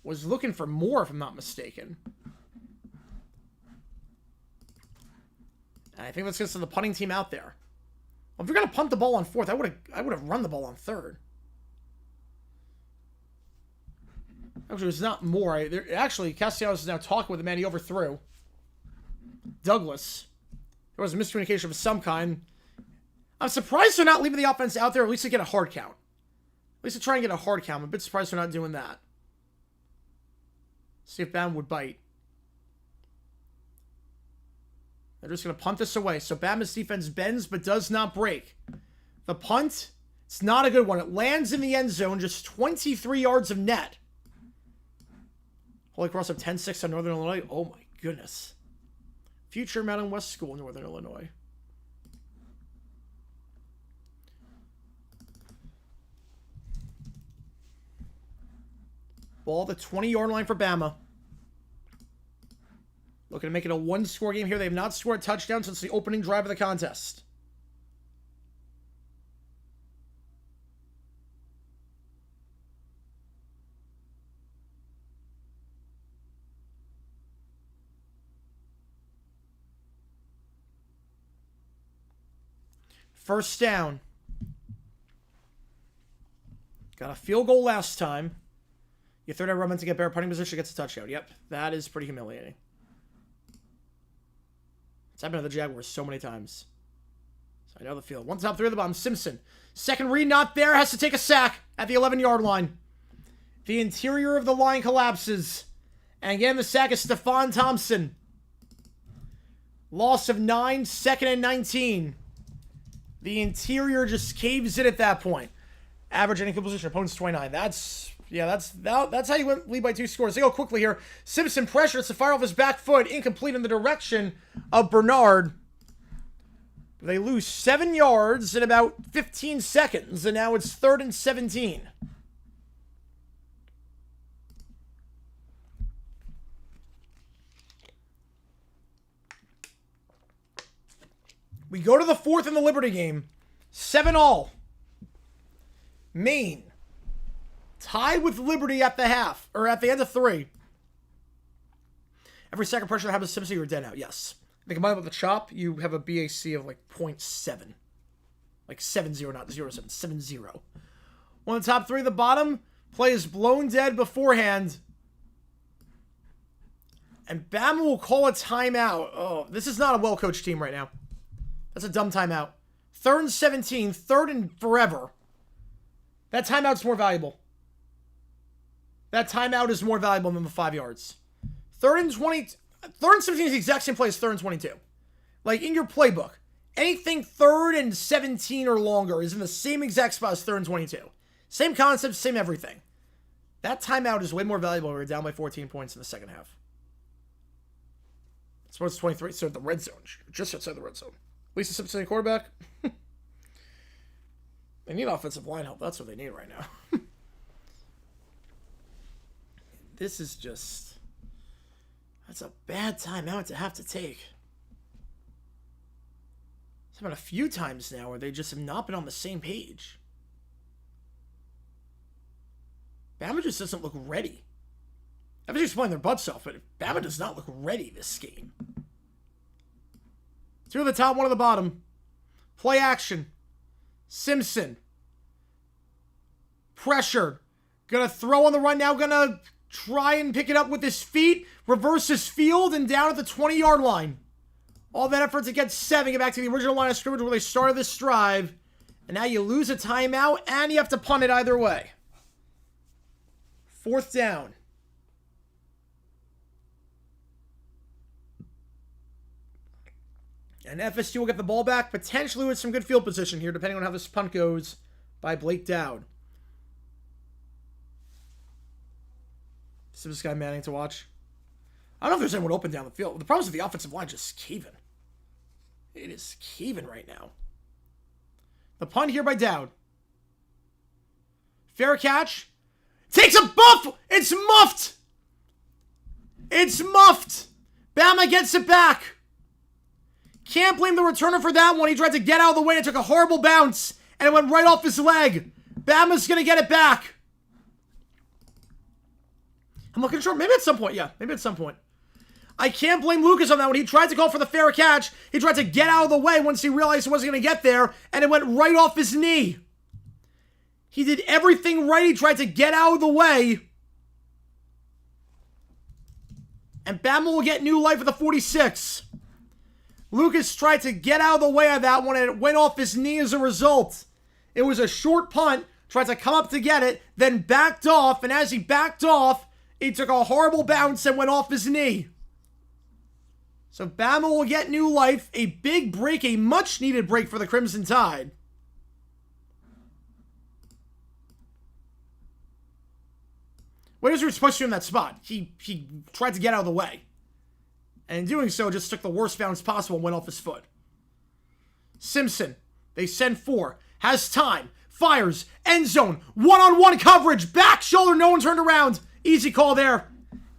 Was looking for more, if I'm not mistaken. And I think that's because of the punting team out there. Well, if you're going to punt the ball on 4th, I would have run the ball on 3rd. Actually, it's not more. Actually, Castellanos is now talking with the man he overthrew. Douglas. There was a miscommunication of some kind. I'm surprised they're not leaving the offense out there at least to get a hard count. At least to try and get a hard count. I'm a bit surprised they're not doing that. See if Bama would bite. They're just going to punt this away. So Bama's defense bends but does not break. The punt, it's not a good one. It lands in the end zone, just 23 yards of net. Holy Cross up 10-6 on Northern Illinois. Oh my goodness. Future Mountain West School, Northern Illinois. Ball the 20-yard line for Bama. Looking to make it a one-score game here. They have not scored a touchdown since the opening drive of the contest. First down. Got a field goal last time. Your third ever meant to get better punting position, gets a touchdown. Yep, that is pretty humiliating. It's happened to the Jaguars so many times. So I know the field. One top, three at the bottom. Simpson. Second read, not there. Has to take a sack at the 11-yard line. The interior of the line collapses. And again, the sack is Stephon Thompson. Loss of 9, 2nd and 19. The interior just caves in at that point. Average any field position, opponent's 29. That's how you lead by 2 scores. They go quickly here. Simpson pressures to fire off his back foot, incomplete in the direction of Bernard. They lose 7 yards in about 15 seconds, and now it's 3rd and 17. We go to the 4th in the Liberty game. 7-all. Maine tied with Liberty at the half, or at the end of 3. Every second pressure that happens to Simpson, you're dead out. Yes. If they combine with the chop, you have a BAC of like 0.7. Like 7-0, not 0-7. 7-0. One of the top 3 at the bottom. Play is blown dead beforehand. And Bama will call a timeout. Oh, this is not a well-coached team right now. That's a dumb timeout. 3rd and 17. 3rd and forever. That timeout's more valuable. That timeout is more valuable than the 5 yards. 3rd and 20. 3rd and 17 is the exact same play as 3rd and 22. Like, in your playbook, anything 3rd and 17 or longer is in the same exact spot as 3rd and 22. Same concept, same everything. That timeout is way more valuable when we're down by 14 points in the second half. Sports 23, so the red zone. Just outside the red zone. Lisa Simpson, quarterback. They need offensive line help. That's what they need right now. This is just... That's a bad timeout to have to take. It's happened a few times now where they just have not been on the same page. Bama just doesn't look ready. Everybody's playing their butts off, but Bama does not look ready this game. 2 at the top, 1 at the bottom. Play action. Simpson. Pressured. Gonna throw on the run now. Gonna try and pick it up with his feet. Reverse his field and down at the 20-yard line. All that effort to get 7. Get back to the original line of scrimmage where they started this drive. And now you lose a timeout and you have to punt it either way. 4th down. And FSU will get the ball back, potentially with some good field position here, depending on how this punt goes by Blake Dowd. This guy Manning to watch. I don't know if there's anyone open down the field. The problem is that the offensive line just caving. It is caving right now. The punt here by Dowd. Fair catch. Takes a buff! It's muffed! It's muffed! Bama gets it back. Can't blame the returner for that one. He tried to get out of the way and took a horrible bounce. And it went right off his leg. Bama's going to get it back. I'm looking short. Maybe at some point. Yeah, maybe at some point. I can't blame Lucas on that one. He tried to go for the fair catch. He tried to get out of the way once he realized he wasn't going to get there. And it went right off his knee. He did everything right. He tried to get out of the way. And Bama will get new life at the 46. Lucas tried to get out of the way of that one, and it went off his knee as a result. It was a short punt, tried to come up to get it, then backed off, and as he backed off, he took a horrible bounce and went off his knee. So Bama will get new life, a big break, a much-needed break for the Crimson Tide. What was he supposed to do in that spot? He tried to get out of the way. And in doing so, just took the worst bounce possible and went off his foot. Simpson, they send 4, has time, fires, end zone, one-on-one coverage, back shoulder, no one turned around. Easy call there.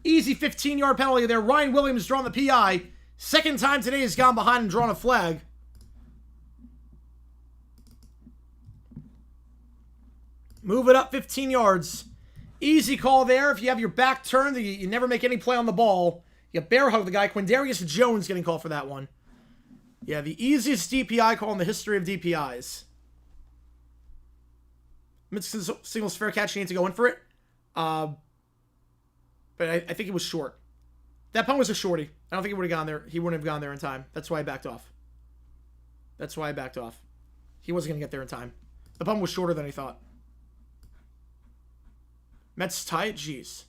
Easy 15-yard penalty there. Ryan Williams drawing the PI. Second time today he's gone behind and drawn a flag. Move it up 15 yards. Easy call there. If you have your back turned, you never make any play on the ball. You bear hug the guy. Quindarius Jones getting called for that one. Yeah, the easiest DPI call in the history of DPIs. Singles fair catch. You need to go in for it. But I think it was short. That punt was a shorty. I don't think he would have gone there. He wouldn't have gone there in time. That's why I backed off. He wasn't going to get there in time. The punt was shorter than he thought. Mets tie it? Jeez.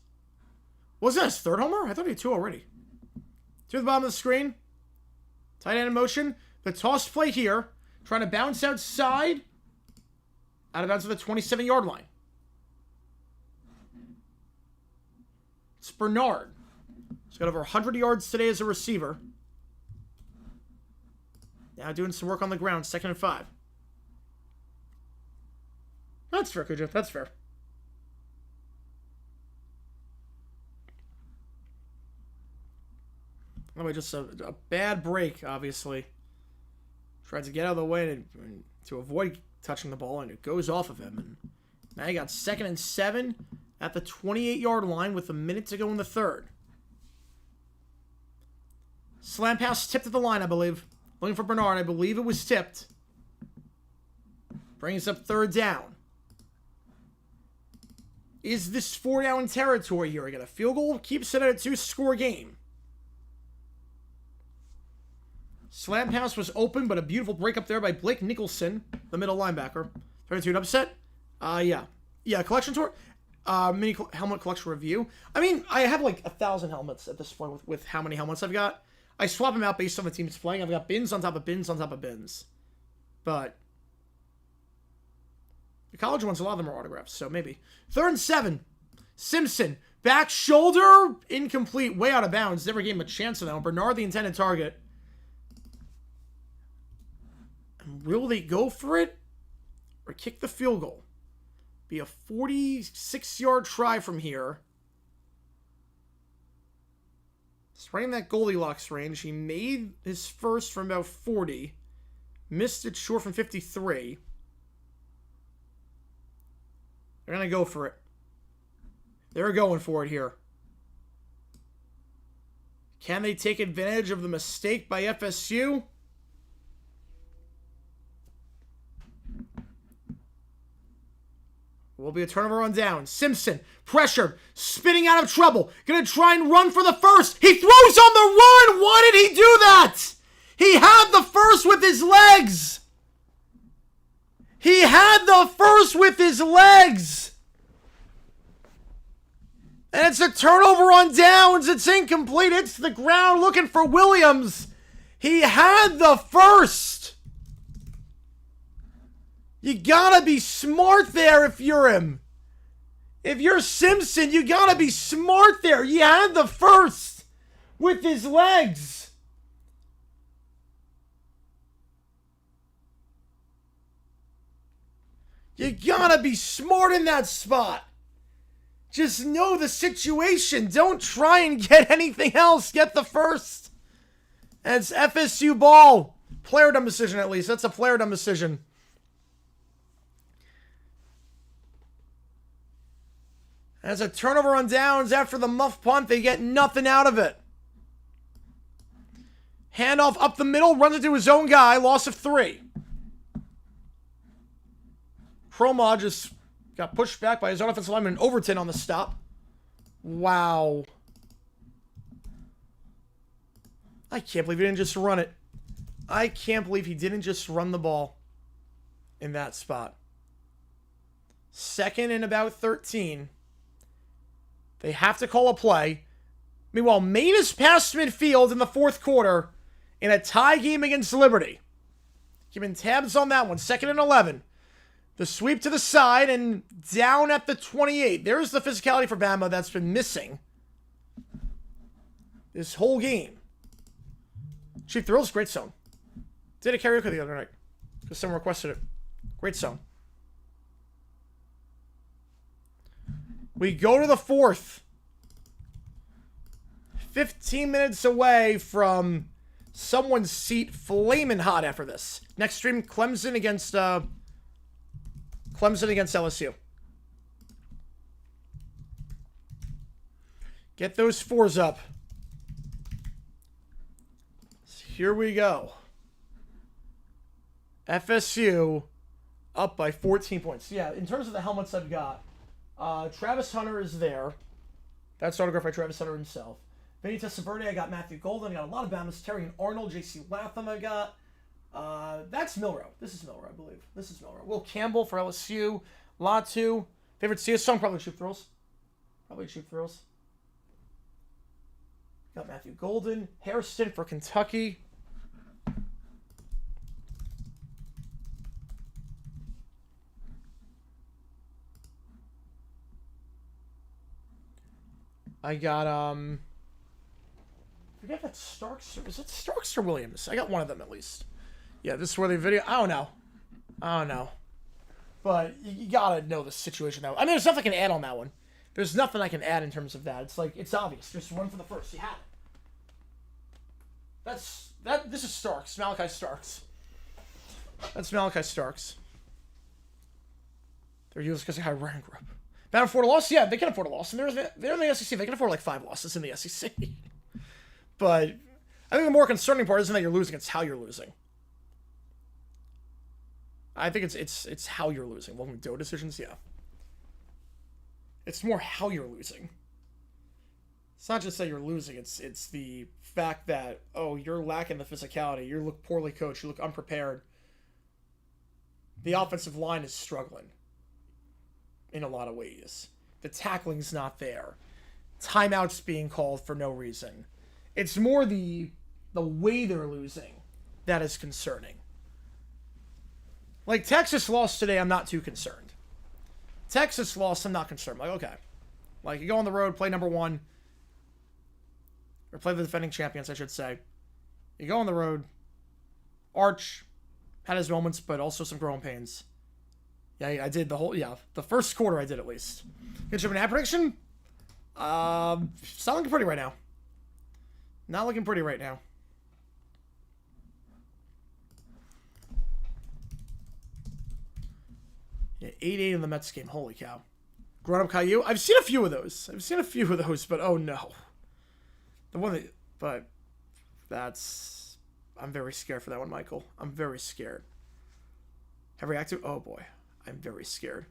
Wasn't that his third homer? I thought he had 2 already. 2 at the bottom of the screen. Tight end in motion. The toss play here. Trying to bounce outside. Out of bounds to the 27-yard line. It's Bernard. He's got over 100 yards today as a receiver. Now doing some work on the ground. 2nd and 5. That's fair, Kuja. That's fair. Anyway, just a bad break, obviously. Tried to get out of the way and to avoid touching the ball, and it goes off of him. And now you got 2nd and 7 at the 28-yard line with a minute to go in the third. Slam pass tipped at the line, I believe. Looking for Bernard. I believe it was tipped. Brings up 3rd down. Is this 4-down territory here? I got a field goal. Keeps it at a 2-score game. Slam pass was open, but a beautiful break up there by Blake Nicholson, the middle linebacker. 32 an upset. Yeah, collection tour. Mini helmet collection review. I mean, I have like 1,000 helmets at this point with how many helmets I've got. I swap them out based on the team that's playing. I've got bins on top of bins on top of bins. But the college ones, a lot of them are autographs, so maybe. 3rd and 7. Simpson, back shoulder, incomplete, way out of bounds. Never gave him a chance of that one. Bernard, the intended target. Will they go for it or kick the field goal? Be a 46-yard try from here. It's right in that Goldilocks range. He made his first from about 40. Missed it short from 53. They're going to go for it. They're going for it here. Can they take advantage of the mistake by FSU? Will be a turnover on down. Simpson, pressured, spinning out of trouble. Gonna try and run for the first. He throws on the run! Why did he do that? He had the first with his legs. He had the first with his legs. And it's a turnover on downs. It's incomplete. It's the ground looking for Williams. He had the first. You gotta be smart there if you're him. If you're Simpson, you gotta be smart there. You had the first with his legs. You gotta be smart in that spot. Just know the situation. Don't try and get anything else. Get the first. And it's FSU ball. Player dumb decision, at least. That's a player dumb decision. As a turnover on downs after the muff punt, they get nothing out of it. Handoff up the middle, runs into his own guy, loss of 3. Cromod just got pushed back by his own offensive lineman, Overton on the stop. Wow. I can't believe he didn't just run it. I can't believe he didn't just run the ball in that spot. 2nd and about 13. They have to call a play. Meanwhile, Maine is past midfield in the 4th quarter in a tie game against Liberty. Keeping tabs on that one. 2nd and 11. The sweep to the side and down at the 28. There's the physicality for Bama that's been missing this whole game. Cheap thrills, great zone. Did a karaoke the other night because someone requested it. Great zone. We go to the 4th. 15 minutes away from someone's seat flaming hot after this. Next stream, Clemson against LSU. Get those 4s up. So here we go. FSU up by 14 points. Yeah, in terms of the helmets I've got, Travis Hunter is there. That's autographed by Travis Hunter himself. Vinny Testaverde, I got Matthew Golden. I got a lot of Bama's. Terry and Arnold, J.C. Latham I got. That's Milrow. This is Milrow, I believe. This is Milrow. Will Campbell for LSU. Latu. Favorite CS song? Probably Cheap Thrills. Got Matthew Golden. Hairston for Kentucky. I got, I forget if that's Starks. Is it Starks or Williams? I got one of them at least. Yeah, this is where the video. I don't know. But you gotta know the situation now. I mean, there's nothing I can add on that one. There's nothing I can add in terms of that. It's like, it's obvious. Just run for the first. You have it. This is Starks. Malachi Starks. That's Malachi Starks. They're useless because of high rank group. Bama afford a loss? Yeah, they can afford a loss. And they're in the SEC. They can afford like 5 losses in the SEC. But I think the more concerning part isn't that you're losing, it's how you're losing. I think it's how you're losing. Welcome to Doe decisions, yeah. It's more how you're losing. It's not just that you're losing, it's the fact that, oh, you're lacking the physicality, you look poorly coached, you look unprepared. The offensive line is struggling in a lot of ways. The tackling's not there. Timeouts being called for no reason. It's more the way they're losing that is concerning. Like, Texas lost today, I'm not too concerned. Texas lost, I'm not concerned. Like, okay. Like, you go on the road, play number 1. Or play the defending champions, I should say. You go on the road. Arch had his moments, but also some growing pains. Yeah, I did the first quarter I did at least. Good job in ad prediction? It's not looking pretty right now. Not looking pretty right now. Yeah, 8-8 in the Mets game. Holy cow. Grown-up Caillou. I've seen a few of those, but oh no. But that's... I'm very scared for that one, Michael. I'm very scared. Have reacted? Oh boy. I'm very scared.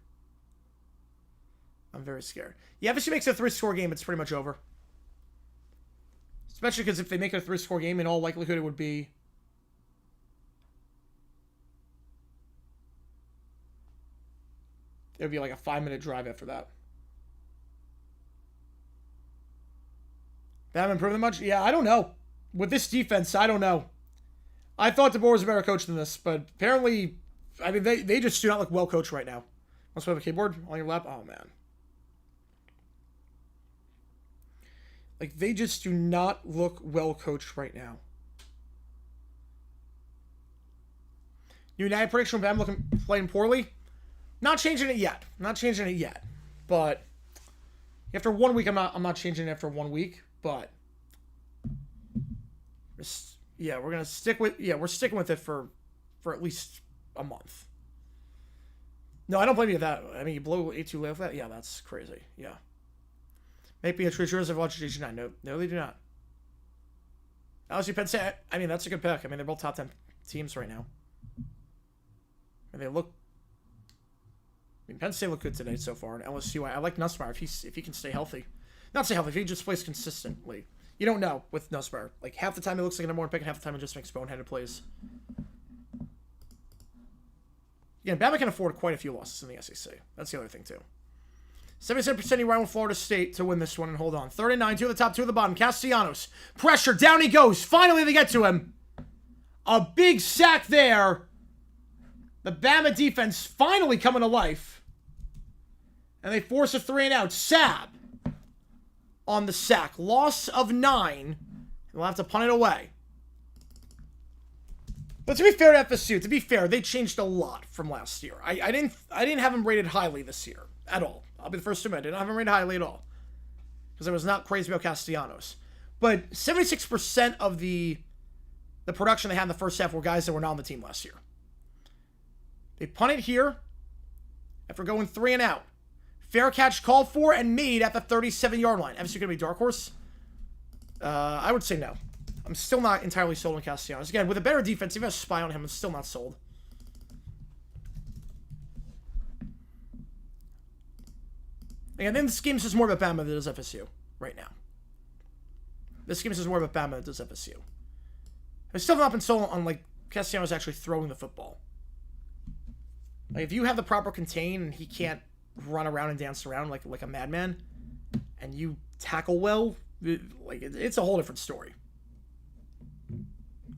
Yeah, if she makes it a 3-score game, it's pretty much over. Especially because if they make it a 3-score game, in all likelihood it would be... It would be like a 5-minute drive after that. They haven't improved much? Yeah, I don't know. With this defense, I don't know. I thought DeBoer was a better coach than this, but apparently, I mean, they just do not look well coached right now. Must we have a keyboard on your lap? Oh, man. Like, they just do not look well coached right now. United prediction of Bama playing poorly? Not changing it yet. But after 1 week, I'm not changing it after 1 week. But yeah, we're sticking with it for at least a month. No, I don't blame you for that. I mean, you blow 8-2 late for that. Yeah, that's crazy. Yeah. Make me a true jurors of watched GG9. No, they do not. LSU Penn State. I mean, that's a good pick. I mean, they're both top 10 teams right now. And they look. I mean, Penn State looked good today so far, and LSU. I like Nussmeier if he can stay healthy. Not stay healthy. If he just plays consistently. You don't know with Nussbauer. Like, half the time it looks like a number one pick, and half the time it just makes boneheaded plays. Again, Bama can afford quite a few losses in the SEC. That's the other thing, too. 77% you run with Florida State to win this one and hold on. 3rd and 9, 2 at the top, 2 at the bottom. Castellanos. Pressure. Down he goes. Finally, they get to him. A big sack there. The Bama defense finally coming to life. And they force a 3 and out. Sab on the sack. Loss of 9. They'll have to punt it away. But to be fair to FSU, they changed a lot from last year. I didn't have them rated highly this year at all. I'll be the first to admit, I didn't have them rated highly at all. Because I was not crazy about Castellanos. But 76% of the production they had in the first half were guys that were not on the team last year. They punted here after going 3 and out. Fair catch called for and made at the 37-yard line. FSU going to be dark horse? I would say no. I'm still not entirely sold on Castellanos. Again, with a better defense, even a spy on him, I'm still not sold. Again, then this game is more about Bama than it is FSU right now. This game is more about Bama than it does FSU. I've still not been sold on, like, Castellanos actually throwing the football. Like, if you have the proper contain and he can't run around and dance around like a madman, and you tackle well, like, it's a whole different story.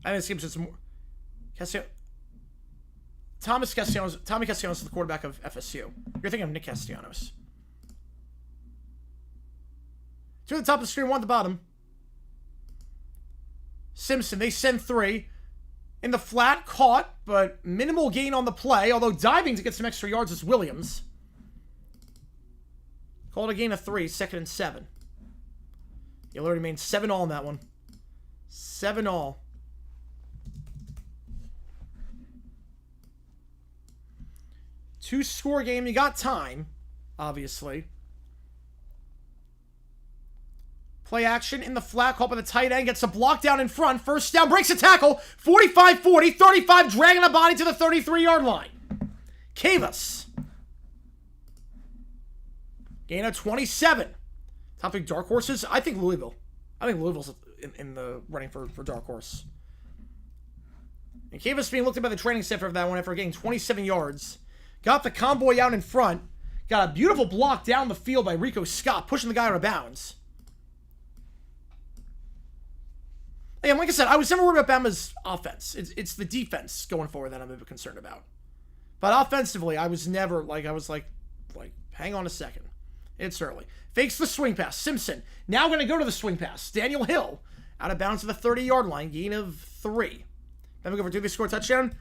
I think this game's just more... Tommy Castellanos is the quarterback of FSU. You're thinking of Nick Castellanos. 2 at the top of the screen, 1 at the bottom. Simpson, they send 3. In the flat, caught, but minimal gain on the play, although diving to get some extra yards is Williams. Called a gain of 3, 2nd and 7. You'll already made 7-all in that one. 7-all. Two-score game. You got time, obviously. Play action in the flat, caught by the tight end, gets a block down in front, 1st down, breaks a tackle, 45-40, 35, dragging the body to the 33-yard line. Cavas. Gain of 27. Top 3 dark horses? I think Louisville. I think Louisville's in the running for dark horse. And Cavas being looked at by the training staff for that one after getting 27 yards. Got the convoy out in front. Got a beautiful block down the field by Rico Scott, pushing the guy out of bounds. And like I said, I was never worried about Bama's offense. It's the defense going forward that I'm a bit concerned about. But offensively, I was never, hang on a second. It's early. Fakes the swing pass. Simpson now going to go to the swing pass. Daniel Hill out of bounds to the 30-yard line. Gain of 3. Then we go for 2. They score a touchdown.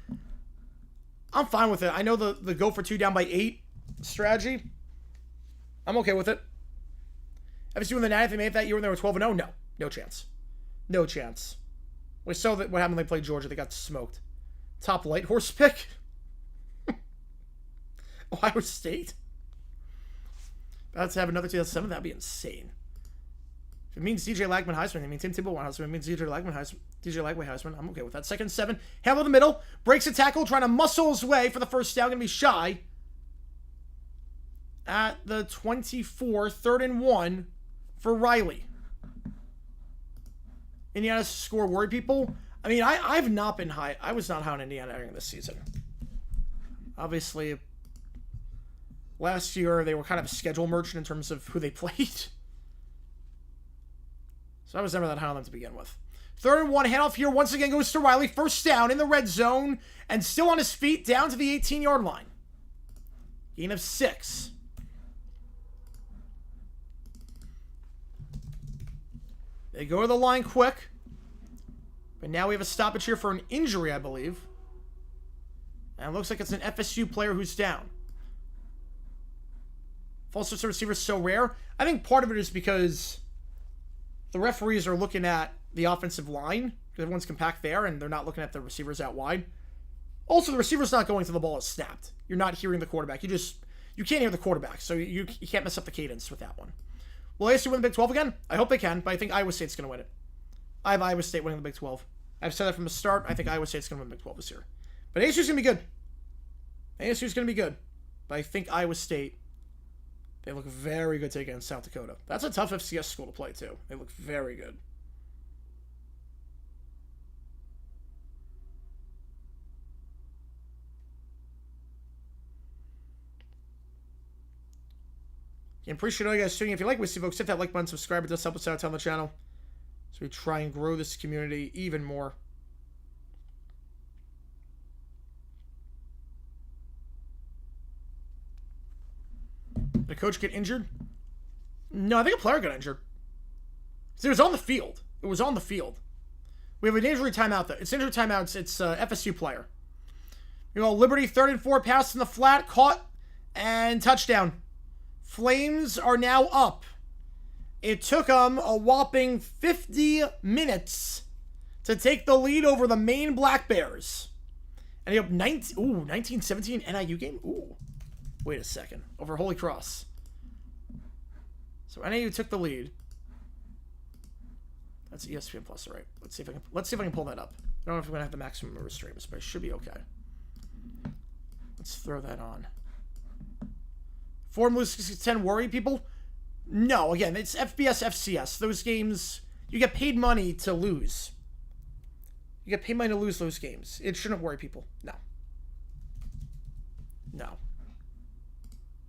I'm fine with it. I know the go for 2 down by 8 strategy. I'm okay with it. FSU in the 9th, they made it that year when they were 12-0? No. No chance. No chance. We saw that what happened when they played Georgia. They got smoked. Top light horse pick. Ohio State. About to have another 2007. That'd be insane. If it means DJ Lagman Heisman, it means Tim Tebow Heisman. It means DJ Lagman Heisman. I'm okay with that. 2nd and 7. Handle in the middle. Breaks a tackle. Trying to muscle his way for the 1st down. Going to be shy. At the 24. 3rd and 1 for Riley. Indiana's score worry people. I mean, I've not been high. I was not high on Indiana entering this season. Obviously, last year they were kind of a schedule merchant in terms of who they played. So I was never that high on them to begin with. 3rd and 1, handoff here once again goes to Riley. 1st down in the red zone and still on his feet down to the 18-yard line. Gain of 6. They go to the line quick. But now we have a stoppage here for an injury, I believe. And it looks like it's an FSU player who's down. False start receiver is so rare. I think part of it is because the referees are looking at the offensive line. Because everyone's compact there, and they're not looking at the receivers out wide. Also, the receiver's not going to the ball is snapped. You're not hearing the quarterback. You can't hear the quarterback, so you can't mess up the cadence with that one. Will ASU win the Big 12 again? I hope they can, but I think Iowa State's going to win it. I have Iowa State winning the Big 12. I've said that from the start. I think Iowa State's going to win the Big 12 this year. But ASU's going to be good. ASU's going to be good. But I think Iowa State, they look very good taking on South Dakota. That's a tough FCS school to play, too. They look very good. I appreciate all you guys tuning in. If you like what we see, folks, hit that like button, subscribe. It does help us out on the channel. So we try and grow this community even more. Did a coach get injured? No, I think a player got injured. So it was on the field. It was on the field. We have an injury timeout, though. It's injury timeout. It's FSU player. You know, Liberty 3rd and 4, pass in the flat, caught, and touchdown. Flames are now up. It took them a whopping 50 minutes to take the lead over the Maine Black Bears. And they up 19-17 NIU game? Ooh. Wait a second. Over Holy Cross. So NIU took the lead. That's ESPN Plus, all right. Let's see if I can pull that up. I don't know if I'm gonna have the maximum number of streams, but it should be okay. Let's throw that on. 4 lose 10 worry people? No, again, it's FBS, FCS. Those games, you get paid money to lose. You get paid money to lose those games. It shouldn't worry people. No. No.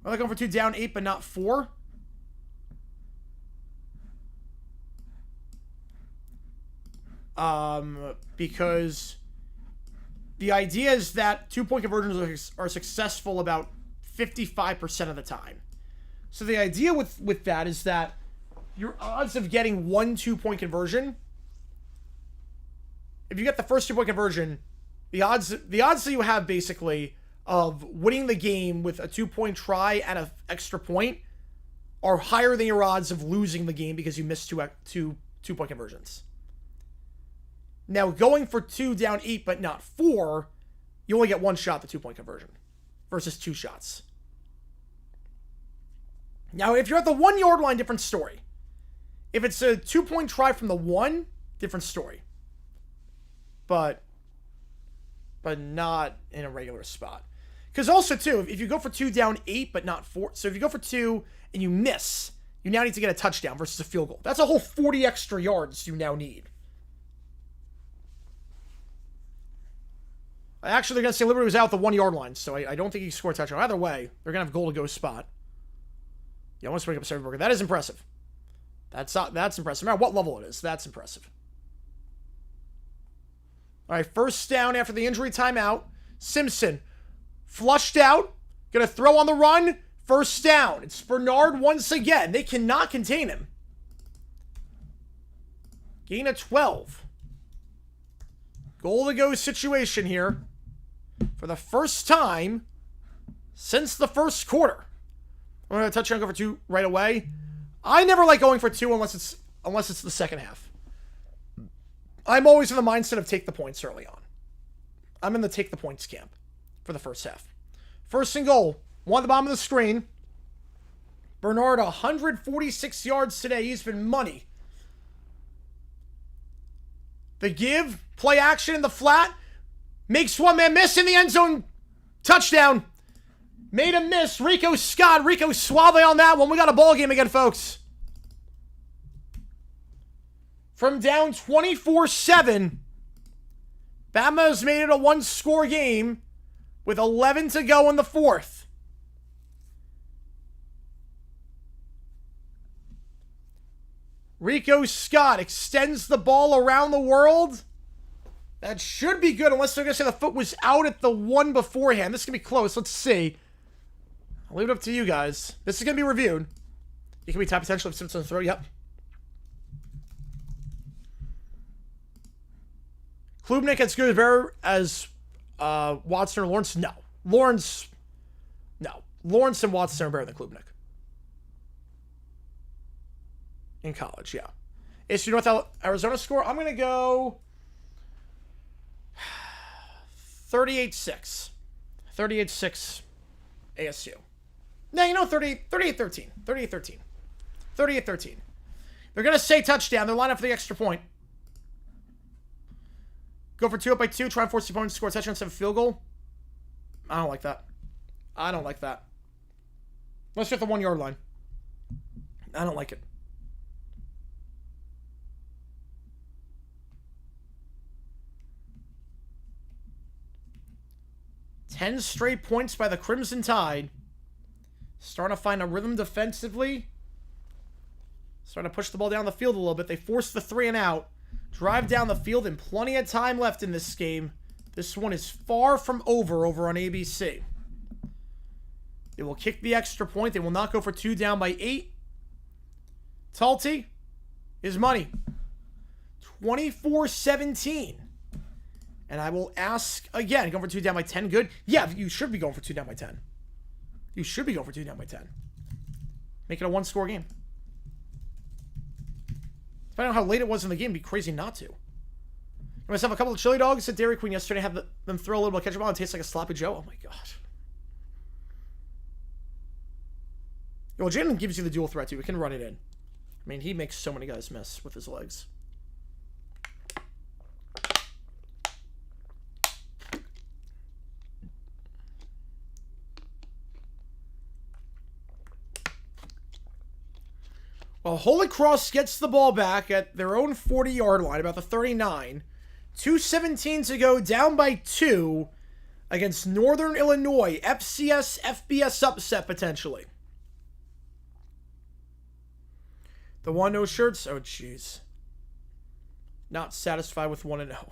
Are they going for 2 down 8 but not 4? Because the idea is that 2-point conversions are successful about 55% of the time. So the idea with that is that your odds of getting 1 2-point conversion, if you get the first 2-point conversion, the odds that you have basically of winning the game with a 2-point try and an extra point are higher than your odds of losing the game because you missed two 2-point conversions. Now, going for 2 down 8 but not 4, you only get 1 shot at the 2-point conversion versus 2 shots. Now, if you're at the 1-yard line, different story. If it's a 2-point try from the 1, different story. But not in a regular spot. Because also, too, if you go for 2 down 8 but not 4, so if you go for 2 and you miss, you now need to get a touchdown versus a field goal. That's a whole 40 extra yards you now need. Actually, they're going to say Liberty was out the 1-yard line, so I don't think he scored a touchdown. Either way, they're going to have goal to go spot. Yeah, I want to bring up Serverberger. That is impressive. That's impressive. No matter what level it is, that's impressive. All right, first down after the injury timeout. Simpson flushed out. Going to throw on the run. First down. It's Bernard once again. They cannot contain him. Gain of 12. Goal to go situation here. For the first time since the first quarter. I'm going to touchdown, go for 2 right away. I never like going for 2 unless it's the second half. I'm always in the mindset of take the points early on. I'm in the take the points camp for the first half. First and goal. 1 at the bottom of the screen. Bernard, 146 yards today. He's been money. The give. Play action in the flat. Makes one man miss in the end zone. Touchdown. Made a miss. Rico Scott. Rico Suave on that one. We got a ball game again, folks. From down 24-7, Bama's made it a 1-score game with 11 to go in the 4th. Rico Scott extends the ball around the world. That should be good unless they're going to say the foot was out at the 1 beforehand. This is going to be close. Let's see. I'll leave it up to you guys. This is going to be reviewed. It can be top potential if Simpson throw. Yep. Klubnik as good as Watson or Lawrence? No. Lawrence and Watson are better than Klubnik. In college, yeah. ASU North Arizona score? I'm going to go 38-6. 38-6 ASU. No, 38-13. 38-13. 38-13. They're going to say touchdown. They're lined up for the extra point. Go for 2 up by 2. Try and force the opponent to score a touchdown instead of a field goal. I don't like that. Let's get the 1-yard line. I don't like it. Ten straight points by the Crimson Tide. Starting to find a rhythm defensively. Starting to push the ball down the field a little bit. They force the 3 and out. Drive down the field and plenty of time left in this game. This one is far from over on ABC. They will kick the extra point. They will not go for 2 down by 8. Talty is money. 24-17. And I will ask again, going for 2 down by 10, good? Yeah, you should be going for 2 down by 10. You should be going for 2 down by 10. Make it a 1-score game. Depending on how late it was in the game, it'd be crazy not to. I myself a couple of chili dogs at Dairy Queen yesterday. Have them throw a little bit of ketchup on and taste like a sloppy Joe. Oh my god. Well, Jaden gives you the dual threat too. We can run it in. I mean, he makes so many guys miss with his legs. Well, Holy Cross gets the ball back at their own 40-yard line, about the 39. 2:17 to go, down by 2 against Northern Illinois. FCS, FBS upset, potentially. The 1-0 shirts? Oh, jeez. Not satisfied with 1-0.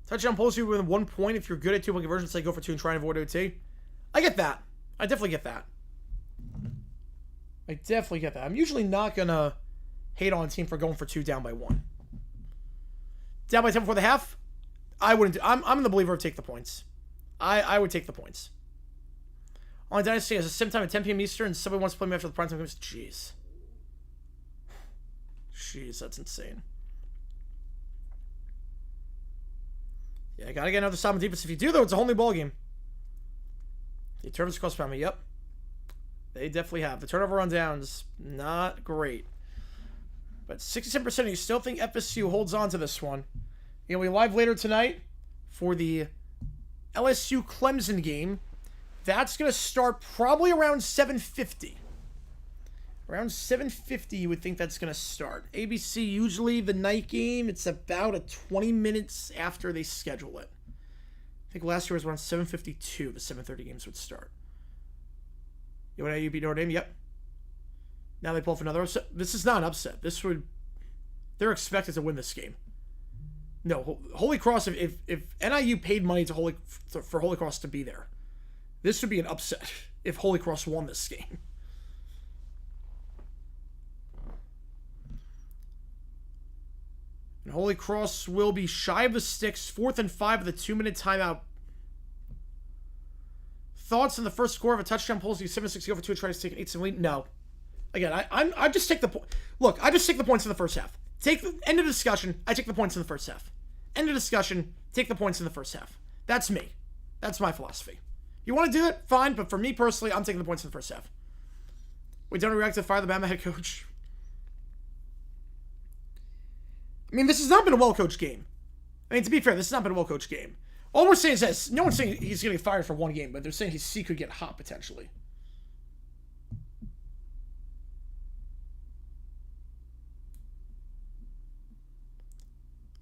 Touchdown pulls you within 1 point if you're good at 2-point conversions, say go for 2 and try and avoid OT. I get that. I definitely get that. I definitely get that. I'm usually not going to hate on a team for going for 2 down by 1. Down by 10 before the half? I wouldn't. I'm the believer of take the points. I would take the points. On Dynasty has a sim time at 10 p.m. Eastern, and somebody wants to play me after the prime time games. Jeez. Jeez, that's insane. Yeah, I gotta get another stop on defense. If you do, though, it's a whole new ballgame. The turnovers cost me. Yep. They definitely have. The turnover on downs, not great. But 67%, you still think FSU holds on to this one. You'll be live later tonight for the LSU Clemson game. That's going to start probably around 7:50. Around 7:50, you would think that's going to start. ABC, usually the night game, it's about 20 minutes after they schedule it. I think last year was around 7:52, the 7:30 games would start. UNIU beat Notre Dame, yep. Now they pull off another upset. This is not an upset. They're expected to win this game. No, Holy Cross, if NIU paid money for Holy Cross to be there, this would be an upset if Holy Cross won this game. And Holy Cross will be shy of the sticks, 4th and 5 with a 2-minute timeout. Thoughts on the first score of a touchdown pulls you 7-6 go for 2 and try to take an 8-7 lead? No. Again, I just take the point. Look, I just take the points in the first half. Take the end of discussion. I take the points in the first half. End of discussion. Take the points in the first half. That's me. That's my philosophy. You want to do it? Fine. But for me personally, I'm taking the points in the first half. We don't react to fire the Bama head coach. I mean, this has not been a well-coached game. I mean, to be fair, this has not been a well-coached game. All we're saying is this. No one's saying he's going to get fired for one game, but they're saying his seat could get hot potentially.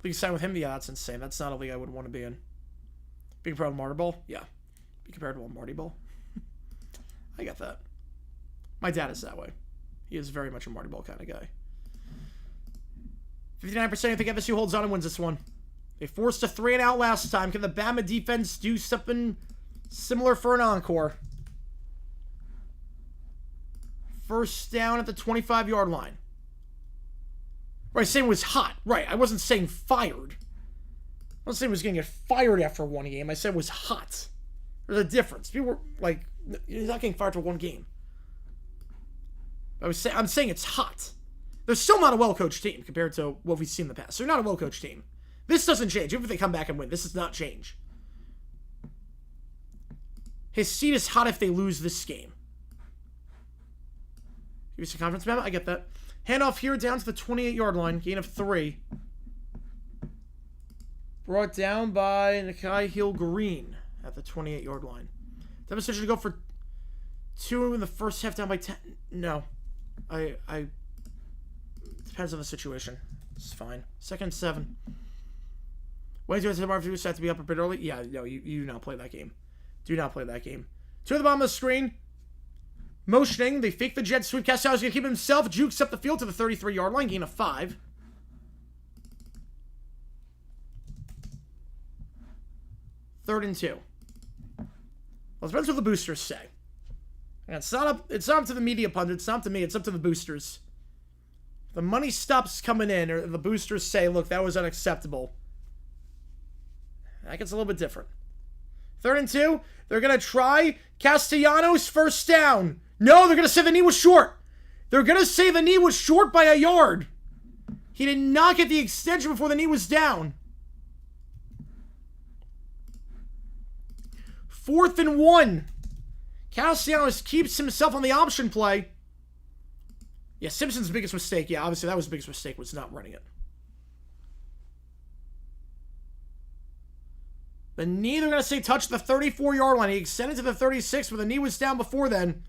League sign with him? Yeah, that's insane. That's not a league I would want to be in. Be compared to Marty Ball? Yeah. Be compared to a Marty Ball? I get that. My dad is that way. He is very much a Marty Ball kind of guy. 59% I think FSU holds on and wins this one. They forced a 3 and out last time. Can the Bama defense do something similar for an encore? First down at the 25-yard line. Right, saying it was hot. Right, I wasn't saying fired. I wasn't saying it was going to get fired after one game. I said it was hot. There's a difference. People were like, you're not getting fired for one game. I'm saying it's hot. They're still not a well-coached team compared to what we've seen in the past. They're not a well-coached team. This doesn't change. Even if they come back and win, this does not change. His seat is hot if they lose this game. Give us a conference memo. I get that. Handoff here down to the 28-yard line. Gain of 3. Brought down by Nakai Hill Green at the 28-yard line. That decision to go for 2 in the first half, down by 10. No. I depends on the situation. It's fine. 2nd and 7. Wednesday tomorrow if you set to be up a bit early. Yeah, no, you do not play that game. Do not play that game. To the bottom of the screen. Motioning. They fake the jet sweep. Castellanos going to keep himself. Jukes up the field to the 33-yard line. Gain of 5. Third and 2. Well, it depends what the boosters say. And it's not up to the media pundits. It's not up to me. It's up to the boosters. If the money stops coming in, or the boosters say, look, that was unacceptable. That gets a little bit different. Third and 2. They're going to try Castellanos first down. No, they're going to say the knee was short. They're going to say the knee was short by a yard. He did not get the extension before the knee was down. 4th and 1. Castellanos keeps himself on the option play. Yeah, Simpson's biggest mistake. Yeah, obviously that was the biggest mistake, was not running it. The knee, they're going to say touch the 34-yard line. He extended to the 36, but the knee was down before then.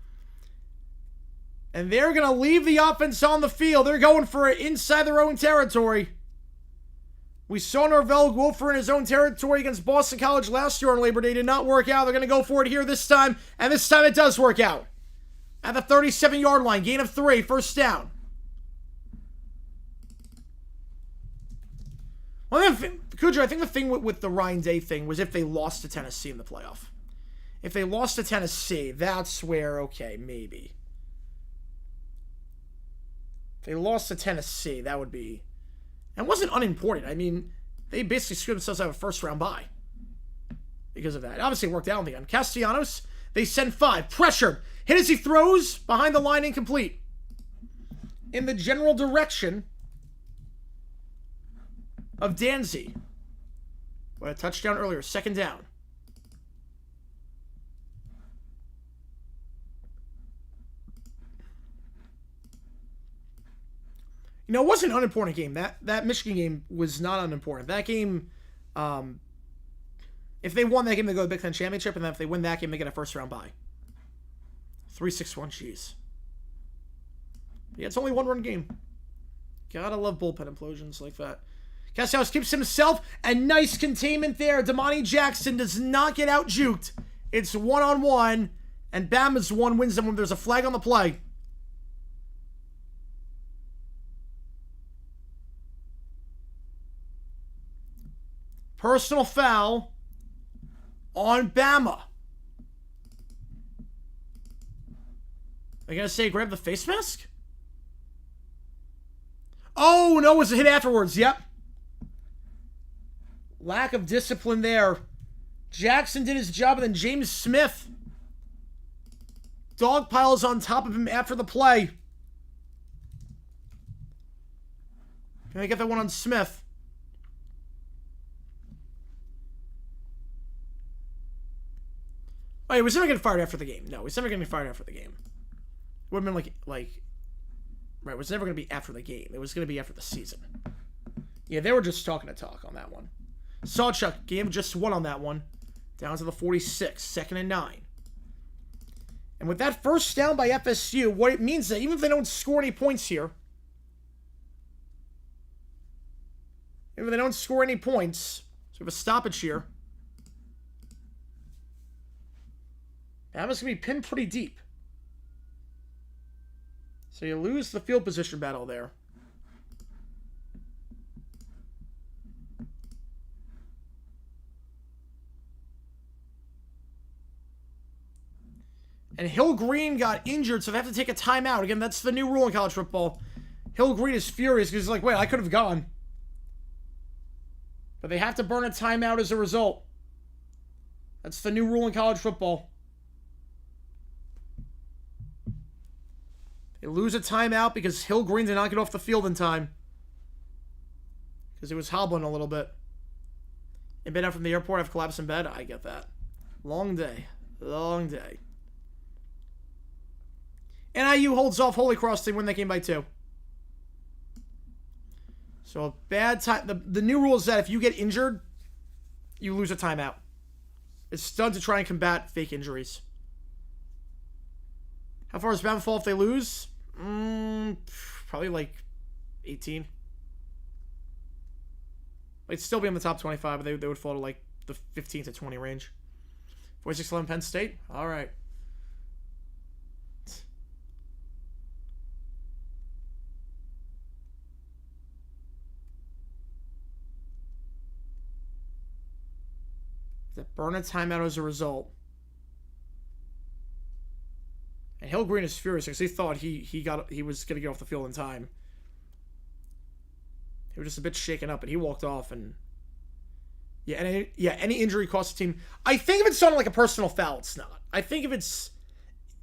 And they're going to leave the offense on the field. They're going for it inside their own territory. We saw Norvell go for in his own territory against Boston College last year on Labor Day. Did not work out. They're going to go for it here this time. And this time it does work out. At the 37-yard line. Gain of 3. First down. Well, Cujo, I think the thing with the Ryan Day thing was if they lost to Tennessee in the playoff. If they lost to Tennessee, that's where, okay, maybe. If they lost to Tennessee, that would be... And it wasn't unimportant. I mean, they basically screwed themselves out of a first-round bye because of that. Obviously, it worked out in the end. Castellanos, they send 5. Pressured. Hit as he throws. Behind the line, incomplete. In the general direction of Danzy. What a touchdown earlier. Second down. You know, it wasn't an unimportant game. That Michigan game was not unimportant. That game, if they won that game, they go to the Big Ten Championship, and then if they win that game, they get a first-round bye. 3-6-1 cheese. Yeah, it's only one-run game. Gotta love bullpen implosions like that. Castellanos keeps himself, and nice containment there. Damani Jackson does not get out-juked. It's one-on-one, and Bama's one wins them when there's a flag on the play. Personal foul on Bama. Are you going to say grab the face mask? Oh, no, it was a hit afterwards. Yep. Lack of discipline there. Jackson did his job, and then James Smith dog piles on top of him after the play. Can I get that one on Smith? Oh, he was never getting fired after the game. No, he was never going to be fired after the game. It would have been right, it was never going to be after the game. It was going to be after the season. Yeah, they were just talking to talk on that one. Sawchuck game just won on that one. Down to the 46, 2nd and 9. And with that first down by FSU, what it means is that even if they don't score any points here, so we have a stoppage here. Bama's going to be pinned pretty deep. So you lose the field position battle there. And Hill Green got injured, so they have to take a timeout. Again, that's the new rule in college football. Hill Green is furious because he's like, wait, I could have gone. But they have to burn a timeout as a result. That's the new rule in college football. They lose a timeout because Hill Green did not get off the field in time. Because he was hobbling a little bit. And been out from the airport, I've collapsed in bed. I get that. Long day. Long day. NIU holds off Holy Cross. They win that game by 2. So a bad time. The new rule is that if you get injured, you lose a timeout. It's done to try and combat fake injuries. How far does Bama fall if they lose? Probably like 18. They'd still be in the top 25, but they would fall to like the 15 to 20 range. 46-11 Penn State. All right. That burn a timeout as a result. And Hill Green is furious because he thought he was going to get off the field in time. He was just a bit shaken up, and he walked off. And any injury costs the team. I think if it's something like a personal foul, it's not. I think if it's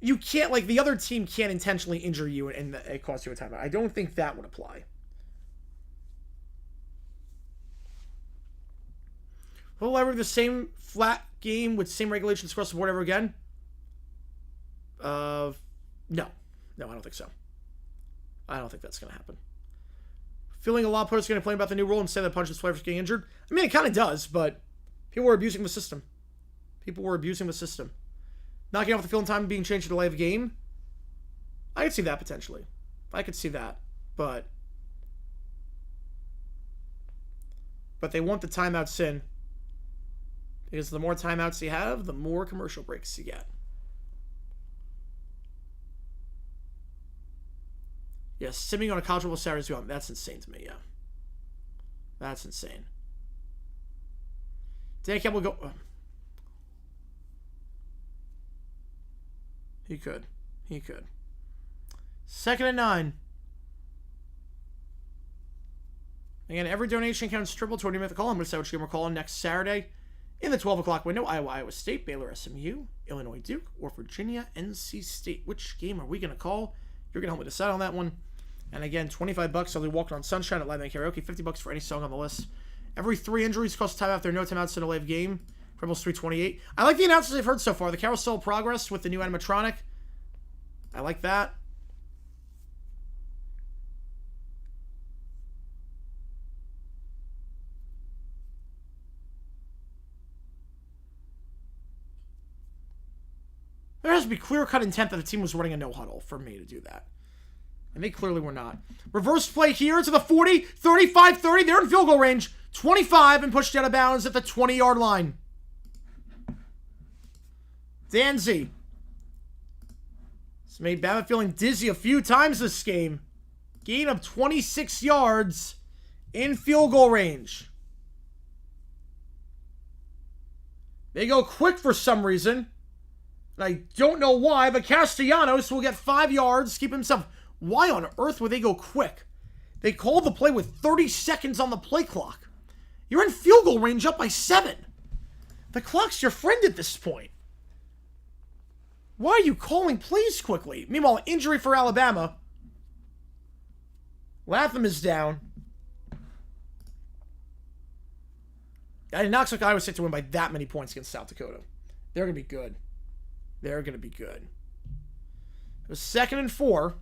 you can't like the other team can't intentionally injure you and it costs you a timeout. I don't think that would apply. Will ever the same flat game with same regulations across the board ever again? No, I don't think so. I don't think that's going to happen. Feeling a lot of players are going to complain about the new rule and say that punches players getting injured. I mean, it kind of does, but people were abusing the system. Knocking off the field in time and being changed to delay of game. I could see that potentially. But they want the timeouts in. Because the more timeouts you have, the more commercial breaks you get. Yes, simming on a college football Saturday. That's insane to me, yeah. That's insane. Dan Campbell go... He could. 2nd and 9. Again, every donation counts triple toward you make the call. I'm going to say which game we're calling next Saturday. In the 12 o'clock window, Iowa State, Baylor SMU, Illinois Duke, or Virginia NC State. Which game are we going to call? You're going to help me decide on that one. And again, $25, I'll be walking on Sunshine at Live Night Karaoke. $50 for any song on the list. Every 3 injuries costs time out. There are no timeouts in a live game. Rebels 328. I like the announcements I've heard so far. The carousel progress with the new animatronic. I like that. There has to be clear-cut intent that the team was running a no-huddle for me to do that. And they clearly were not. Reverse play here to the 40, 35, 30. They're in field goal range. 25 and pushed out of bounds at the 20-yard line. Danzy. It's made Bama feeling dizzy a few times this game. Gain of 26 yards in field goal range. They go quick for some reason. And I don't know why, but Castellanos will get 5 yards, keep himself... Why on earth would they go quick? They called the play with 30 seconds on the play clock. You're in field goal range up by 7. The clock's your friend at this point. Why are you calling plays quickly? Meanwhile, injury for Alabama. Latham is down. And it knocks like Iowa State to win by that many points against South Dakota. They're going to be good. It was 2nd and 4.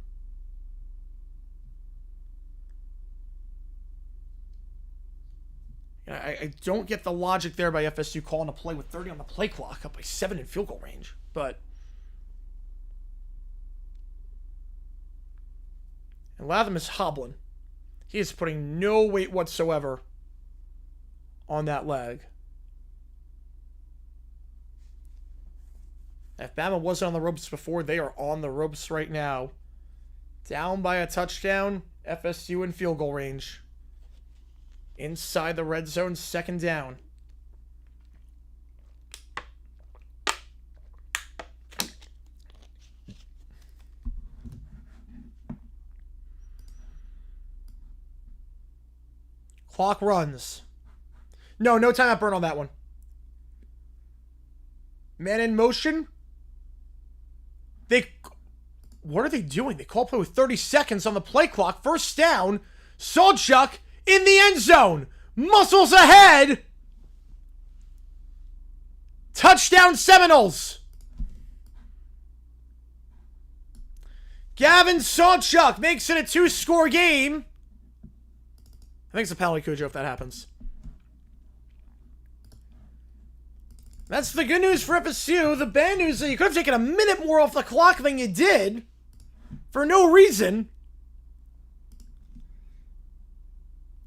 I don't get the logic there by FSU calling a play with 30 on the play clock, up by 7 in field goal range. But and Latham is hobbling. He is putting no weight whatsoever on that leg. If Bama wasn't on the ropes before, they are on the ropes right now. Down by a touchdown, FSU in field goal range. Inside the red zone, 2nd down. Clock runs. No timeout burn on that one. Man in motion. What are they doing? They call play with 30 seconds on the play clock. 1st down. Sawchuk in the end zone. Muscles ahead. Touchdown Seminoles. Gavin Sawchuk makes it a 2-score game. I think it's a penalty, Cujo, if that happens. That's the good news for FSU. The bad news is that you could have taken a minute more off the clock than you did. For no reason.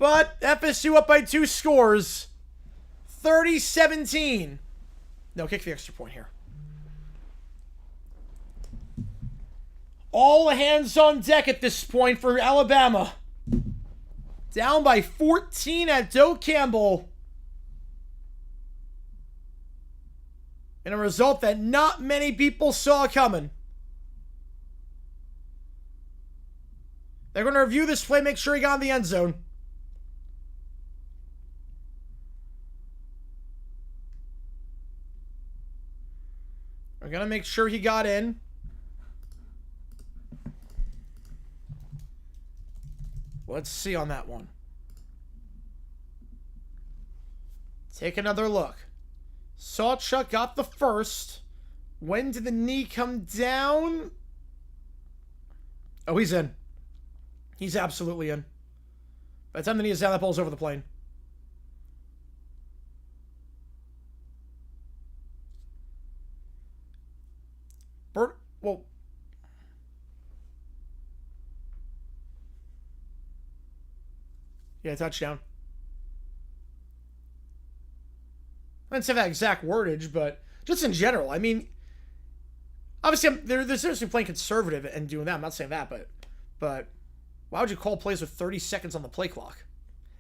But FSU up by 2 scores. 30-17. No, kick the extra point here. All hands on deck at this point for Alabama. Down by 14 at Doak Campbell. And a result that not many people saw coming. They're going to review this play, make sure he got in the end zone. We're going to make sure he got in. Let's see on that one. Take another look. Sawchuk got the first. When did the knee come down? Oh, he's in. He's absolutely in. By the time the knee is down, that ball's over the plane. Bert, well. Yeah, touchdown. I didn't say that exact wordage, but just in general, I mean, obviously, they're seriously playing conservative and doing that. I'm not saying that, but why would you call plays with 30 seconds on the play clock?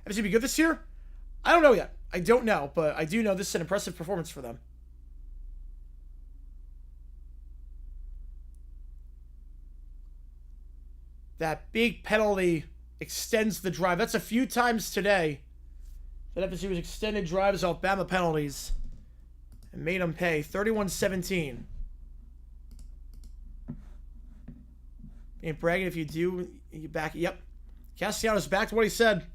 FSU be good this year? I don't know yet. I don't know, but I do know this is an impressive performance for them. That big penalty extends the drive. That's a few times today that FSU was extended drives off Bama penalties and made them pay. 31-17. Ain't bragging if you do, you back. Yep. Castellanos back to what he said.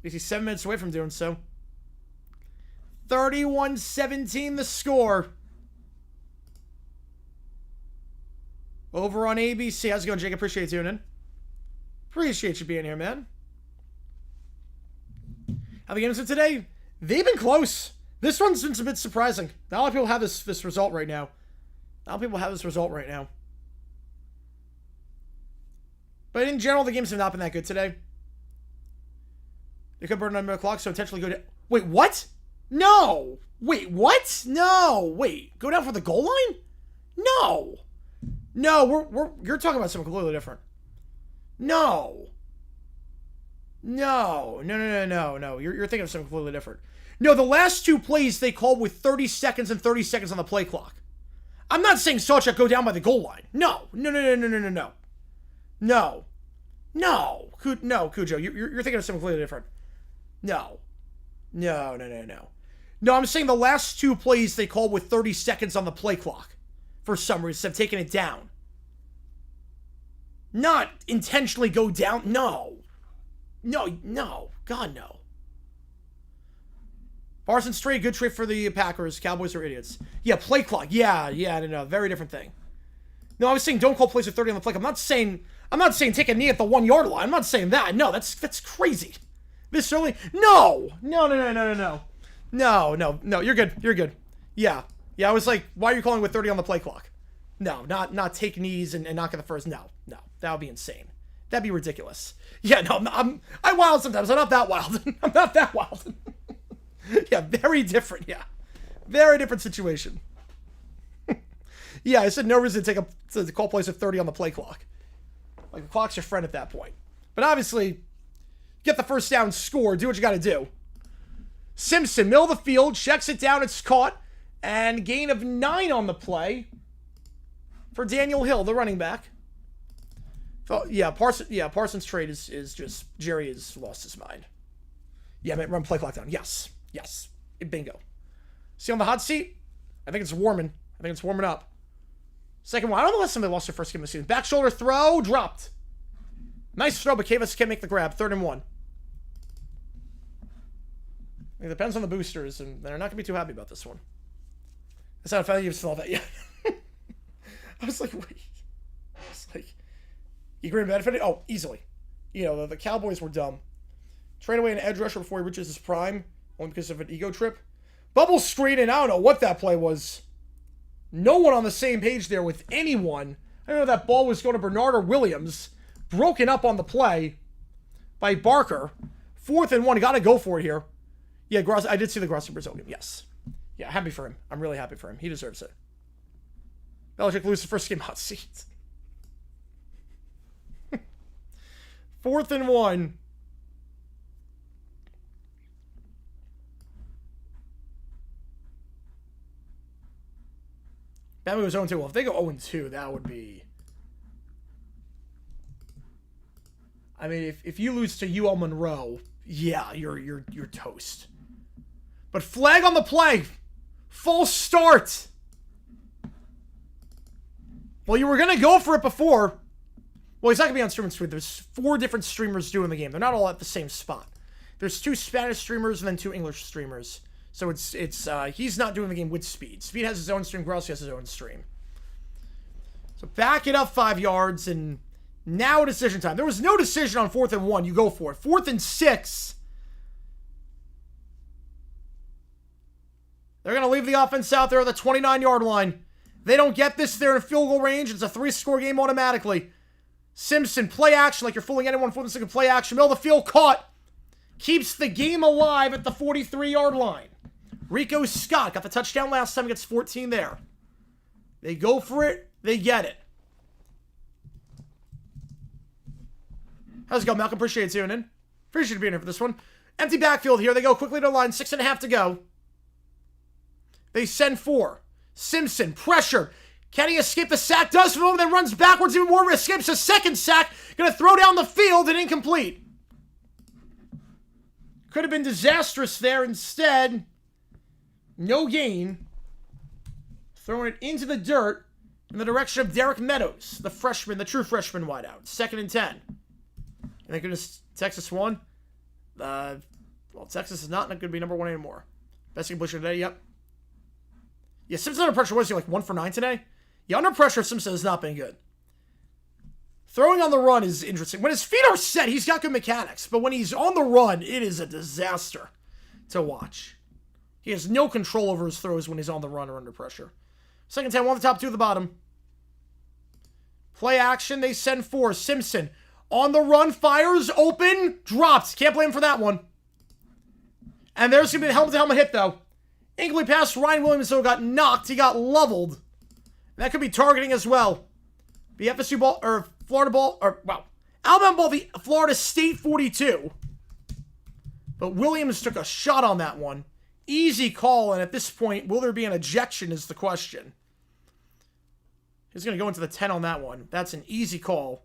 He's 7 minutes away from doing so. 31-17 the score. Over on ABC. How's it going, Jake? Appreciate you tuning in. Appreciate you being here, man. How the games of today? They've been close. This one's been a bit surprising. Not a lot of people have this result right now. Not a lot of people have this result right now. But in general, the games have not been that good today. They could burn on the clock, so intentionally go down. Wait, what? No. Wait, what? No. Wait, go down for the goal line? No. No, you're talking about something completely different. No. No. You're thinking of something completely different. No, the last 2 plays they called with 30 seconds and 30 seconds on the play clock. I'm not saying Sawchuk go down by the goal line. No. No, Cujo, you're thinking of something completely different. No, I'm saying the last 2 plays they called with 30 seconds on the play clock. For some reason, have taken it down. Not intentionally go down. No. God, no. Parsons trade, good trade for the Packers. Cowboys are idiots. Yeah, play clock. Yeah, no, very different thing. No, I was saying don't call plays with 30 on the play clock. I'm not saying take a knee at the 1 yard line. I'm not saying that. No, that's crazy. This early? No. No, you're good. Yeah, I was like, why are you calling with 30 on the play clock? No, not take knees and not get the first. No, that would be insane. That'd be ridiculous. Yeah, no, I'm wild sometimes. I'm not that wild. I'm not that wild. Yeah, very different. Yeah, very different situation. Yeah, I said no reason to call plays with 30 on the play clock. Like, the clock's your friend at that point. But obviously, get the first down, score, do what you got to do. Simpson, middle of the field, checks it down, it's caught, and gain of 9 on the play for Daniel Hill, the running back. So, Parsons' trade is just, Jerry has lost his mind. Yeah, man, run play clock down. Yes. Bingo. See on the hot seat? I think it's warming up. Second one. I don't know the last time they lost their first game of the season. Back shoulder throw, dropped. Nice throw, but Kavas can't make the grab. 3rd and 1. It depends on the boosters, and they're not going to be too happy about this one. That's not a fact you saw that yet. I was like, wait. You agree benefited? Oh, easily. The Cowboys were dumb. Trade away an edge rusher before he reaches his prime, only because of an ego trip. Bubble screen, and I don't know what that play was. No one on the same page there with anyone. I don't know if that ball was going to Bernard or Williams. Broken up on the play by Barker. 4th and 1. You got to go for it here. Yeah, I did see the Grossi Brazil game. Yes. Yeah, happy for him. I'm really happy for him. He deserves it. Belichick loses the first game hot seat. 4th and 1. Bama goes 0-2. Well, if they go 0-2, that would be... I mean, if you lose to UL Monroe, yeah, you're toast. But flag on the play. False start. Well, you were going to go for it before. Well, he's not going to be on stream and stream. There's 4 different streamers doing the game. They're not all at the same spot. There's 2 Spanish streamers and then 2 English streamers. So it's he's not doing the game with Speed. Speed has his own stream. Grossi has his own stream. So back it up 5 yards, and now decision time. There was no decision on 4th and 1. You go for it. 4th and 6. They're going to leave the offense out there at the 29-yard line. They don't get this. They're in field goal range. It's a 3-score game automatically. Simpson, play action like you're fooling anyone. 4th and 6, play action. Middle of the field, caught. Keeps the game alive at the 43-yard line. Rico Scott got the touchdown last time. Gets 14 there. They go for it. They get it. How's it going, Malcolm? Appreciate you tuning in. Appreciate you being here for this one. Empty backfield here. They go quickly to the line. 6.5 to go. They send 4. Simpson, pressure. Can he escape the sack? Does for a moment, then runs backwards even more. Escapes a second sack. Going to throw down the field and incomplete. Could have been disastrous there. Instead, no gain. Throwing it into the dirt in the direction of Derek Meadows, the freshman, the true freshman wideout. 2nd and 10. Thank goodness Texas won. Well, Texas is not going to be number 1 anymore. Best completion today, yep. Yeah, Simpson under pressure, was he like 1 for 9 today? Yeah, under pressure, Simpson has not been good. Throwing on the run is interesting. When his feet are set, he's got good mechanics. But when he's on the run, it is a disaster to watch. He has no control over his throws when he's on the run or under pressure. 2nd and 10, 1 at the top, 2 at the bottom. Play action, they send 4. Simpson on the run, fires, open, drops. Can't blame him for that one. And there's going to be the helmet-to-helmet hit, though. Incomplete pass, Ryan Williams, though, got knocked. He got leveled. That could be targeting as well. The FSU ball, or Florida ball, or, wow. Alabama ball, the Florida State 42. But Williams took a shot on that one. Easy call, and at this point, will there be an ejection is the question. He's going to go into the 10 on that one. That's an easy call.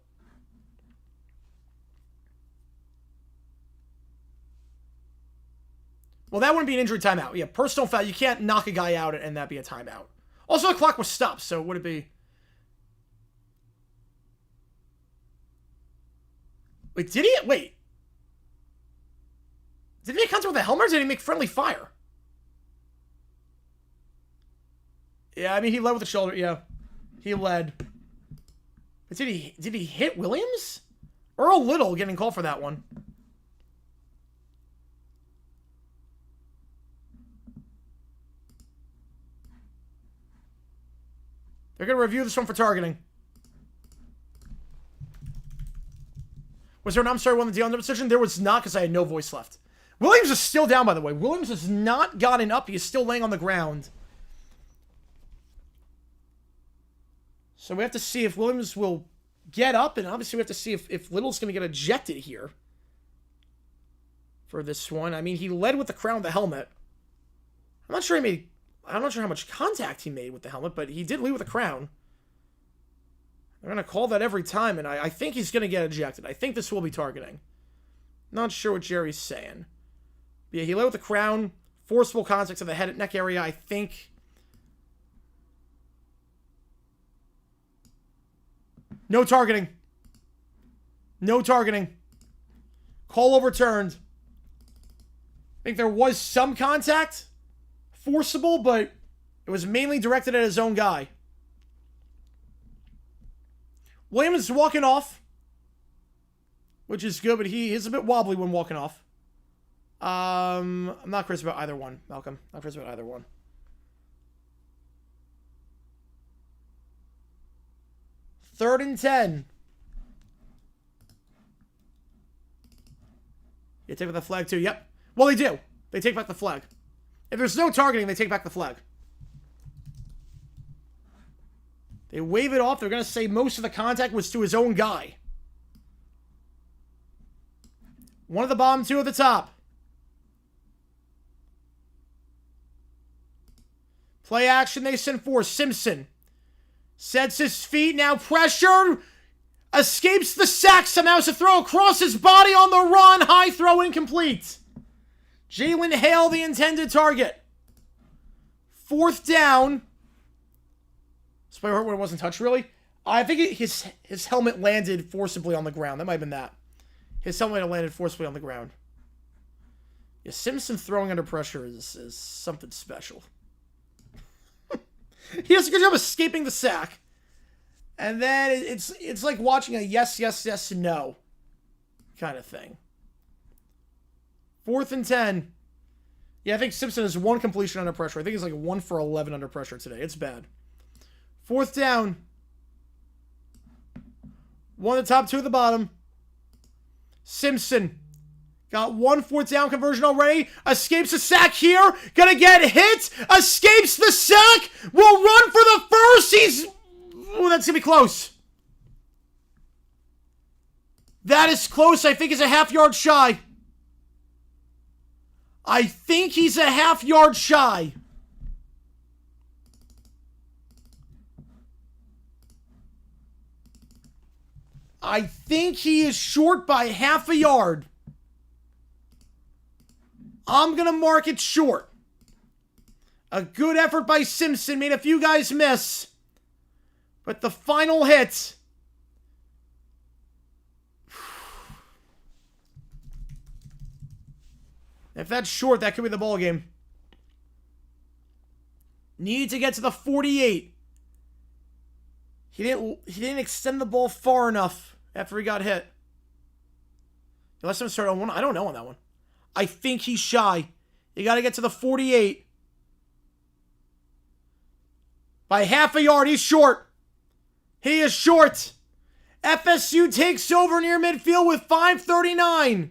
Well, that wouldn't be an injury timeout. Yeah, personal foul. You can't knock a guy out and that be a timeout. Also, the clock was stopped, so would it be... Wait, did he... Wait. Did he make contact with the helmet, or did he make friendly fire? Yeah, I mean, he led with the shoulder. Yeah, he led. But did he hit Williams? Earl Little getting called for that one. They're going to review this one for targeting. Was there an I'm sorry won the deal on the decision? There was not, because I had no voice left. Williams is still down, by the way. Williams has not gotten up. He is still laying on the ground. So we have to see if Williams will get up, and obviously we have to see if Little's going to get ejected here for this one. I mean, he led with the crown of the helmet. I'm not sure how much contact he made with the helmet, but he did lead with a crown. They're going to call that every time, and I think he's going to get ejected. I think this will be targeting. Not sure what Jerry's saying. But yeah, he led with the crown. Forceful contact to the head and neck area, I think. No targeting. No targeting. Call overturned. I think there was some contact. Forcible, but it was mainly directed at his own guy. Williams is walking off, which is good, but he is a bit wobbly when walking off. I'm not crazy about either one, Malcolm. Not crazy about either one. Third and 10. You take back the flag too. Yep. Well, they do. They take back the flag. If there's no targeting, they take back the flag. They wave it off. They're going to say most of the contact was to his own guy. One at the bottom, two at the top. Play action, they send for Simpson. Sets his feet, now pressure. Escapes the sack, somehow has to throw across his body on the run. High throw incomplete. Jalen Hale, the intended target. 4th down. This player hurt when it wasn't touched, really? I think his helmet landed forcibly on the ground. That might have been that. His helmet landed forcibly on the ground. Yeah, Simpson throwing under pressure is something special. He does a good job escaping the sack. And then it's like watching a yes, yes, yes, no kind of thing. 4th and 10. Yeah, I think Simpson has 1 completion under pressure. I think he's like 1 for 11 under pressure today. It's bad. 4th down. 1 at the top, 2 at the bottom. Simpson got 1 4th down conversion already. Escapes the sack here. Gonna get hit. Escapes the sack. Will run for the first. Oh, that's gonna be close. That is close. I think he's a half yard shy. I think he's a half yard shy. I think he is short by half a yard. I'm going to mark it short. A good effort by Simpson. Made a few guys miss. But the final hit. If that's short, that could be the ball game. Need to get to the 48. He didn't extend the ball far enough after he got hit. Let's him start on one. I don't know on that one. I think he's shy. You got to get to the 48. By half a yard, he's short. He is short. FSU takes over near midfield with 5:39.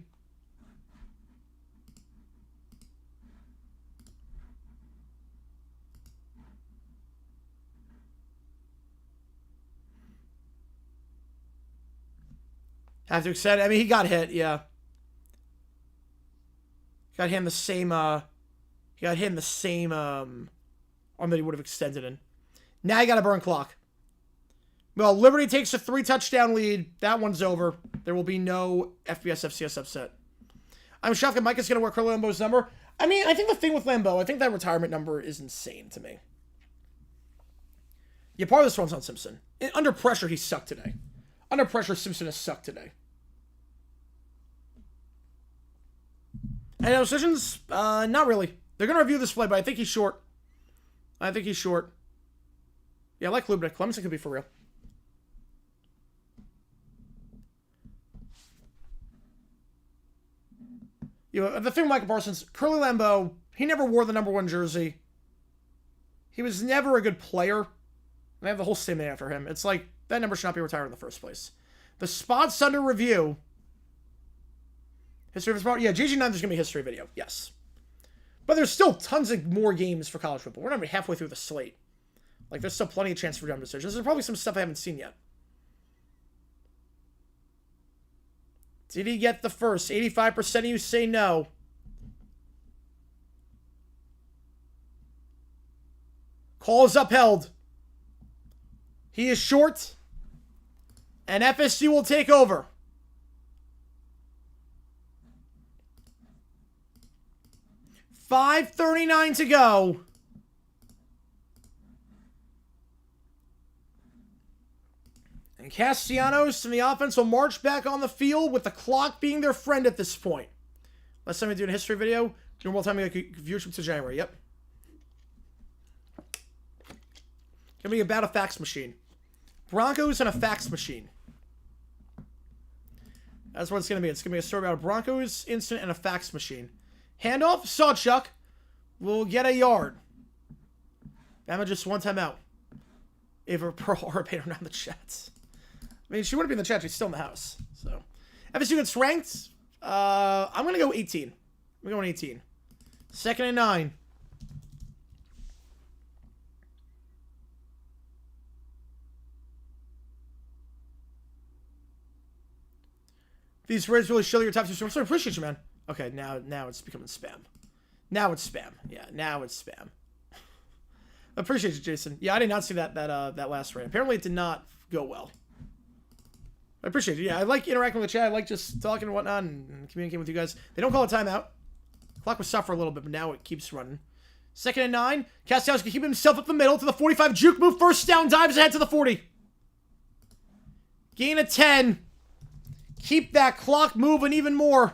Have to extend. I mean, he got hit, yeah. Got him the same, arm that he would have extended in. Now you got to burn clock. Well, Liberty takes a 3-touchdown lead. That one's over. There will be no FBS FCS upset. I'm shocked that Mike is going to wear Curly Lambeau's number. I mean, I think the thing with Lambeau, I think that retirement number is insane to me. Yeah, part of this one's on Simpson. Under pressure, he sucked today. Under pressure, Simpson has sucked today. And decisions, not really. They're going to review this play, but I think he's short. Yeah, I like Lubnik. Clemson could be for real. You know, the thing with Michael Parsons, Curly Lambeau, he never wore the number 1 jersey. He was never a good player. They have the whole statement after him. It's like, that number should not be retired in the first place. The spot's under review. History of sport? Yeah, GG9, there's going to be a history video. Yes. But there's still tons of more games for college football. We're not even halfway through the slate. Like, there's still plenty of chance for dumb decisions. There's probably some stuff I haven't seen yet. Did he get the first? 85% of you say no. Call is upheld. He is short. And FSU will take over. $5:39 to go. And Castellanos and the offense will march back on the field with the clock being their friend at this point. Last time we did a history video, normal time we got viewership to January. Yep. Gonna be about a fax machine. Broncos and a fax machine. That's what it's gonna be. It's gonna be a story about a Broncos incident and a fax machine. Handoff, Sawchuck will get a yard. Bama just one time out. Ava Pearl Arabator not in the chats. I mean, she wouldn't be in the chat. She's still in the house. So, FSU gets ranked. I'm going to go 18. We're going 18. 2nd and 9. These words really show your top 2 stores. I appreciate you, man. Okay, now it's becoming spam. Now it's spam. Yeah, now it's spam. Appreciate you, Jason. Yeah, I did not see that last rant. Apparently, it did not go well. I appreciate it. Yeah, I like interacting with the chat. I like just talking and whatnot and communicating with you guys. They don't call a timeout. Clock was stopped for a little bit, but now it keeps running. 2nd and 9. Castellanos can keep himself up the middle to the 45. Juke move. First down. Dives ahead to the 40. Gain of 10. Keep that clock moving even more.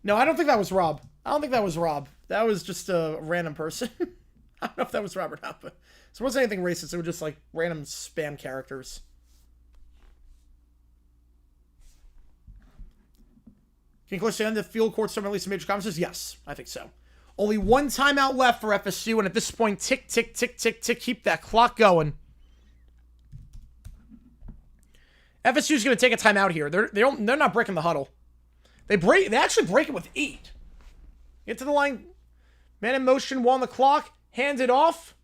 No, I don't think that was Rob. I don't think that was Rob. That was just a random person. I don't know if that was Rob or not, but so it wasn't anything racist. It was just like random spam characters. Can you close to end the field court some release some major conferences? Yes, I think so. Only one timeout left for FSU, and at this point, tick, tick, tick, tick, tick, keep that clock going. FSU's going to take a timeout here. They're not breaking the huddle. They actually break it with 8. Get to the line. Man in motion, 1 on the clock. Hand it off.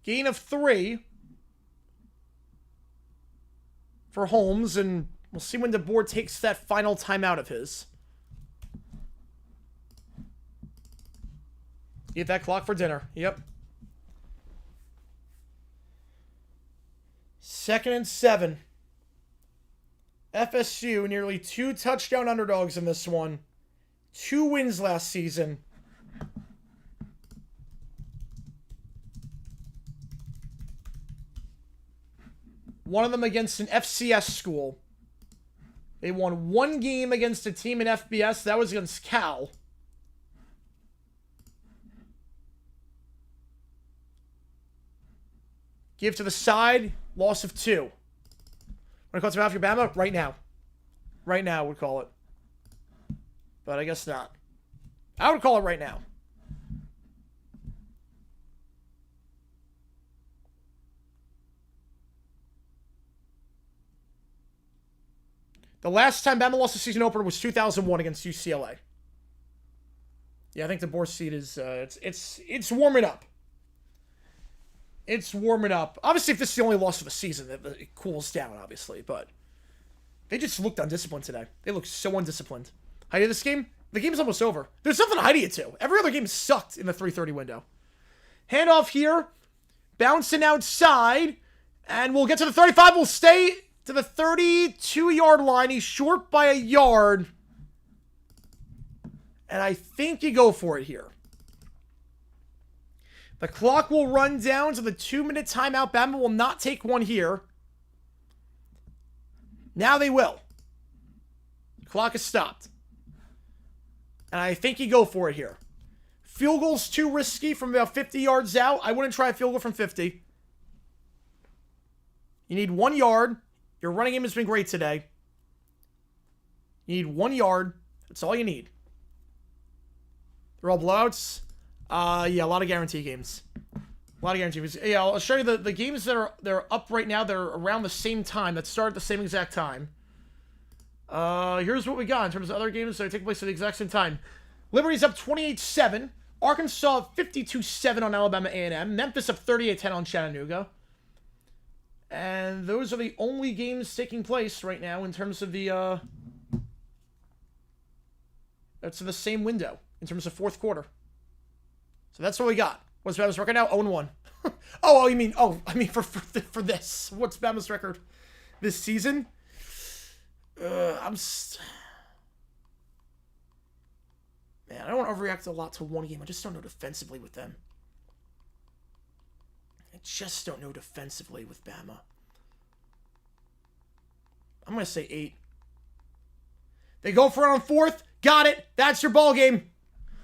Gain of 3 for Holmes, and we'll see when DeBoer takes that final timeout of his. Eat that clock for dinner. Yep. 2nd and 7. FSU, nearly 2 touchdown underdogs in this one. 2 wins last season. One of them against an FCS school. They won 1 game against a team in FBS. That was against Cal. Give to the side. Loss of 2. Want to call it Bama? Right now. Right now, we'd call it. But I guess not. I would call it right now. The last time Bama lost the season opener was 2001 against UCLA. Yeah, I think the DeBoer seat is it's warming up. It's warming up. Obviously, if this is the only loss of the season, it cools down, obviously. But they just looked undisciplined today. They looked so undisciplined. Heidi, this game, the game's almost over. There's nothing to Heidi it to. Every other game sucked in the 3:30 window. Handoff here. Bouncing outside. And we'll get to the 35. We'll stay to the 32-yard line. He's short by a yard. And I think you go for it here. The clock will run down to the 2-minute timeout. Bama will not take one here. Now they will. The clock is stopped. And I think you go for it here. Field goal's too risky from about 50 yards out. I wouldn't try a field goal from 50. You need 1 yard. Your running game has been great today. You need 1 yard. That's all you need. They're all blowouts. Yeah, a lot of guarantee games. A lot of guarantee games. Yeah, I'll show you the games that are up right now. They're around the same time. That start at the same exact time. Here's what we got in terms of other games that are taking place at the exact same time. Liberty's up 28-7. Arkansas 52-7 on Alabama A&M. Memphis up 38-10 on Chattanooga. And those are the only games taking place right now in terms of the that's in the same window in terms of fourth quarter. So that's what we got. What's Bama's record now? 0-1. I mean for this. What's Bama's record this season? Man, I don't want to overreact a lot to one game. I just don't know defensively with them. I just don't know defensively with Bama. I'm going to say 8. They go for it on 4th. Got it. That's your ball game.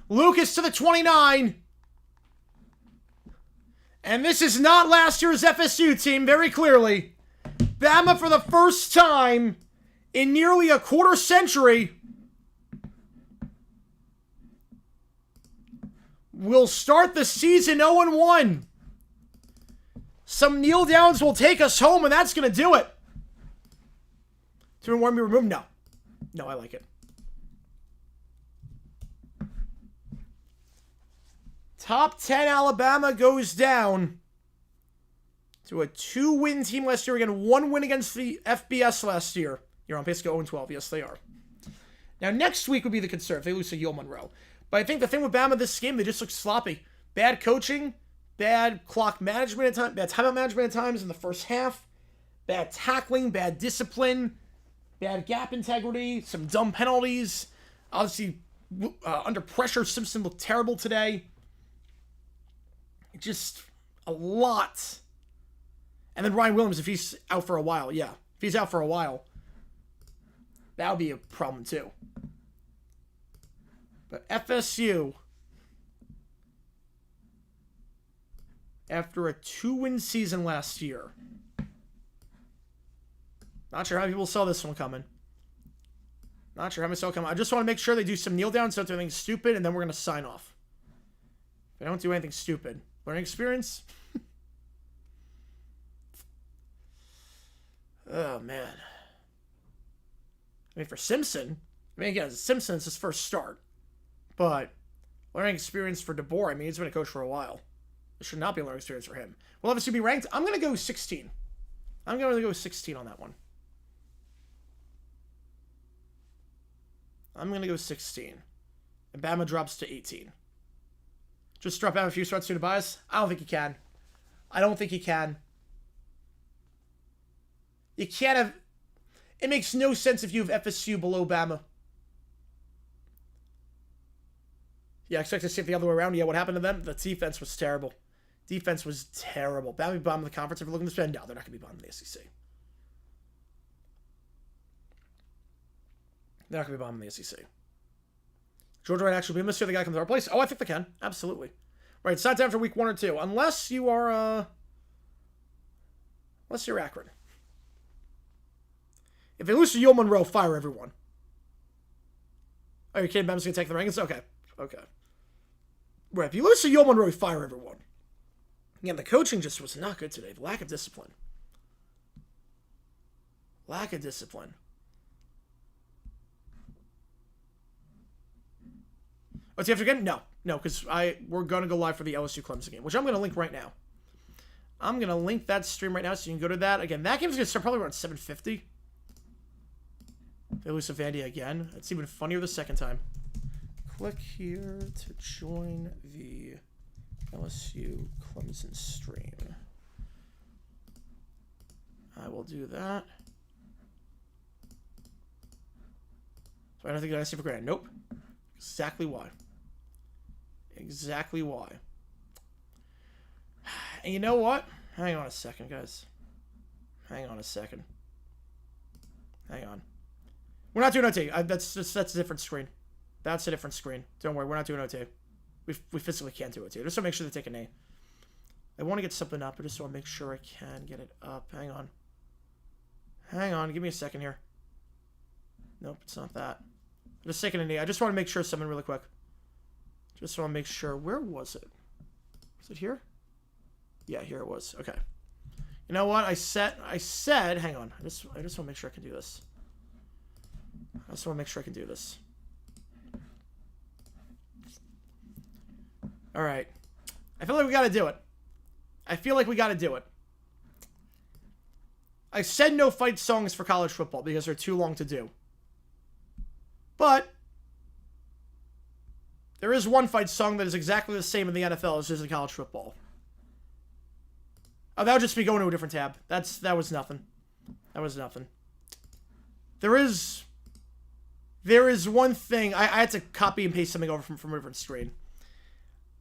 Lucas to the 29. And this is not last year's FSU team, very clearly. Bama, for the first time in nearly a quarter century, will start the season 0-1. Some kneel downs will take us home, and that's going to do it. To warn me removed? No. No, I like it. Top 10 Alabama goes down to a 2-win team last year. Again, 1 win against the FBS last year. You're on pace to go 0-12. Yes, they are. Now, next week would be the concern if they lose to Yale Monroe. But I think the thing with Bama this game, they just look sloppy. Bad coaching, bad clock management at times, bad timeout management at times in the first half, bad tackling, bad discipline, bad gap integrity, some dumb penalties. Obviously, under pressure, Simpson looked terrible today. Just a lot. And then Ryan Williams, if he's out for a while, yeah. If he's out for a while, that would be a problem too. But FSU, after a 2-win season last year, not sure how many people saw this one coming. Not sure how many saw it coming. I just want to make sure they do some kneel downs, don't do anything stupid, and then we're going to sign off. If they don't do anything stupid. Learning experience? Oh, man. I mean, for Simpson, again, Simpson's his first start. But learning experience for DeBoer, I mean, he's been a coach for a while. It should not be a learning experience for him. Will obviously be ranked. I'm going to go 16. I'm going to go 16 on that one. I'm going to go 16. And Bama drops to 18. Just drop out a few starts due to bias? I don't think he can. I don't think he can. You can't have... It makes no sense if you have FSU below Bama. Yeah, I expect to see it the other way around. Yeah, what happened to them? The defense was terrible. Defense was terrible. Bama be bombing the conference if you're looking to spend. No, they're not going to be bombing the SEC. They're not going to be bombing the SEC. Georgia might actually be missed here. The guy comes to our place. Oh, I think they can. Absolutely. Right, it's not time for week 1 or 2. Unless you are, unless you're Akron. If they lose to Yale Monroe, fire everyone. Are you kidding? Bama's going to take the rankings? Okay. Okay. Right, if you lose to Yale Monroe, fire everyone. Again, the coaching just was not good today. The lack of discipline. Lack of discipline. Oh, it's after again? No. No, because we're going to go live for the LSU Clemson game, which I'm going to link right now. I'm going to link that stream right now so you can go to that. Again, that game's going to start probably around 7:50. They lose to Vandy again. It's even funnier the second time. Click here to join the LSU Clemson stream. I will do that. So I don't think I see for granted. Nope. Exactly why. Exactly why. And you know what? Hang on a second, guys. Hang on a second. Hang on. We're not doing OT. That's a different screen. That's a different screen. Don't worry, we're not doing OT. We physically can't do OT. Just to make sure they take a A. I want to get something up, but just want to make sure I can get it up. Hang on. Hang on. Give me a second here. Nope, it's not that. I'm just taking a knee. I just want to make sure something really quick. Just want to make sure. Where was it? Was it here? Yeah, here it was. Okay. You know what? I said. Hang on. I just want to make sure I can do this. I just want to make sure I can do this. All right. I feel like we got to do it. I feel like we got to do it. I said no fight songs for college football because they're too long to do. But there is one fight song that is exactly the same in the NFL as it is in college football. Oh, that would just be going to a different tab. That was nothing. That was nothing. There is one thing. I had to copy and paste something over from a different screen.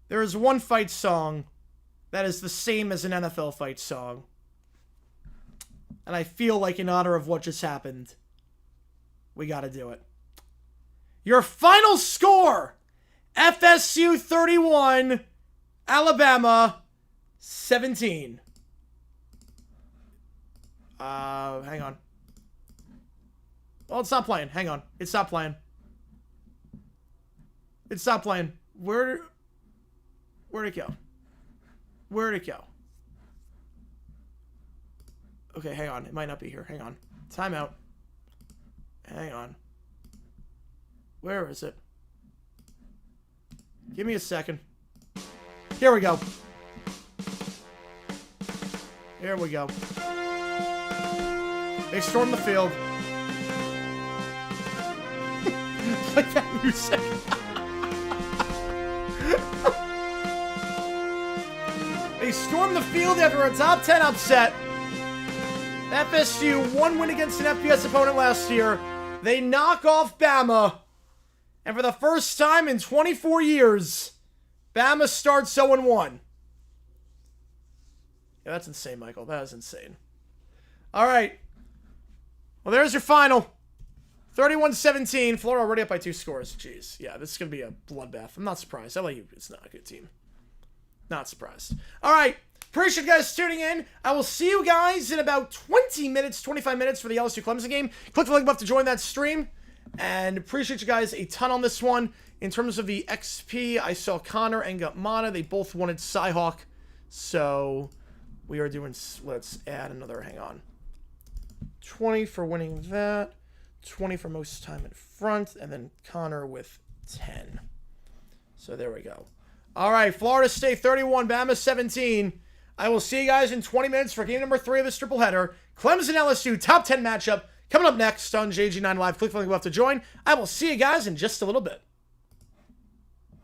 There is one fight song that is the same as an NFL fight song. And I feel like in honor of what just happened, we got to do it. Your final score, FSU 31, Alabama 17. Hang on. Well, it's not playing. Hang on. It's not playing. It's not playing. Where'd it go? Where'd it go? Okay, hang on. It might not be here. Hang on. Timeout. Hang on. Where is it? Give me a second. Here we go. Here we go. They storm the field. Like that music. They storm the field after a top 10 upset. FSU, one win against an FBS opponent last year. They knock off Bama. And for the first time in 24 years, Bama starts 0-1. Yeah, that's insane, Michael. That is insane. All right. Well, there's your final. 31-17. Florida already up by 2 scores. Jeez. Yeah, this is going to be a bloodbath. I'm not surprised. LAU is not a good team. Not surprised. All right. Appreciate you guys tuning in. I will see you guys in about 20 minutes, 25 minutes for the LSU Clemson game. Click the link above to join that stream. And appreciate you guys a ton on this one. In terms of the XP, I saw Connor and Gutmana. They both wanted Cyhawk. So we are doing, let's add another, hang on. 20 for winning that. 20 for most time in front. And then Connor with 10. So there we go. All right, Florida State 31, Bama 17. I will see you guys in 20 minutes for game number 3 of this triple header. Clemson LSU top 10 matchup coming up next on JG9 Live. Click the link above to join. I will see you guys in just a little bit.